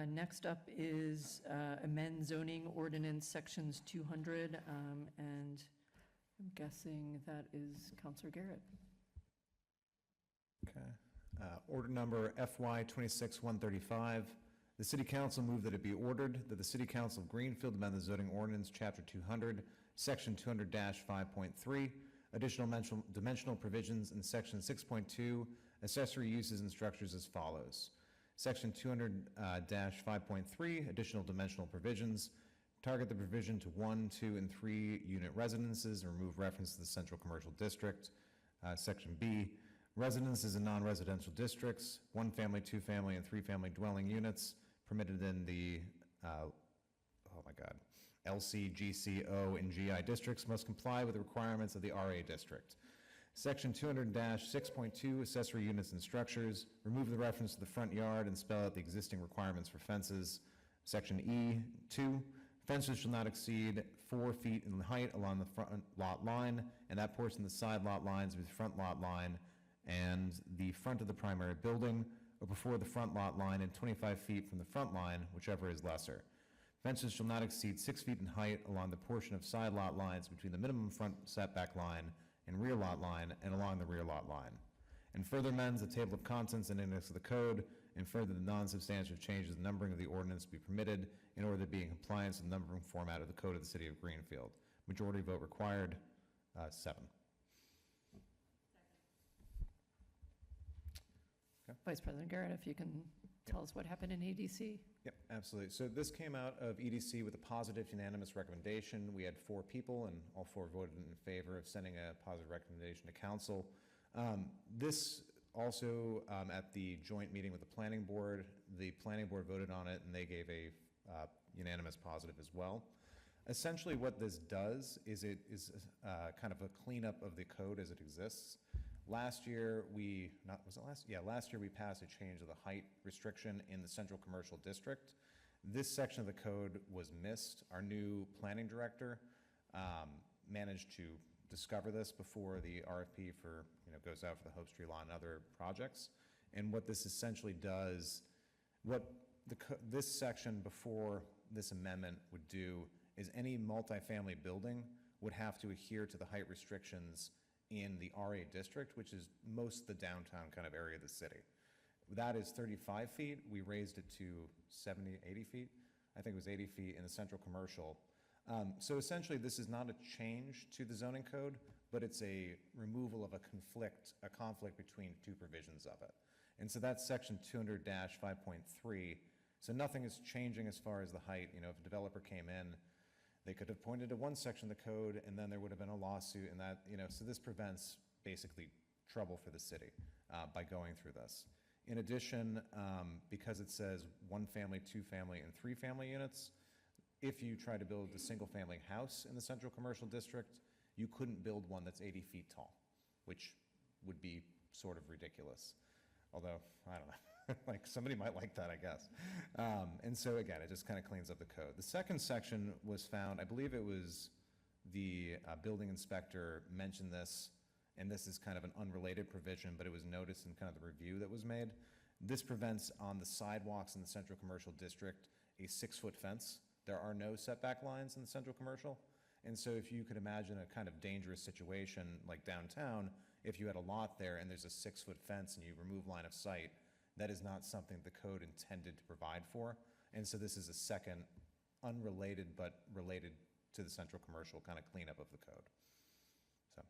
Next up is amend zoning ordinance sections 200, and I'm guessing that is Councilor Garrett. Okay. Order number FY 26-135. The City Council moved that it be ordered that the City Council of Greenfield amend the zoning ordinance, Chapter 200, Section 200-5.3, additional dimensional provisions in Section 6.2, accessory uses and structures as follows. Section 200-5.3, additional dimensional provisions, target the provision to 1, 2, and 3 unit residences and remove reference to the central commercial district. Section B, residences in non-residential districts, 1-family, 2-family, and 3-family dwelling units permitted in the, LC, GC, O, and GI districts must comply with the requirements of the RA district. Section 200-6.2, accessory units and structures, remove the reference to the front yard and spell out the existing requirements for fences. Section E2, fences shall not exceed 4 feet in height along the front lot line, and that portion of the side lot lines with the front lot line and the front of the primary building, or before the front lot line and 25 feet from the front line, whichever is lesser. Fences shall not exceed 6 feet in height along the portion of side lot lines between the minimum front setback line and rear lot line and along the rear lot line. And further amends the table of contents and index of the code, and further the non-substantive changes in numbering of the ordinance be permitted in order to be in compliance with the numbering format of the code of the City of Greenfield. Majority vote required, 7. Okay. Vice President Garrett, if you can tell us what happened in EDC. Yep, absolutely. So this came out of EDC with a positive unanimous recommendation. We had 4 people, and all 4 voted in favor of sending a positive recommendation to council. This also, at the joint meeting with the planning board voted on it, and they gave a unanimous positive as well. Essentially what this does is it is kind of a cleanup of the code as it exists. Last year last year we passed a change of the height restriction in the central commercial district. This section of the code was missed. Our new planning director managed to discover this before the RFP for, goes out for the Hope Street Law and other projects. And what this essentially does, this section before this amendment would do is any multifamily building would have to adhere to the height restrictions in the RA district, which is most of the downtown kind of area of the city. That is 35 feet. We raised it to 70, 80 feet. I think it was 80 feet in the central commercial. So essentially, this is not a change to the zoning code, but it's a removal of a conflict between two provisions of it. And so that's section 200-5.3. So nothing is changing as far as the height. You know, if a developer came in, they could have pointed to one section of the code, and then there would have been a lawsuit, and that, you know, so this prevents basically trouble for the city by going through this. In addition, because it says 1 family, 2 family, and 3 family units, if you try to build a single family house in the central commercial district, you couldn't build one that's 80 feet tall, which would be sort of ridiculous. Although, I don't know, like somebody might like that, I guess. And so again, it just kind of cleans up the code. The second section was found, I believe it was the building inspector mentioned this, and this is kind of an unrelated provision, but it was noticed in kind of the review that was made. This prevents on the sidewalks in the central commercial district a 6-foot fence. There are no setback lines in the central commercial. And so if you could imagine a kind of dangerous situation like downtown, if you had a lot there and there's a 6-foot fence and you remove line of sight, that is not something the code intended to provide for. And so this is a second unrelated but related to the central commercial kind of cleanup of the code. So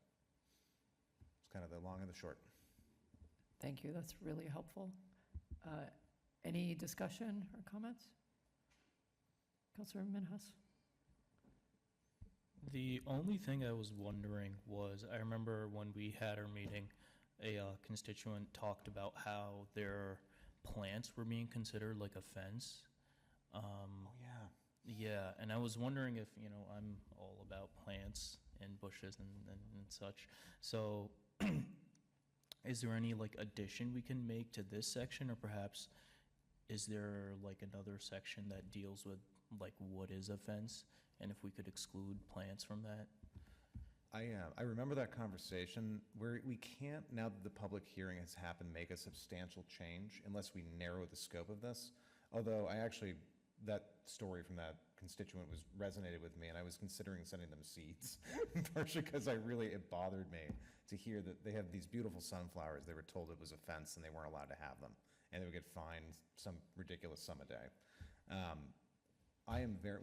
it's kind of the long and the short. Thank you, that's really helpful. Any discussion or comments? Councilor Minhas? The only thing I was wondering was, I remember when we had our meeting, a constituent talked about how their plants were being considered like a fence. Oh, yeah. Yeah, and I was wondering if, you know, I'm all about plants and bushes and such. So is there any like addition we can make to this section, or perhaps is there like another section that deals with like what is a fence, and if we could exclude plants from that? I remember that conversation where we can't, now that the public hearing has happened, make a substantial change unless we narrow the scope of this. Although that story from that constituent resonated with me, and I was considering sending them seeds, partially because it bothered me to hear that they have these beautiful sunflowers. They were told it was a fence and they weren't allowed to have them, and they would get fined some ridiculous sum a day.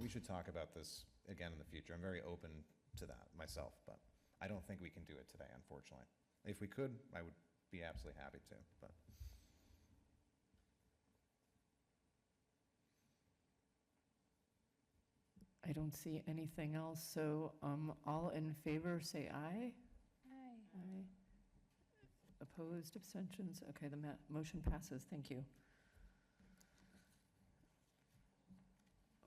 We should talk about this again in the future. I'm very open to that myself, but I don't think we can do it today, unfortunately. If we could, I would be absolutely happy to, but. I don't see anything else, so all in favor, say aye. Aye. Aye. Opposed, abstentions? Okay, the motion passes, thank you.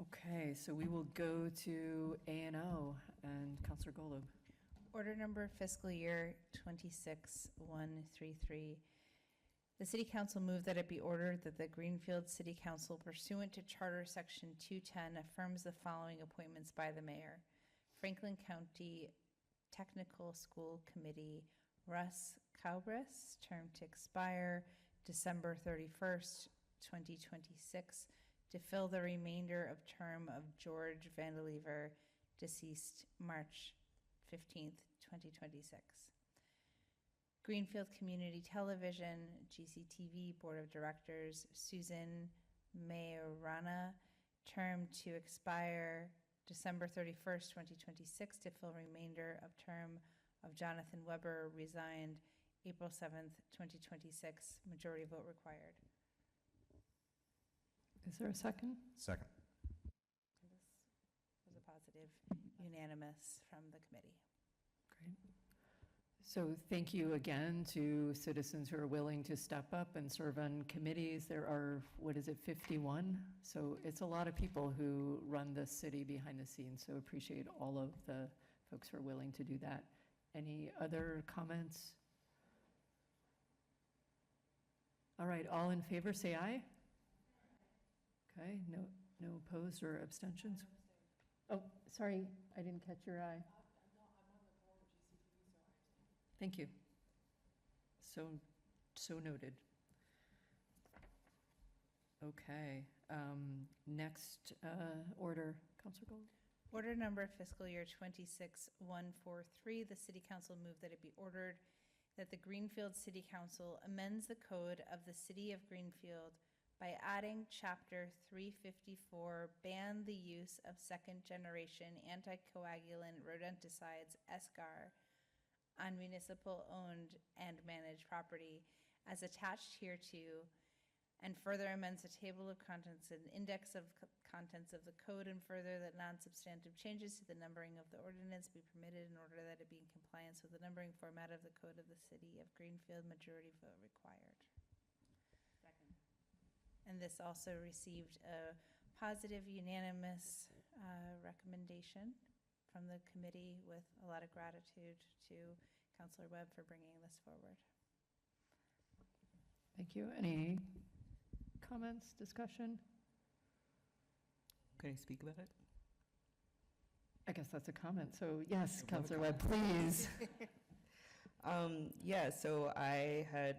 Okay, so we will go to A&O and Councilor Golub. Order number fiscal year 26133. The City Council moved that it be ordered that the Greenfield City Council, pursuant to Charter Section 210, affirms the following appointments by the mayor. Franklin County Technical School Committee, Russ Cowbris, term to expire December 31st, 2026, to fill the remainder of term of George Vandelever, deceased March 15th, 2026. Greenfield Community Television, GCTV Board of Directors, Susan Mayorana, term to expire December 31st, 2026, to fill remainder of term of Jonathan Weber, resigned April 7th, 2026, majority vote required. Is there a second? Second. This was a positive unanimous from the committee. Great. So thank you again to citizens who are willing to step up and serve on committees. There are, 51? So it's a lot of people who run the city behind the scenes, so appreciate all of the folks who are willing to do that. Any other comments? All right, all in favor, say aye. Okay, no opposed or abstentions? Oh, sorry, I didn't catch your eye. Thank you. So noted. Okay, next order, Councilor Gold. Order number fiscal year 26143, the City Council moved that it be ordered that the Greenfield City Council amends the code of the City of Greenfield by adding Chapter 354, ban the use of second-generation anticoagulant rodenticides, SGAR, on municipal-owned and managed property as attached hereto, and further amends the table of contents and index of contents of the code, and further that non-substantive changes to the numbering of the ordinance be permitted in order that it be in compliance with the numbering format of the code of the City of Greenfield, majority vote required. And this also received a positive unanimous recommendation from the committee, with a lot of gratitude to Councilor Webb for bringing this forward. Thank you. Any comments, discussion? Can I speak about it? I guess that's a comment. So yes, Councilor Webb, please. Yeah, so I had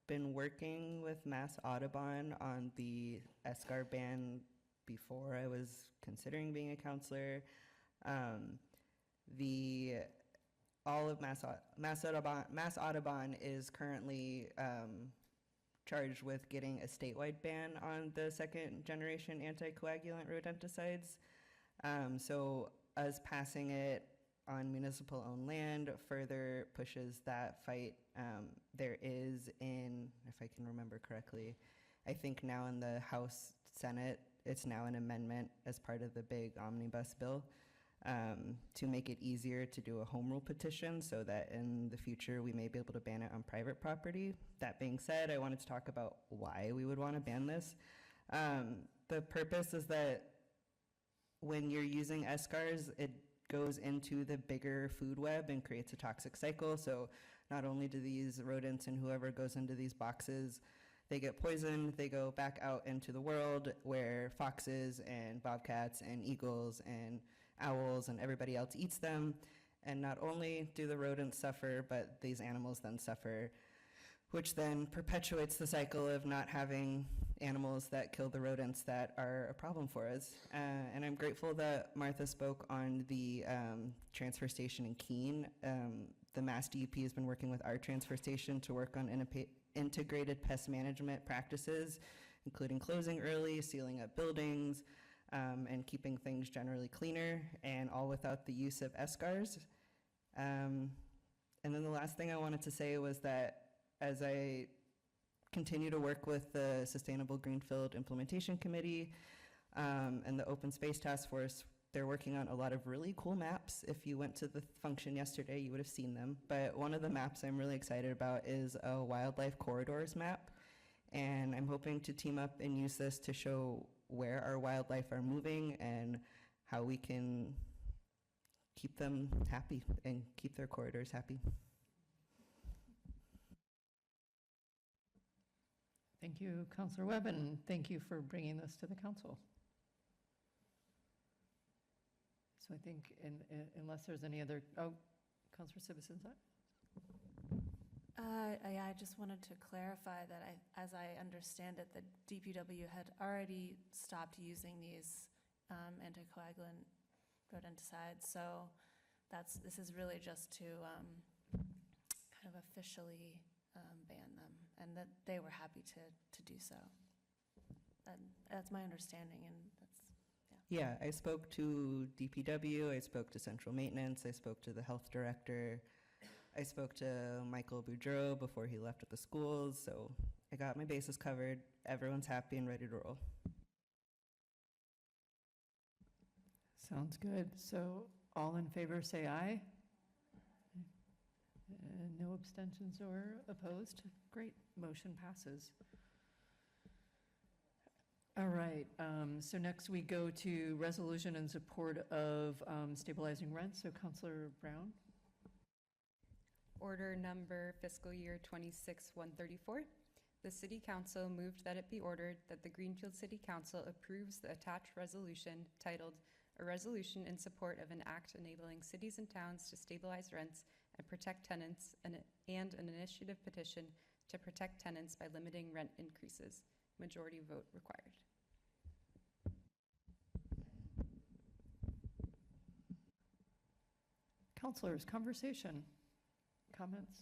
been working with Mass Audubon on the SGAR ban before I was considering being a counselor. All of Mass Audubon is currently charged with getting a statewide ban on the second generation anticoagulant rodenticides. So us passing it on municipal owned land further pushes that fight. There is, in, if I can remember correctly, I think now in the House Senate, it's now an amendment as part of the big omnibus bill to make it easier to do a home rule petition so that in the future we may be able to ban it on private property. That being said, I wanted to talk about why we would want to ban this. The purpose is that when you're using SGARs, it goes into the bigger food web and creates a toxic cycle. So not only do these rodents and whoever goes into these boxes, they get poisoned, they go back out into the world where foxes and bobcats and eagles and owls and everybody else eats them. And not only do the rodents suffer, but these animals then suffer, which then perpetuates the cycle of not having animals that kill the rodents that are a problem for us. And I'm grateful that Martha spoke on the transfer station in Keene. The Mass DEP has been working with our transfer station to work on integrated pest management practices, including closing early, sealing up buildings, and keeping things generally cleaner, and all without the use of SGARs. And then the last thing I wanted to say was that as I continue to work with the Sustainable Greenfield Implementation Committee and the Open Space Task Force, they're working on a lot of really cool maps. If you went to the function yesterday, you would have seen them. But one of the maps I'm really excited about is a wildlife corridors map. And I'm hoping to team up and use this to show where our wildlife are moving and how we can keep them happy and keep their corridors happy. Thank you, Councilor Webb, and thank you for bringing this to the council. So I think unless there's any other, Councilor Citizens. I just wanted to clarify that as I understand it, the DPW had already stopped using these anticoagulant rodenticides. So this is really just to kind of officially ban them, and that they were happy to do so. That's my understanding, and that's, Yeah, I spoke to DPW, I spoke to Central Maintenance, I spoke to the health director, I spoke to Michael Boudreau before he left at the schools, so I got my bases covered. Everyone's happy and ready to roll. Sounds good. So all in favor, say aye. No abstentions or opposed. Great, motion passes. All right, so next we go to resolution in support of stabilizing rents. So Councilor Brown. Order number fiscal year 26134. The City Council moved that it be ordered that the Greenfield City Council approves the attached resolution titled "A Resolution in Support of an Act Enabling Cities and Towns to Stabilize Rents and Protect Tenants, and an initiative petition to protect tenants by limiting rent increases. Majority vote required." Counselors, conversation, comments?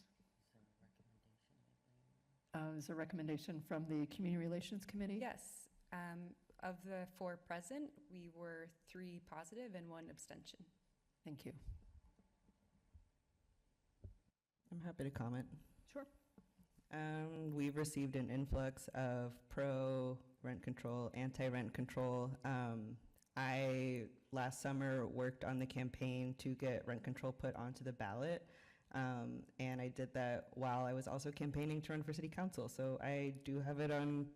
Is there a recommendation from the Community Relations Committee? Yes. Of the 4 present, we were 3 positive and 1 abstention. Thank you. I'm happy to comment. Sure. We've received an influx of pro-rent control, anti-rent control. I, last summer, worked on the campaign to get rent control put onto the ballot. And I did that while I was also campaigning to run for city council. So I do have it on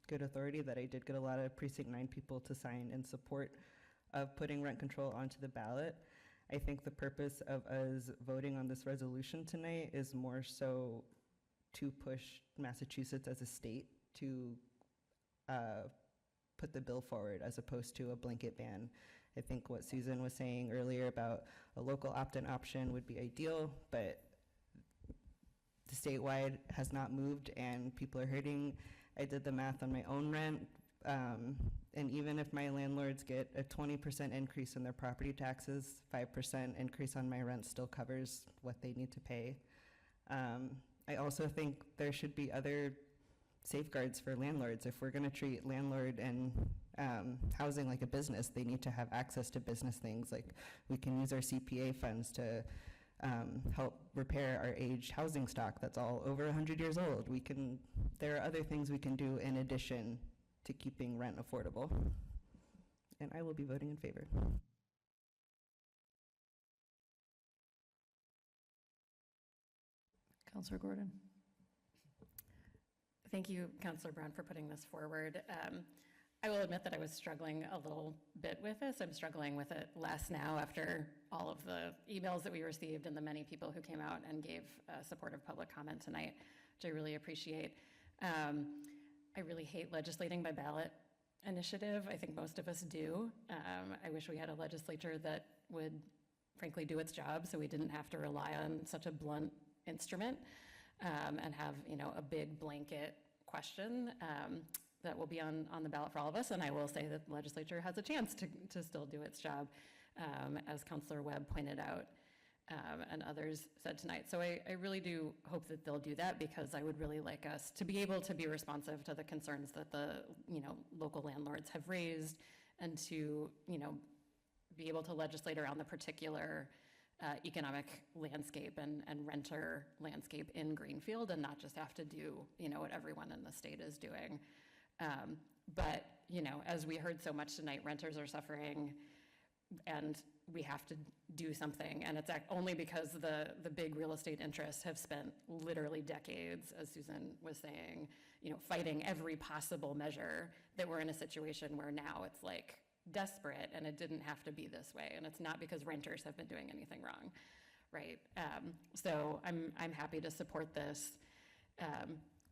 good authority that I did get a lot of Precinct 9 people to sign in support of putting rent control onto the ballot. I think the purpose of us voting on this resolution tonight is more so to push Massachusetts as a state to put the bill forward as opposed to a blanket ban. I think what Susan was saying earlier about a local opt-in option would be ideal, but the statewide has not moved and people are hurting. I did the math on my own rent, and even if my landlords get a 20% increase in their property taxes, 5% increase on my rent still covers what they need to pay. I also think there should be other safeguards for landlords. If we're going to treat landlord and housing like a business, they need to have access to business things. Like we can use our CPA funds to help repair our aged housing stock that's all over 100 years old. There are other things we can do in addition to keeping rent affordable. And I will be voting in favor. Councilor Gordon. Thank you, Councilor Brown, for putting this forward. I will admit that I was struggling a little bit with this. I'm struggling with it less now after all of the emails that we received and the many people who came out and gave supportive public comment tonight, which I really appreciate. I really hate legislating by ballot initiative. I think most of us do. I wish we had a legislature that would frankly do its job so we didn't have to rely on such a blunt instrument and have, a big blanket question that will be on the ballot for all of us. And I will say that the legislature has a chance to still do its job, as Councilor Webb pointed out and others said tonight. So I really do hope that they'll do that, because I would really like us to be able to be responsive to the concerns that the local landlords have raised, and to be able to legislate around the particular economic landscape and renter landscape in Greenfield, and not just have to do what everyone in the state is doing. But as we heard so much tonight, renters are suffering, and we have to do something. And it's only because the big real estate interests have spent literally decades, as Susan was saying, fighting every possible measure, that we're in a situation where now it's like desperate, and it didn't have to be this way. And it's not because renters have been doing anything wrong, right? So I'm happy to support this.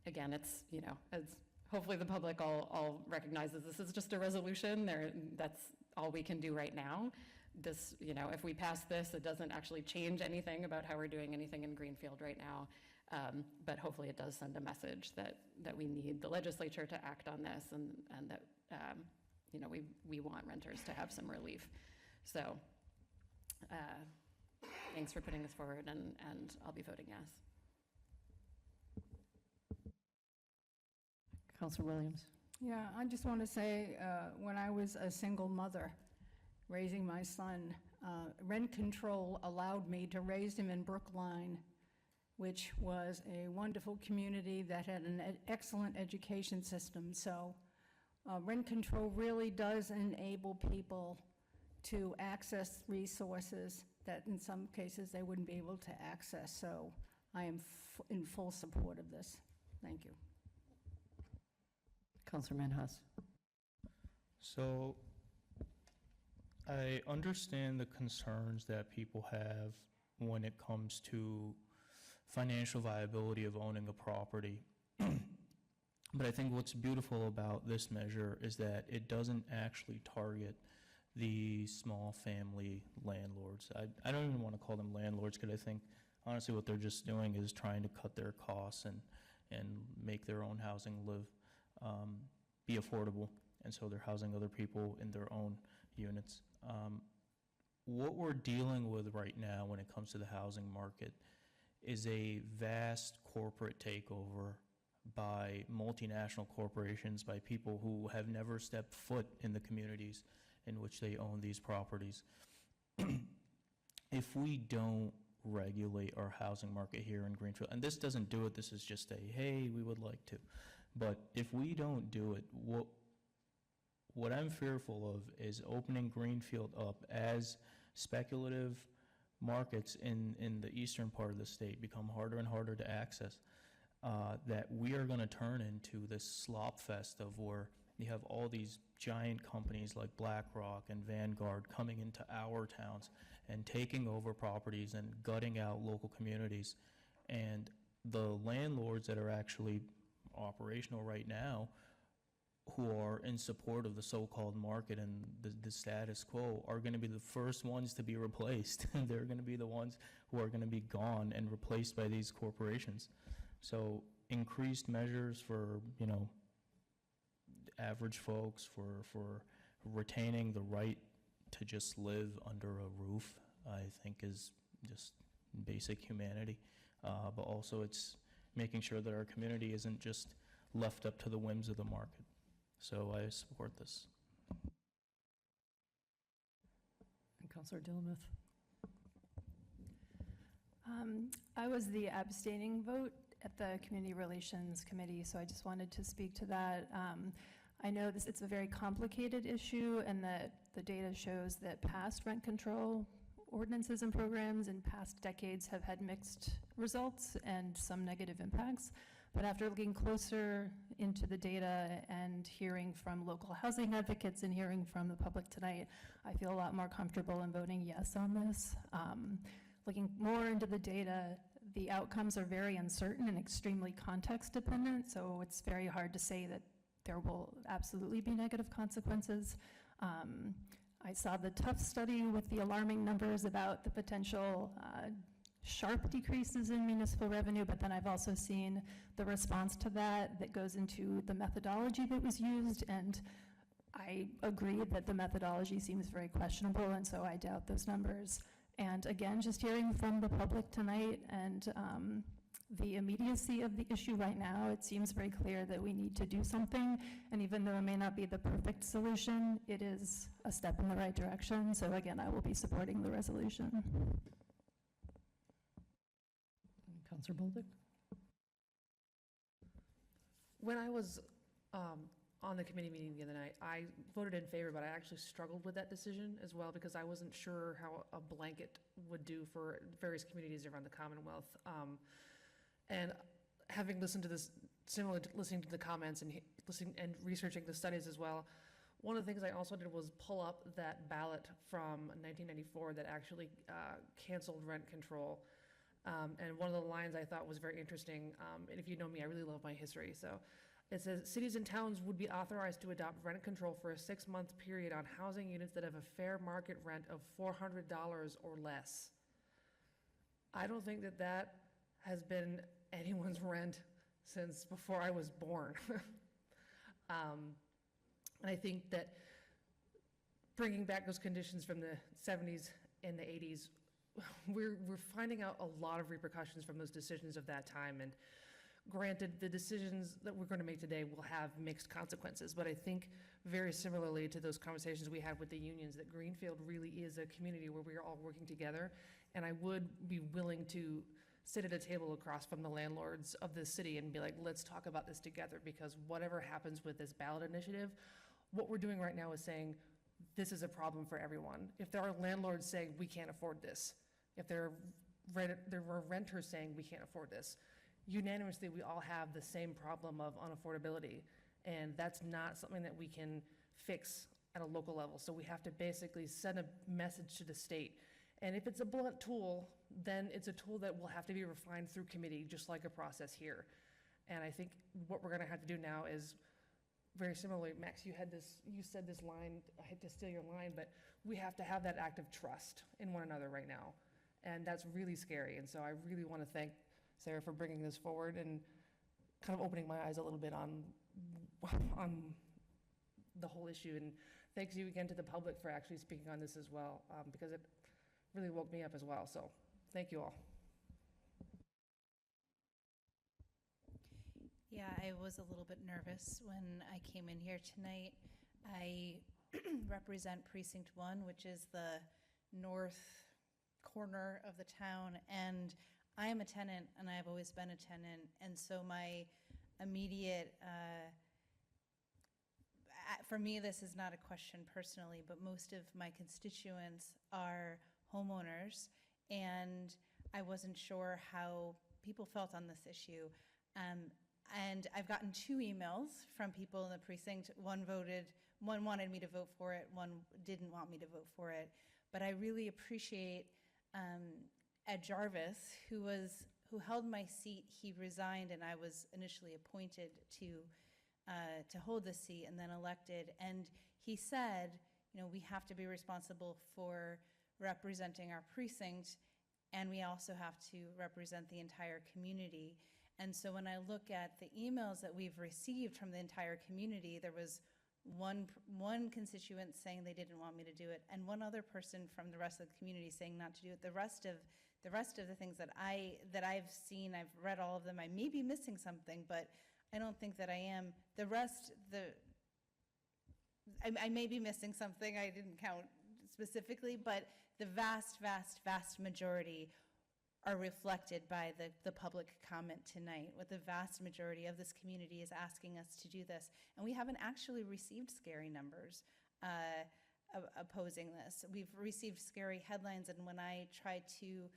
Again, it's, as hopefully the public all recognizes, this is just a resolution. That's all we can do right now. This, if we pass this, it doesn't actually change anything about how we're doing anything in Greenfield right now. But hopefully it does send a message that we need the legislature to act on this, and that we want renters to have some relief. So thanks for putting this forward, and I'll be voting yes. Councilor Williams. Yeah, I just want to say, when I was a single mother raising my son, rent control allowed me to raise him in Brookline, which was a wonderful community that had an excellent education system. So rent control really does enable people to access resources that in some cases they wouldn't be able to access. So I am in full support of this. Thank you. Councilor Manhas. So I understand the concerns that people have when it comes to financial viability of owning a property. But I think what's beautiful about this measure is that it doesn't actually target the small family landlords. I don't even want to call them landlords, because I think honestly what they're just doing is trying to cut their costs and make their own housing be affordable. And so they're housing other people in their own units. what we're dealing with right now when it comes to the housing market is a vast corporate takeover by multinational corporations, by people who have never stepped foot in the communities in which they own these properties. If we don't regulate our housing market here in Greenfield, and this doesn't do it, this is just a, hey, we would like to. But if we don't do it, what I'm fearful of is opening Greenfield up as speculative markets in the eastern part of the state become harder and harder to access, that we are going to turn into this slop fest of where you have all these giant companies like BlackRock and Vanguard coming into our towns and taking over properties and gutting out local communities. And the landlords that are actually operational right now, who are in support of the so-called market and the status quo, are going to be the first ones to be replaced. They're going to be the ones who are going to be gone and replaced by these corporations. So increased measures for, you know, average folks, for retaining the right to just live under a roof, I think is just basic humanity. But also it's making sure that our community isn't just left up to the whims of the market. So I support this. And Councilor Dillamith. I was the abstaining vote at the Community Relations Committee, so I just wanted to speak to that. I know it's a very complicated issue, and that the data shows that past rent control ordinances and programs in past decades have had mixed results and some negative impacts. But after looking closer into the data and hearing from local housing advocates and hearing from the public tonight, I feel a lot more comfortable in voting yes on this. Looking more into the data, the outcomes are very uncertain and extremely context dependent, so it's very hard to say that there will absolutely be negative consequences. I saw the Tufts study with the alarming numbers about the potential sharp decreases in municipal revenue, but then I've also seen the response to that goes into the methodology that was used, and I agree that the methodology seems very questionable, and so I doubt those numbers. And again, just hearing from the public tonight and the immediacy of the issue right now, it seems very clear that we need to do something, and even though it may not be the perfect solution, it is a step in the right direction. So again, I will be supporting the resolution. Councilor Bolduc. When I was on the committee meeting the other night, I voted in favor, but I actually struggled with that decision as well because I wasn't sure how a blanket would do for various communities around the Commonwealth. And having listened to this, similarly to listening to the comments and listening and researching the studies as well, one of the things I also did was pull up that ballot from 1994 that actually canceled rent control. And one of the lines I thought was very interesting, and if you know me, I really love my history. So it says, cities and towns would be authorized to adopt rent control for a 6-month period on housing units that have a fair market rent of $400 or less. I don't think that that has been anyone's rent since before I was born. And I think that bringing back those conditions from the 70s and the 80s, we're finding out a lot of repercussions from those decisions of that time. And granted, the decisions that we're going to make today will have mixed consequences, but I think very similarly to those conversations we had with the unions, that Greenfield really is a community where we are all working together. And I would be willing to sit at a table across from the landlords of this city and be like, let's talk about this together, because whatever happens with this ballot initiative, what we're doing right now is saying this is a problem for everyone. If there are landlords saying we can't afford this, if there are renters saying we can't afford this, unanimously we all have the same problem of unaffordability, and that's not something that we can fix at a local level. So we have to basically send a message to the state. And if it's a blunt tool, then it's a tool that will have to be refined through committee, just like a process here. And I think what we're gonna have to do now is, very similarly, Max, you said this line, I hate to steal your line, but we have to have that act of trust in one another right now. And that's really scary. And so I really wanna thank Sarah for bringing this forward and kind of opening my eyes a little bit on the whole issue. And thanks you again to the public for actually speaking on this as well, because it really woke me up as well. So thank you all. Yeah, I was a little bit nervous when I came in here tonight. I represent Precinct 1, which is the north corner of the town, and I am a tenant, and I've always been a tenant, and so my immediate, for me, this is not a question personally, but most of my constituents are homeowners, and I wasn't sure how people felt on this issue. And I've gotten 2 emails from people in the precinct. One wanted me to vote for it, one didn't want me to vote for it. But I really appreciate Ed Jarvis, who held my seat. He resigned, and I was initially appointed to hold the seat and then elected. And he said, you know, we have to be responsible for representing our precinct, and we also have to represent the entire community. And so when I look at the emails that we've received from the entire community, there was one constituent saying they didn't want me to do it, and one other person from the rest of the community saying not to do it. The rest of the things that I've seen, I've read all of them. I may be missing something, but I don't think that I am. I may be missing something. I didn't count specifically, but the vast, vast, vast majority are reflected by the public comment tonight, with the vast majority of this community is asking us to do this. And we haven't actually received scary numbers opposing this. We've received scary headlines, and when I try to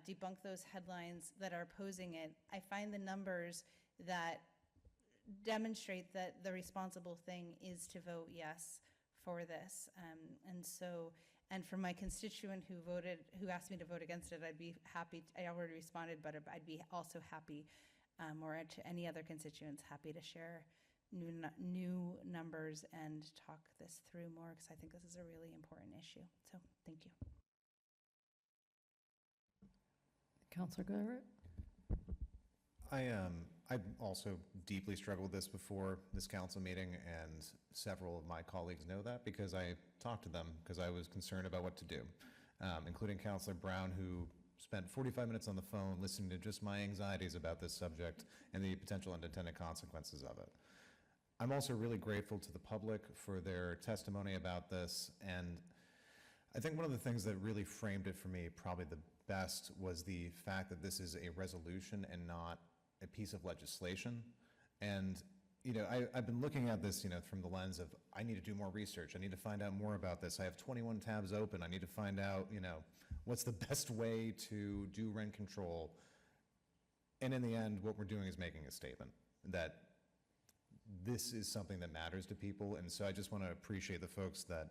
debunk those headlines that are opposing it, I find the numbers that demonstrate that the responsible thing is to vote yes for this. And for my constituent who asked me to vote against it, I'd be happy. I already responded, but I'd be also happy, or to any other constituents, happy to share new numbers and talk this through more, because I think this is a really important issue. So thank you. Councilor Garrett? I also deeply struggled with this before this council meeting, and several of my colleagues know that because I talked to them because I was concerned about what to do, including Councilor Brown, who spent 45 minutes on the phone listening to just my anxieties about this subject and the potential unintended consequences of it. I'm also really grateful to the public for their testimony about this, and I think one of the things that really framed it for me probably the best was the fact that this is a resolution and not a piece of legislation. And I've been looking at this from the lens of, I need to do more research, I need to find out more about this, I have 21 tabs open, I need to find out what's the best way to do rent control. And in the end, what we're doing is making a statement that this is something that matters to people. And so I just want to appreciate the folks that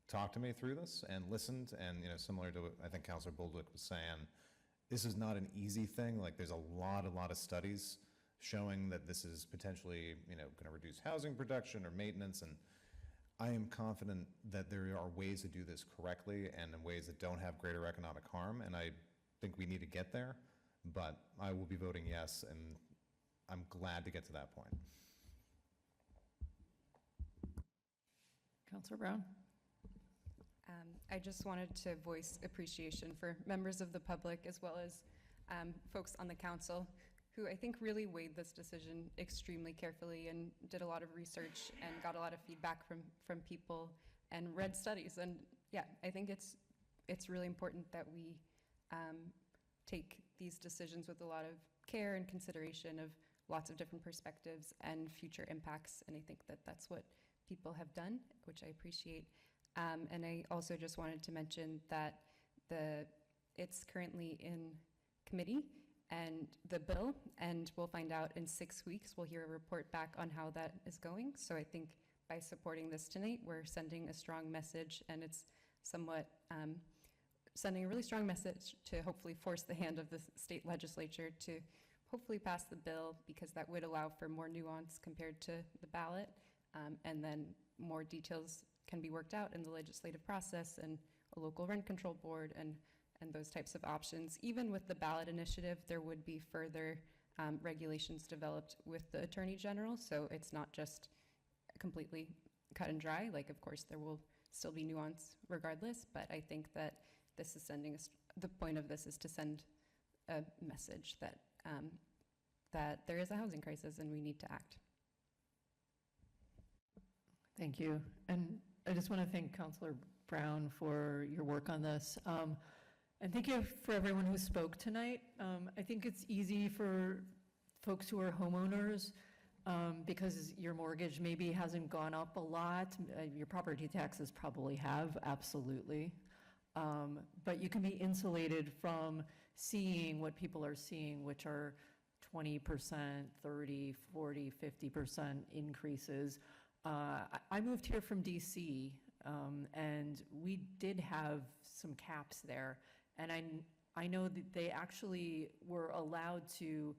talked to me through this and listened, and similar to what I think Councilor Boldwick was saying, this is not an easy thing. Like, there's a lot of studies showing that this is potentially, going to reduce housing production or maintenance, and I am confident that there are ways to do this correctly and in ways that don't have greater economic harm, and I think we need to get there, but I will be voting yes, and I'm glad to get to that point. Councilor Brown? I just wanted to voice appreciation for members of the public as well as folks on the council who I think really weighed this decision extremely carefully and did a lot of research and got a lot of feedback from people and read studies. And yeah, I think it's really important that we take these decisions with a lot of care and consideration of lots of different perspectives and future impacts. And I think that that's what people have done, which I appreciate. And I also just wanted to mention that it's currently in committee and the bill, and we'll find out in 6 weeks. We'll hear a report back on how that is going. So I think by supporting this tonight, we're sending a strong message, and it's somewhat sending a really strong message to hopefully force the hand of the state legislature to hopefully pass the bill, because that would allow for more nuance compared to the ballot, and then more details can be worked out in the legislative process and a local rent control board and those types of options. Even with the ballot initiative, there would be further regulations developed with the Attorney General, so it's not just completely cut and dry. Like, of course, there will still be nuance regardless, but I think that this is the point of this is to send a message that, that there is a housing crisis and we need to act. Thank you. And I just want to thank Councilor Brown for your work on this. And thank you for everyone who spoke tonight. I think it's easy for folks who are homeowners because your mortgage maybe hasn't gone up a lot. Your property taxes probably have, absolutely. But you can be insulated from seeing what people are seeing, which are 20%, 30, 40, 50% increases. I moved here from DC, and we did have some caps there. And I know that they actually were allowed to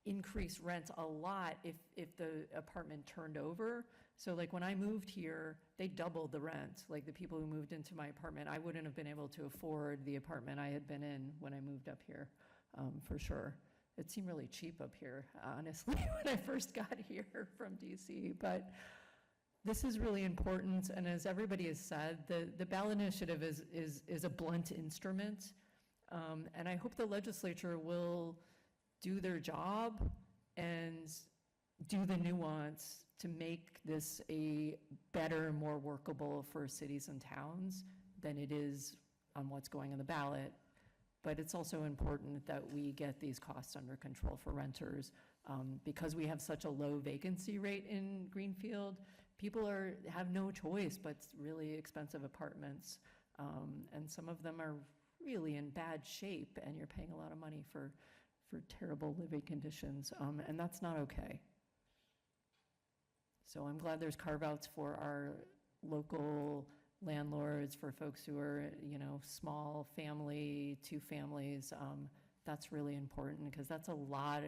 increase rent a lot if the apartment turned over. So like when I moved here, they doubled the rent. Like the people who moved into my apartment, I wouldn't have been able to afford the apartment I had been in when I moved up here, for sure. It seemed really cheap up here, honestly, when I first got here from DC. But this is really important, and as everybody has said, the ballot initiative is a blunt instrument, and I hope the legislature will do their job and do the nuance to make this a better, more workable for cities and towns than it is on what's going on the ballot. But it's also important that we get these costs under control for renters. Because we have such a low vacancy rate in Greenfield, people have no choice but really expensive apartments. And some of them are really in bad shape, and you're paying a lot of money for terrible living conditions, and that's not okay. So I'm glad there's carve-outs for our local landlords, for folks who are, small family, 2 families. That's really important because that's a lot.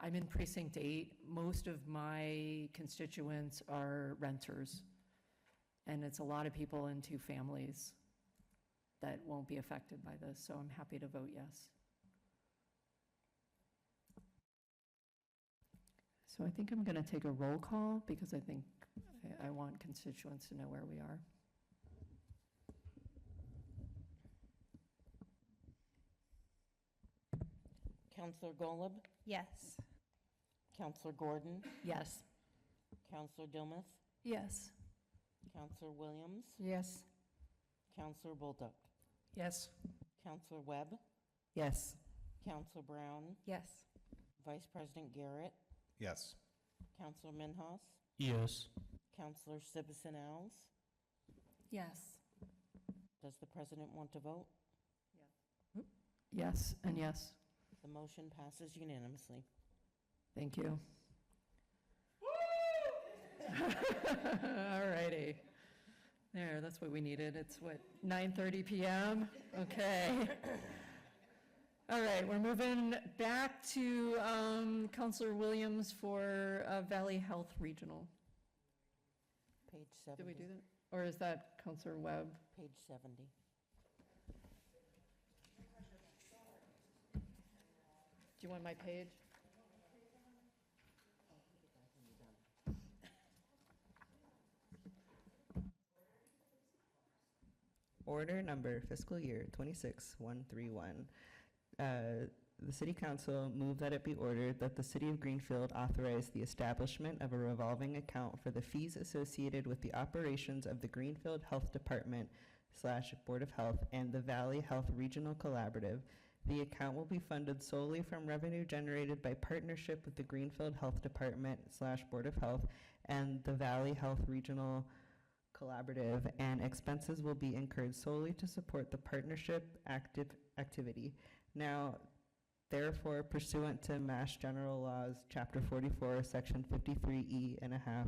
I'm in Precinct 8. Most of my constituents are renters, and it's a lot of people in 2 families that won't be affected by this, so I'm happy to vote yes. So I think I'm going to take a roll call because I think I want constituents to know where we are. Councillor Golub? Yes. Councillor Gordon? Yes. Councillor Dilmuth? Yes. Councillor Williams? Yes. Councillor Bolduc? Yes. Councillor Webb? Yes. Councillor Brown? Yes. Vice President Garrett? Yes. Councillor Minhas? Yes. Councillor Sibison Owls? Yes. Does the president want to vote? Yes and yes. The motion passes unanimously. Thank you. All righty. There, that's what we needed. It's what, 9:30 p.m.? Okay. All right, we're moving back to Councilor Williams for Valley Health Regional. Page 70. Did we do that? Or is that Councilor Webb? Page 70. Do you want my page? Order number fiscal year 26131. The City Council move that it be ordered that the City of Greenfield authorize the establishment of a revolving account for the fees associated with the operations of the Greenfield Health Department / Board of Health and the Valley Health Regional Collaborative. The account will be funded solely from revenue generated by partnership with the Greenfield Health Department / Board of Health and the Valley Health Regional Collaborative, and expenses will be incurred solely to support the partnership activity. Now, therefore, pursuant to Mass General Laws, Chapter 44, Section 53E and a half,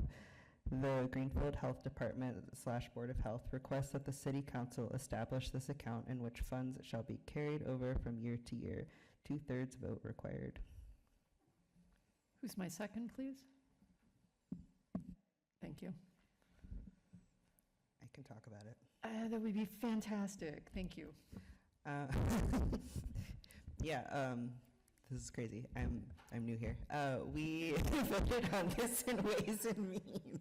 the Greenfield Health Department / Board of Health requests that the City Council establish this account in which funds shall be carried over from year to year. 2/3 vote required. Who's my second, please? Thank you. I can talk about it. That would be fantastic. Thank you. Yeah, this is crazy. I'm new here. We voted on this in Ways and Means.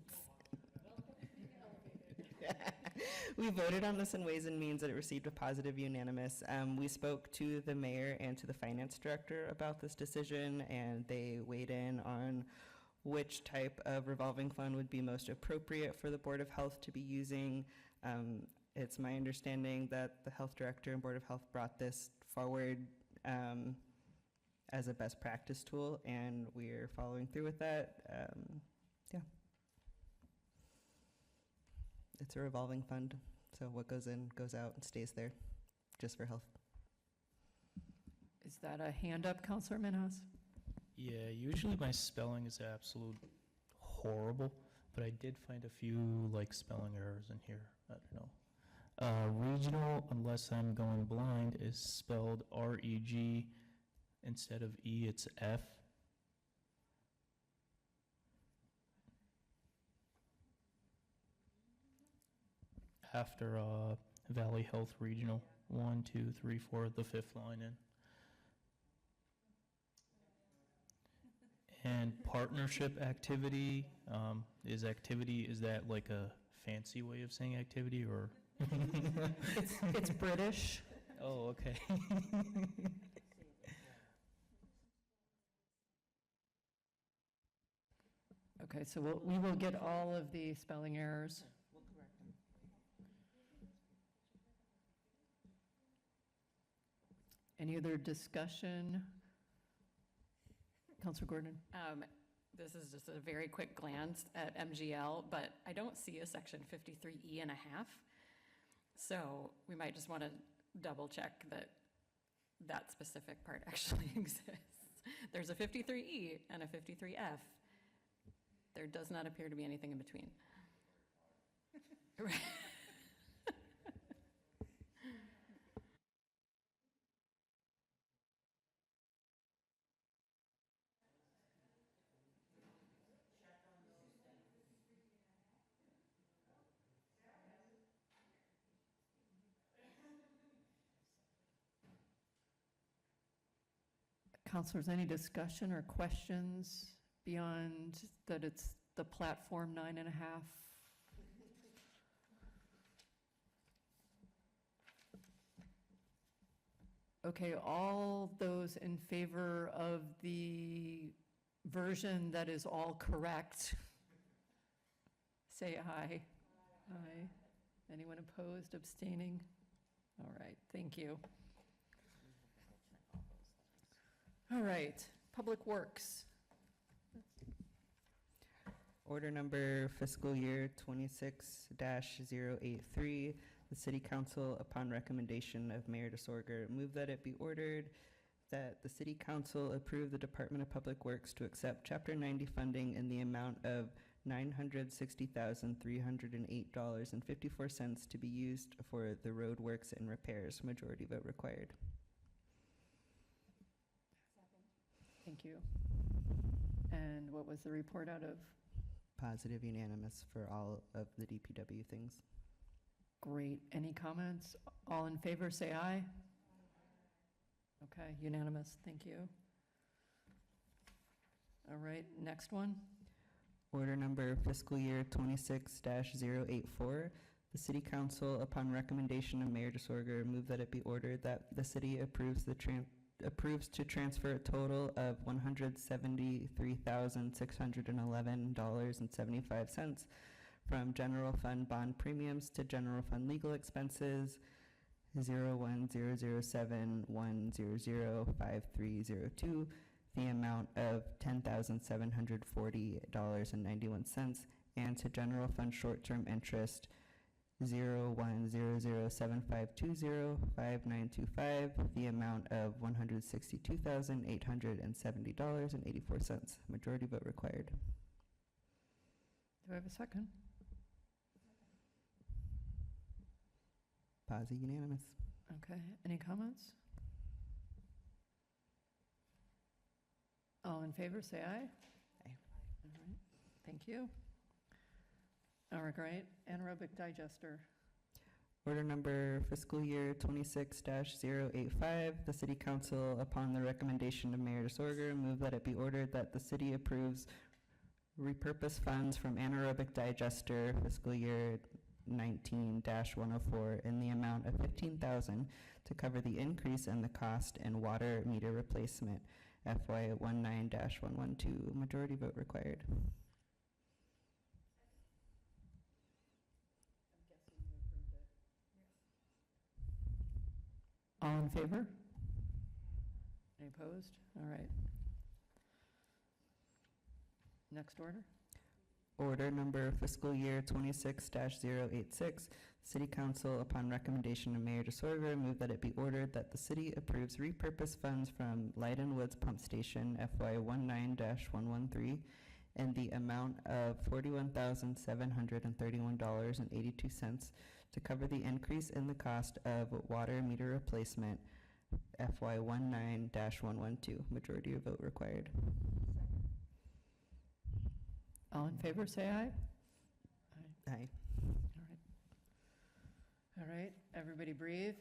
We voted on this in Ways and Means, and it received a positive unanimous. We spoke to the mayor and to the finance director about this decision, and they weighed in on which type of revolving fund would be most appropriate for the Board of Health to be using. It's my understanding that the health director and Board of Health brought this forward as a best practice tool, and we're following through with that. Yeah. It's a revolving fund, so what goes in, goes out, and stays there, just for health. Is that a hand up, Counselor Minhas? Yeah, usually my spelling is absolute horrible, but I did find a few like spelling errors in here. I don't know. Regional, unless I'm going blind, is spelled R-E-G instead of E, it's F. After Valley Health Regional, 1, 2, 3, 4, the 5th line in. And partnership activity, is that like a fancy way of saying activity, or? It's British. Oh, okay. Okay, so we will get all of the spelling errors. We'll correct them. Any other discussion? Counselor Gordon? This is just a very quick glance at MGL, but I don't see a section 53E and a half. So we might just want to double check that that specific part actually exists. There's a 53E and a 53F. There does not appear to be anything in between. Right. Counselors, any discussion or questions beyond that it's the platform 9.5? Okay, all those in favor of the version that is all correct, say aye. Aye. Anyone opposed, abstaining? All right, thank you. All right, Public Works. Order number fiscal year 26-083, the City Council, upon recommendation of Mayor DeSorger, move that it be ordered that the City Council approve the Department of Public Works to accept Chapter 90 funding in the amount of $960,308.54 to be used for the road works and repairs. Majority vote required. Thank you. And what was the report out of? Positive unanimous for all of the DPW things. Great. Any comments? All in favor, say aye. Okay, unanimous. Thank you. All right, next one. Order number fiscal year 26-084. The City Council, upon recommendation of Mayor DeSorger, move that it be ordered that the city approves to transfer a total of $173,611.75 from general fund bond premiums to general fund legal expenses 010071005302, the amount of $10,740.91, and to general fund short-term interest 010075205925, the amount of $162,870.84. Majority vote required. Do I have a second? Posi unanimous. Okay, any comments? All in favor, say aye. Aye. All right, thank you. All right, great. Anaerobic digester. Order number fiscal year 26-085, the City Council, upon the recommendation of Mayor DeSorger, move that it be ordered that the city approves repurpose funds from anaerobic digester fiscal year 19-104 in the amount of $15,000 to cover the increase in the cost and water meter replacement, FY 19-112. Majority vote required. All in favor? Any opposed? All right. Next order? Order number fiscal year 26-086. City Council, upon recommendation of Mayor DeSorger, move that it be ordered that the city approves repurpose funds from Light and Woods Pump Station FY 19-113 in the amount of $41,731.82 to cover the increase in the cost of water meter replacement FY 19-112. Majority of vote required. All in favor, say aye. Aye. All right. All right, everybody breathe.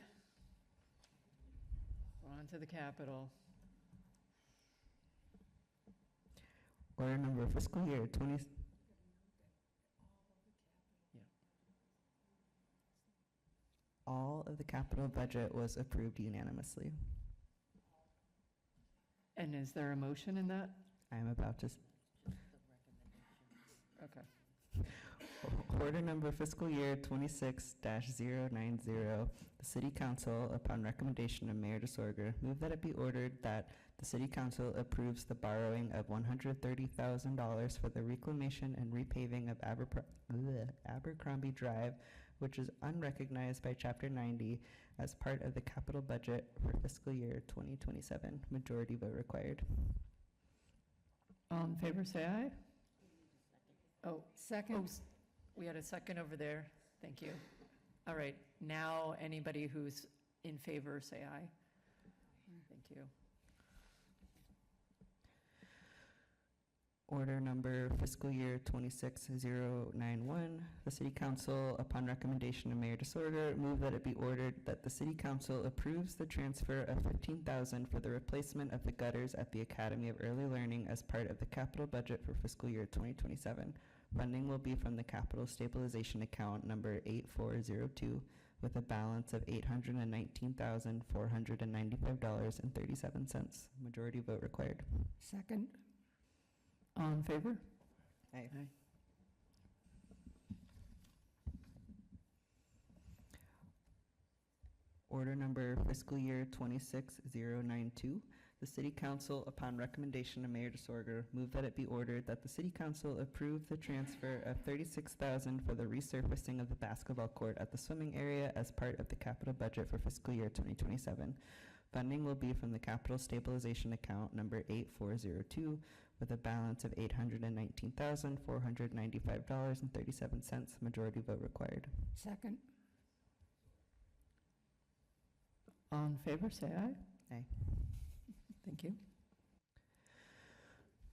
On to the Capitol. Order number fiscal year 20. All of the capital budget was approved unanimously. And is there a motion in that? I am about to. Okay. Order number fiscal year 26-090. The City Council, upon recommendation of Mayor DeSorger, move that it be ordered that the City Council approves the borrowing of $130,000 for the reclamation and repaving of Abercrombie Drive, which is unrecognized by Chapter 90 as part of the capital budget for fiscal year 2027. Majority vote required. All in favor, say aye. Oh, second. We had a second over there. Thank you. All right, now anybody who's in favor, say aye. Thank you. Order number fiscal year 26091. The City Council, upon recommendation of Mayor DeSorger, move that it be ordered that the City Council approves the transfer of $15,000 for the replacement of the gutters at the Academy of Early Learning as part of the capital budget for fiscal year 2027. Funding will be from the Capital Stabilization Account number 8402 with a balance of $819,495.37. Majority vote required. Second. All in favor? Aye. Order number fiscal year 26092. The City Council, upon recommendation of Mayor DeSorger, move that it be ordered that the City Council approve the transfer of $36,000 for the resurfacing of the basketball court at the swimming area as part of the capital budget for fiscal year 2027. Funding will be from the Capital Stabilization Account number 8402 with a balance of $819,495.37. Majority vote required. Second. All in favor, say aye. Aye. Thank you.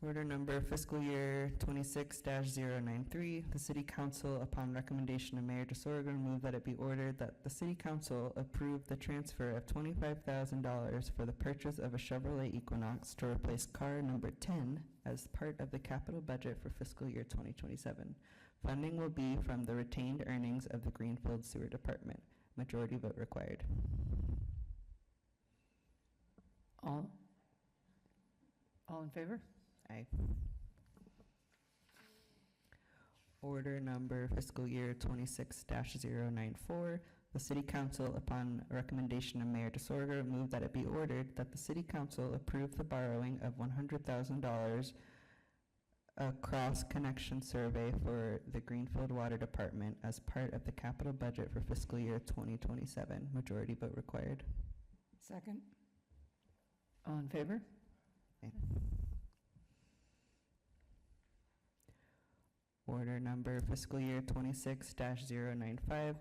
Order number fiscal year 26-093. The City Council, upon recommendation of Mayor DeSorger, move that it be ordered that the City Council approve the transfer of $25,000 for the purchase of a Chevrolet Equinox to replace car number 10 as part of the capital budget for fiscal year 2027. Funding will be from the retained earnings of the Greenfield Sewer Department. Majority vote required. All in favor? Aye. Order number fiscal year 26-094. The City Council, upon recommendation of Mayor DeSorger, move that it be ordered that the City Council approve the borrowing of $100,000 a cross-connection survey for the Greenfield Water Department as part of the capital budget for fiscal year 2027. Majority vote required. Second. All in favor? Okay. Order number fiscal year 26-095.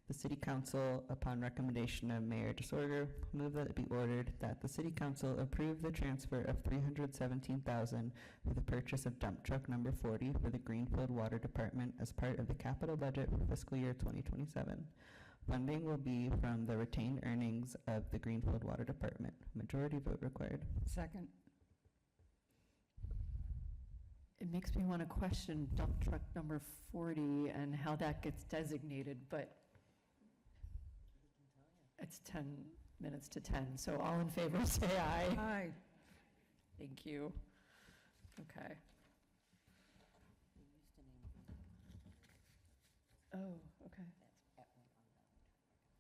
The City Council, upon recommendation of Mayor DeSorger, move that it be ordered that the City Council approve the transfer of $317,000 for the purchase of dump truck number 40 for the Greenfield Water Department as part of the capital budget for fiscal year 2027. Funding will be from the retained earnings of the Greenfield Water Department. Majority vote required. Second. It makes me want to question dump truck number 40 and how that gets designated, but it's 10 minutes to 10, so all in favor, say aye. Aye. Thank you. Okay. Oh, okay.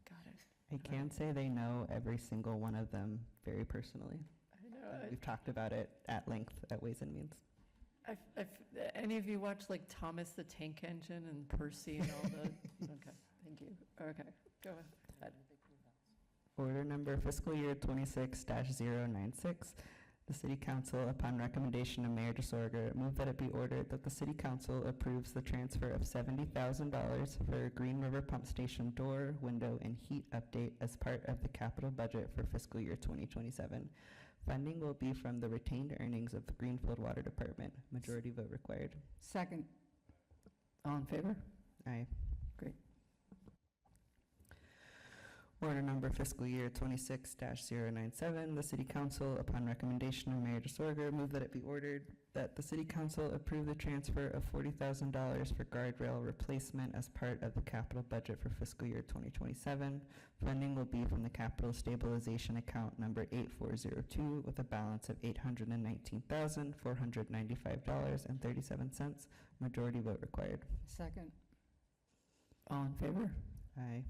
Got it. I can say they know every single one of them very personally. I know. We've talked about it at length at Ways and Means. Any of you watch like Thomas the Tank Engine and Percy and all the, okay, thank you. Okay, go ahead. Order number fiscal year 26-096. The City Council, upon recommendation of Mayor DeSorger, move that it be ordered that the City Council approves the transfer of $70,000 for Green River Pump Station door, window, and heat update as part of the capital budget for fiscal year 2027. Funding will be from the retained earnings of the Greenfield Water Department. Majority vote required. Second. All in favor? Aye. Great. Order number fiscal year 26-097, the City Council, upon recommendation of Mayor DeSorger, move that it be ordered that the City Council approve the transfer of $40,000 for guardrail replacement as part of the capital budget for fiscal year 2027. Funding will be from the Capital Stabilization Account number 8402 with a balance of $819,495.37. Majority vote required. Second. All in favor? Aye.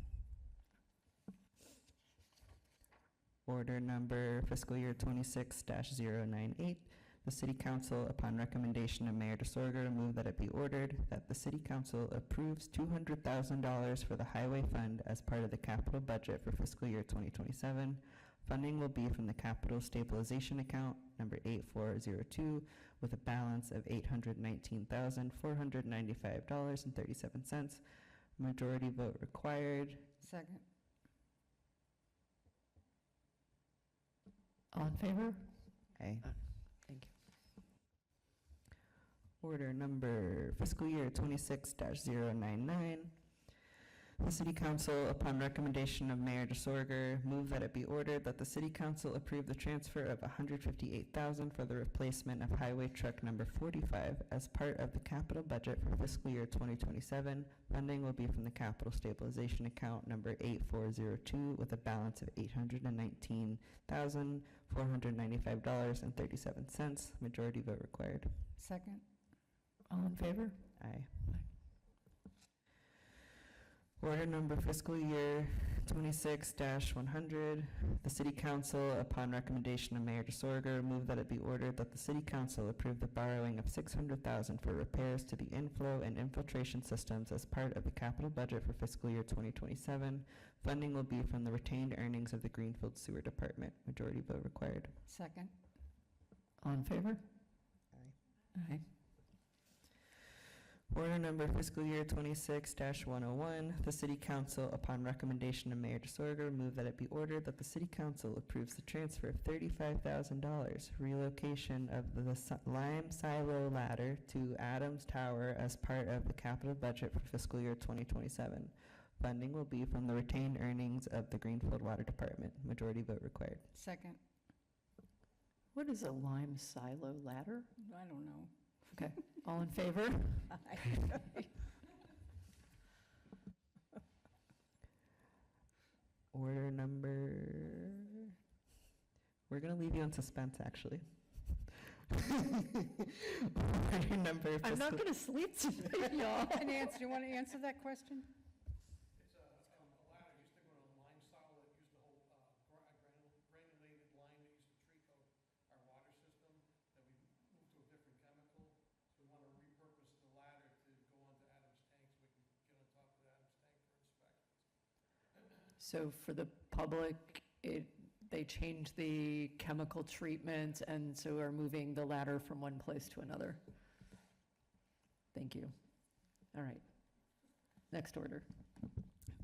Order number fiscal year 26-098. The City Council, upon recommendation of Mayor DeSorger, move that it be ordered that the City Council approves $200,000 for the Highway Fund as part of the capital budget for fiscal year 2027. Funding will be from the Capital Stabilization Account number 8402 with a balance of $819,495.37. Majority vote required. Second. All in favor? Aye. Thank you. Order number fiscal year 26-099. The City Council, upon recommendation of Mayor DeSorger, move that it be ordered that the City Council approve the transfer of $158,000 for the replacement of Highway Truck number 45 as part of the capital budget for fiscal year 2027. Funding will be from the Capital Stabilization Account number 8402 with a balance of $819,495.37. Majority vote required. Second. All in favor? Aye. Order number fiscal year 26-100. The City Council, upon recommendation of Mayor DeSorger, move that it be ordered that the City Council approve the borrowing of $600,000 for repairs to the inflow and infiltration systems as part of the capital budget for fiscal year 2027. Funding will be from the retained earnings of the Greenfield Sewer Department. Majority vote required. Second. All in favor? Aye. Aye. Order number fiscal year 26-101, the City Council, upon recommendation of Mayor DeSorger, move that it be ordered that the City Council approves the transfer of $35,000 relocation of the lime silo ladder to Adams Tower as part of the capital budget for fiscal year 2027. Funding will be from the retained earnings of the Greenfield Water Department. Majority vote required. Second. What is a lime silo ladder? I don't know. Okay, all in favor? Order number, we're gonna leave you in suspense, actually. Order number I'm not fiscal- gonna sleep tonight, y'all. And answer, you want to answer that question? So for the public, they changed the chemical treatment and so are moving the ladder from one place to another. Thank you. All right. Next order.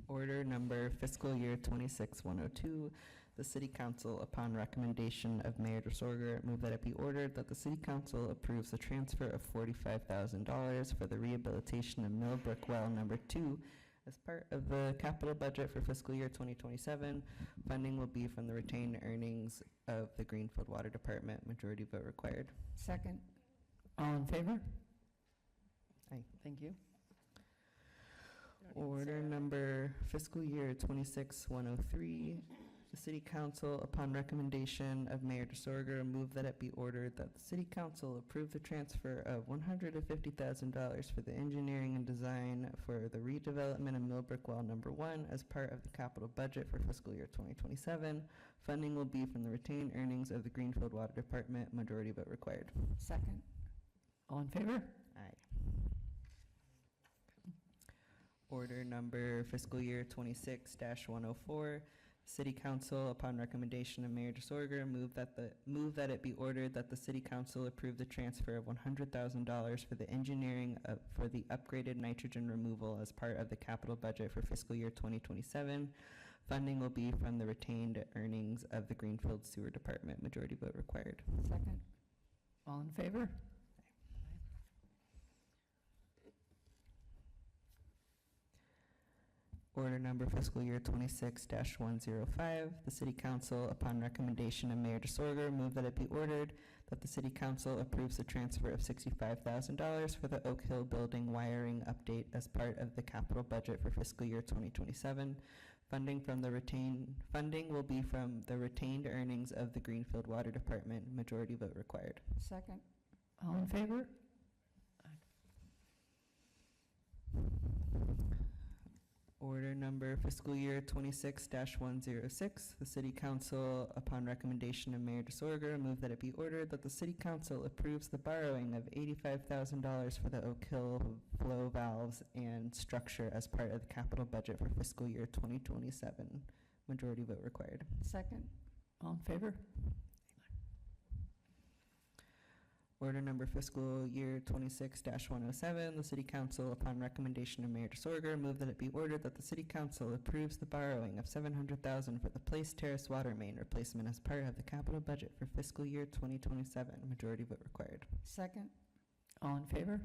Order number fiscal year 26-102. The City Council, upon recommendation of Mayor DeSorger, move that it be ordered that the City Council approves the transfer of $45,000 for the rehabilitation of Millbrook Well number 2 as part of the capital budget for fiscal year 2027. Funding will be from the retained earnings of the Greenfield Water Department. Majority vote required. Second. All in favor? Aye, thank you. Order number fiscal year 26-103. The City Council, upon recommendation of Mayor DeSorger, move that it be ordered that the City Council approve the transfer of $150,000 for the engineering and design for the redevelopment of Millbrook Well Number 1 as part of the capital budget for fiscal year 2027. Funding will be from the retained earnings of the Greenfield Water Department. Majority vote required. Second. All in favor? Aye. Order number fiscal year 26-104. City Council, upon recommendation of Mayor DeSorger, move that it be ordered that the City Council approve the transfer of $100,000 for the engineering for the upgraded nitrogen removal as part of the capital budget for fiscal year 2027. Funding will be from the retained earnings of the Greenfield Sewer Department. Majority vote required. Second. All in favor? Order number fiscal year 26-105. The City Council, upon recommendation of Mayor DeSorger, move that it be ordered that the City Council approves the transfer of $65,000 for the Oak Hill Building wiring update as part of the capital budget for fiscal year 2027. Funding will be from the retained earnings of the Greenfield Water Department. Majority vote required. Second. All in favor? Order number fiscal year 26-106. The City Council, upon recommendation of Mayor DeSorger, move that it be ordered that the City Council approves the borrowing of $85,000 for the Oak Hill flow valves and structure as part of the capital budget for fiscal year 2027. Majority vote required. Second. All in favor? Order number fiscal year 26-107, the City Council, upon recommendation of Mayor DeSorger, move that it be ordered that the City Council approves the borrowing of $700,000 for the Place Terrace water main replacement as part of the capital budget for fiscal year 2027. Majority vote required. Second. All in favor?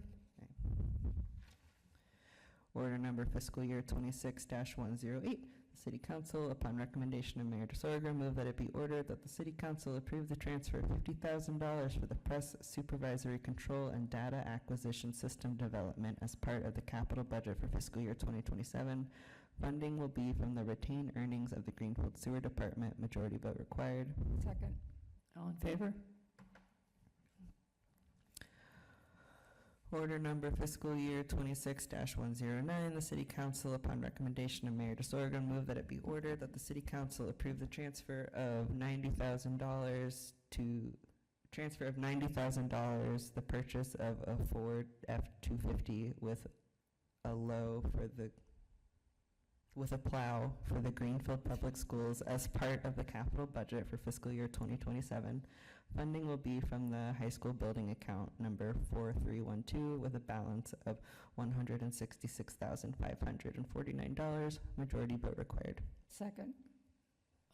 Order number fiscal year 26-108. The City Council, upon recommendation of Mayor DeSorger, move that it be ordered that the City Council approve the transfer of $50,000 for the press supervisory control and data acquisition system development as part of the capital budget for fiscal year 2027. Funding will be from the retained earnings of the Greenfield Sewer Department. Majority vote required. Second. All in favor? Order number fiscal year 26-109, the City Council, upon recommendation of Mayor DeSorger, move that it be ordered that the City Council approve the transfer of $90,000, the purchase of a Ford F-250 with a plow for the Greenfield Public Schools as part of the capital budget for fiscal year 2027. Funding will be from the high school building account number 4312 with a balance of $166,549. Majority vote required. Second.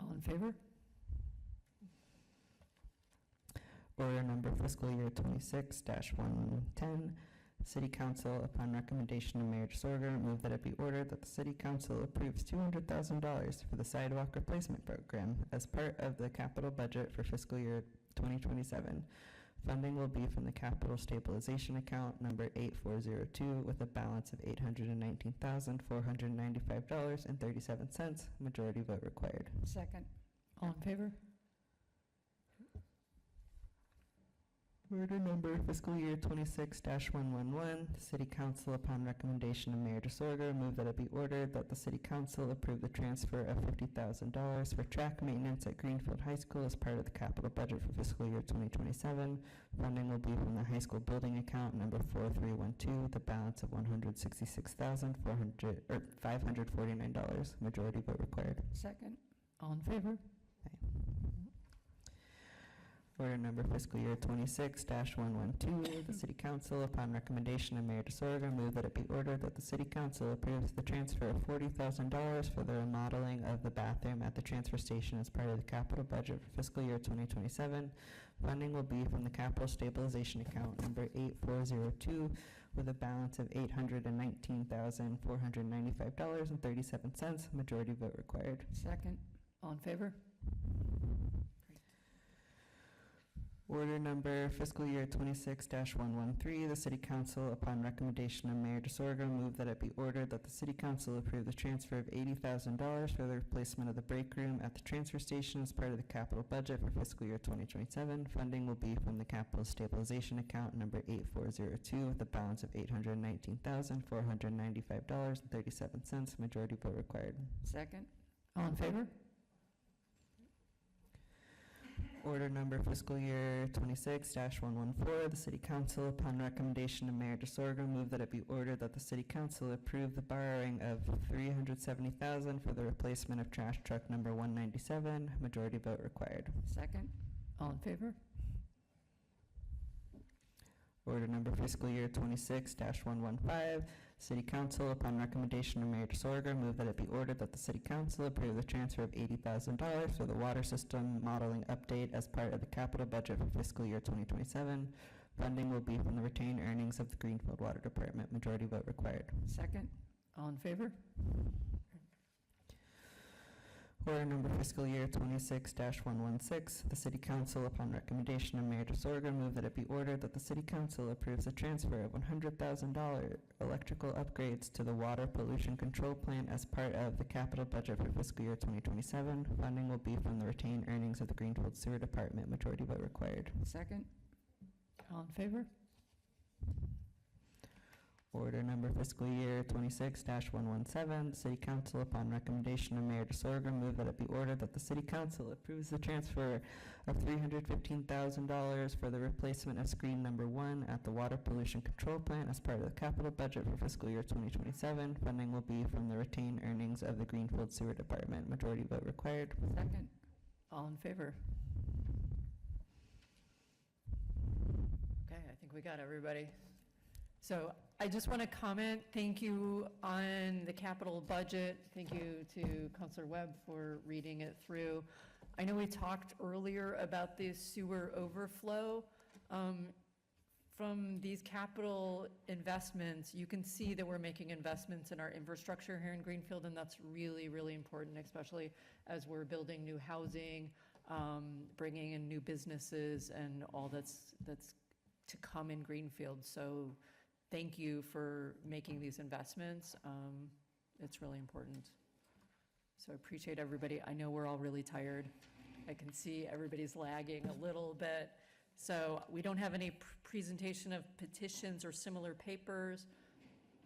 All in favor? Order number fiscal year 26-110. City Council, upon recommendation of Mayor DeSorger, move that it be ordered that the City Council approves $200,000 for the sidewalk replacement program as part of the capital budget for fiscal year 2027. Funding will be from the capital stabilization account number 8402 with a balance of $819,495.37. Majority vote required. Second. All in favor? Order number fiscal year 26-111, the City Council, upon recommendation of Mayor DeSorger, move that it be ordered that the City Council approve the transfer of $50,000 for track maintenance at Greenfield High School as part of the capital budget for fiscal year 2027. Funding will be from the high school building account number 4312 with a balance of $166,549. Majority vote required. Second. All in favor? Order number fiscal year 26-112, the City Council, upon recommendation of Mayor DeSorger, move that it be ordered that the City Council approves the transfer of $40,000 for the remodeling of the bathroom at the transfer station as part of the capital budget for fiscal year 2027. Funding will be from the capital stabilization account number 8402 with a balance of $819,495.37. Majority vote required. Second. All in favor? Order number fiscal year 26-113, the City Council, upon recommendation of Mayor DeSorgo, move that it be ordered that the City Council approve the transfer of $80,000 for the replacement of the break room at the transfer station as part of the capital budget for fiscal year 2027. Funding will be from the Capital Stabilization Account number 8402 with a balance of $819,495.37. Majority vote required. Second. All in favor? Order number fiscal year 26-114, the City Council, upon recommendation of Mayor DeSorgo, move that it be ordered that the City Council approve the borrowing of $370,000 for the replacement of trash truck number 197. Majority vote required. Second. All in favor? Order number fiscal year 26-115, City Council, upon recommendation of Mayor DeSorgo, move that it be ordered that the City Council approve the transfer of $80,000 for the water system modeling update as part of the capital budget for fiscal year 2027. Funding will be from the retained earnings of the Greenfield Water Department. Majority vote required. Second. All in favor? Order number fiscal year 26-116, the City Council, upon recommendation of Mayor DeSorgo, move that it be ordered that the City Council approves a transfer of $100,000 electrical upgrades to the water pollution control plant as part of the capital budget for fiscal year 2027. Funding will be from the retained earnings of the Greenfield Sewer Department. Majority vote required. Second. All in favor? Order number fiscal year 26-117, the City Council, upon recommendation of Mayor DeSorgo, move that it be ordered that the City Council approves the transfer of $315,000 for the replacement of screen number 1 at the water pollution control plant as part of the capital budget for fiscal year 2027. Funding will be from the retained earnings of the Greenfield Sewer Department. Majority vote required. Second. All in favor? Okay, I think we got everybody. So I just want to comment, thank you on the capital budget. Thank you to Councilor Webb for reading it through. I know we talked earlier about the sewer overflow. From these capital investments, you can see that we're making investments in our infrastructure here in Greenfield, and that's really, really important, especially as we're building new housing, bringing in new businesses, and all that's to come in Greenfield. So thank you for making these investments. It's really important. So I appreciate everybody. I know we're all really tired. I can see everybody's lagging a little bit. So we don't have any presentation of petitions or similar papers.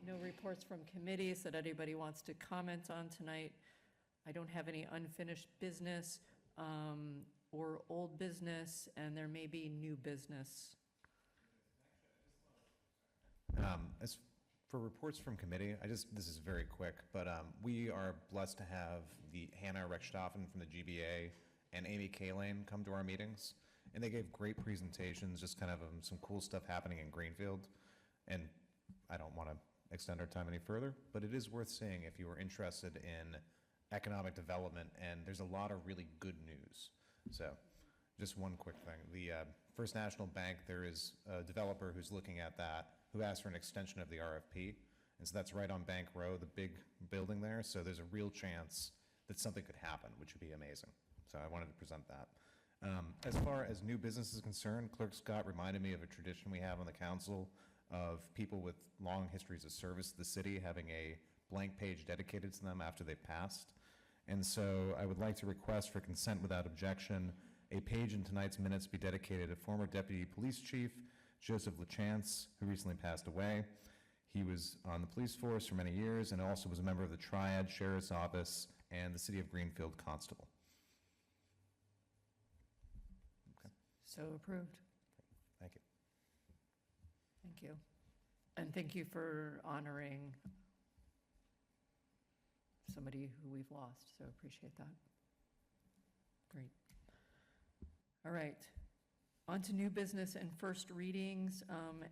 No reports from committees that anybody wants to comment on tonight. I don't have any unfinished business or old business, and there may be new business. As for reports from committee, this is very quick, but we are blessed to have the Hannah Reckstoffen from the GBA and Amy Kalane come to our meetings, and they gave great presentations, just kind of some cool stuff happening in Greenfield. And I don't want to extend our time any further, but it is worth seeing if you are interested in economic development, and there's a lot of really good news. So just one quick thing. The First National Bank, there is a developer who's looking at that, who asked for an extension of the RFP. And so that's right on Bank Row, the big building there. So there's a real chance that something could happen, which would be amazing. So I wanted to present that. As far as new business is concerned, Clerk Scott reminded me of a tradition we have on the council of people with long histories of service to the city having a blank page dedicated to them after they've passed. And so I would like to request for consent without objection, a page in tonight's minutes be dedicated to former Deputy Police Chief Joseph LaChance, who recently passed away. He was on the police force for many years and also was a member of the Triad Sheriff's Office and the City of Greenfield Constable. Okay. So approved. Thank you. Thank you. And thank you for honoring somebody who we've lost, so appreciate that. Great. All right. On to new business and first readings,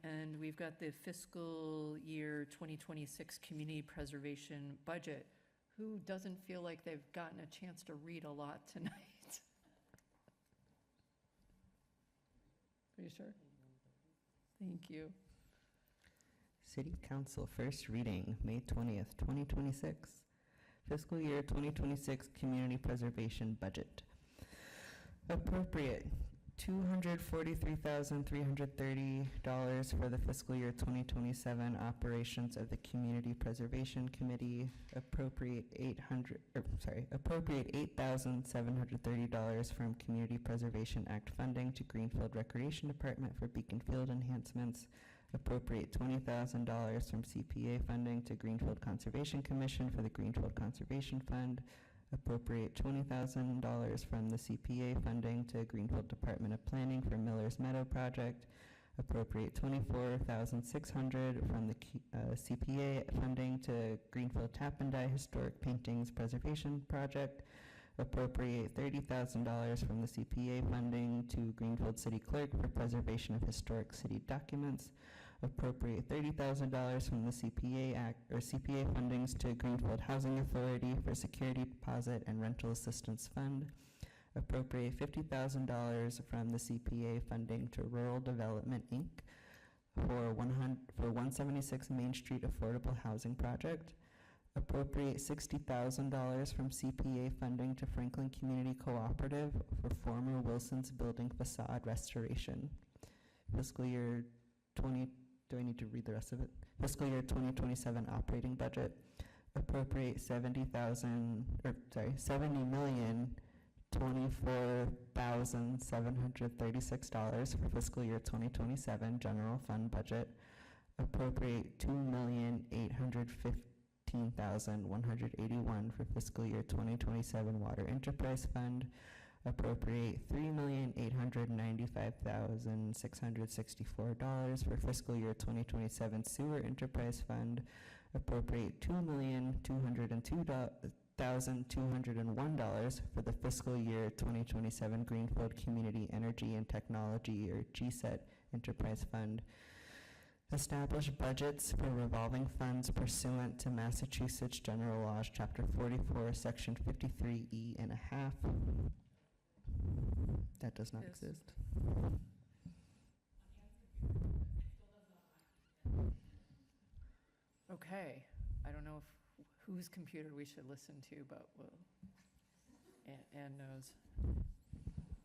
and we've got the fiscal year 2026 community preservation budget. Who doesn't feel like they've gotten a chance to read a lot tonight? Are you sure? Thank you. City Council first reading, May 20th, 2026. Fiscal year 2026 community preservation budget. Appropriate $243,330 for the fiscal year 2027 operations of the Community Preservation Committee. Appropriate $8,730 from Community Preservation Act funding to Greenfield Recreation Department for Beacon Field enhancements. Appropriate $20,000 from CPA funding to Greenfield Conservation Commission for the Greenfield Conservation Fund. Appropriate $20,000 from the CPA funding to Greenfield Department of Planning for Miller's Meadow Project. Appropriate $24,600 from the CPA funding to Greenfield Tap and Die Historic Paintings Preservation Project. Appropriate $30,000 from the CPA funding to Greenfield City Clerk for preservation of historic city documents. Appropriate $30,000 from the CPA fundings to Greenfield Housing Authority for security deposit and rental assistance fund. Appropriate $50,000 from the CPA funding to Rural Development Inc. for 176 Main Street Affordable Housing Project. Appropriate $60,000 from CPA funding to Franklin Community Cooperative for former Wilson's Building facade restoration. Fiscal year 20, do I need to read the rest of it? Fiscal year 2027 operating budget. Appropriate $70,024,736 for fiscal year 2027 general fund budget. Appropriate $2,815,181 for fiscal year 2027 Water Enterprise Fund. Appropriate $3,895,664 for fiscal year 2027 Sewer Enterprise Fund. Appropriate $2,202,201 for the fiscal year 2027 Greenfield Community Energy and Technology, or GSET, Enterprise Fund. Establish budgets for revolving funds pursuant to Massachusetts General Laws, Chapter 44, Section 53E and a half. That does not exist. Okay, I don't know whose computer we should listen to, but Ann knows.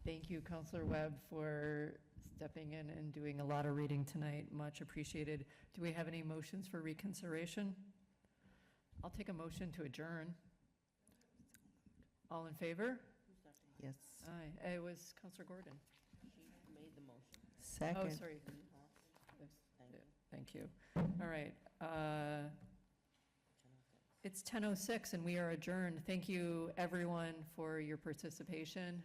Thank you, Councilor Webb, for stepping in and doing a lot of reading tonight. Much appreciated. Do we have any motions for reconsideration? I'll take a motion to adjourn. All in favor? Yes. Aye. It was Councilor Gordon. She made the motion. Second. Oh, sorry. Thank you. All right. It's 10:06 and we are adjourned. Thank you, everyone, for your participation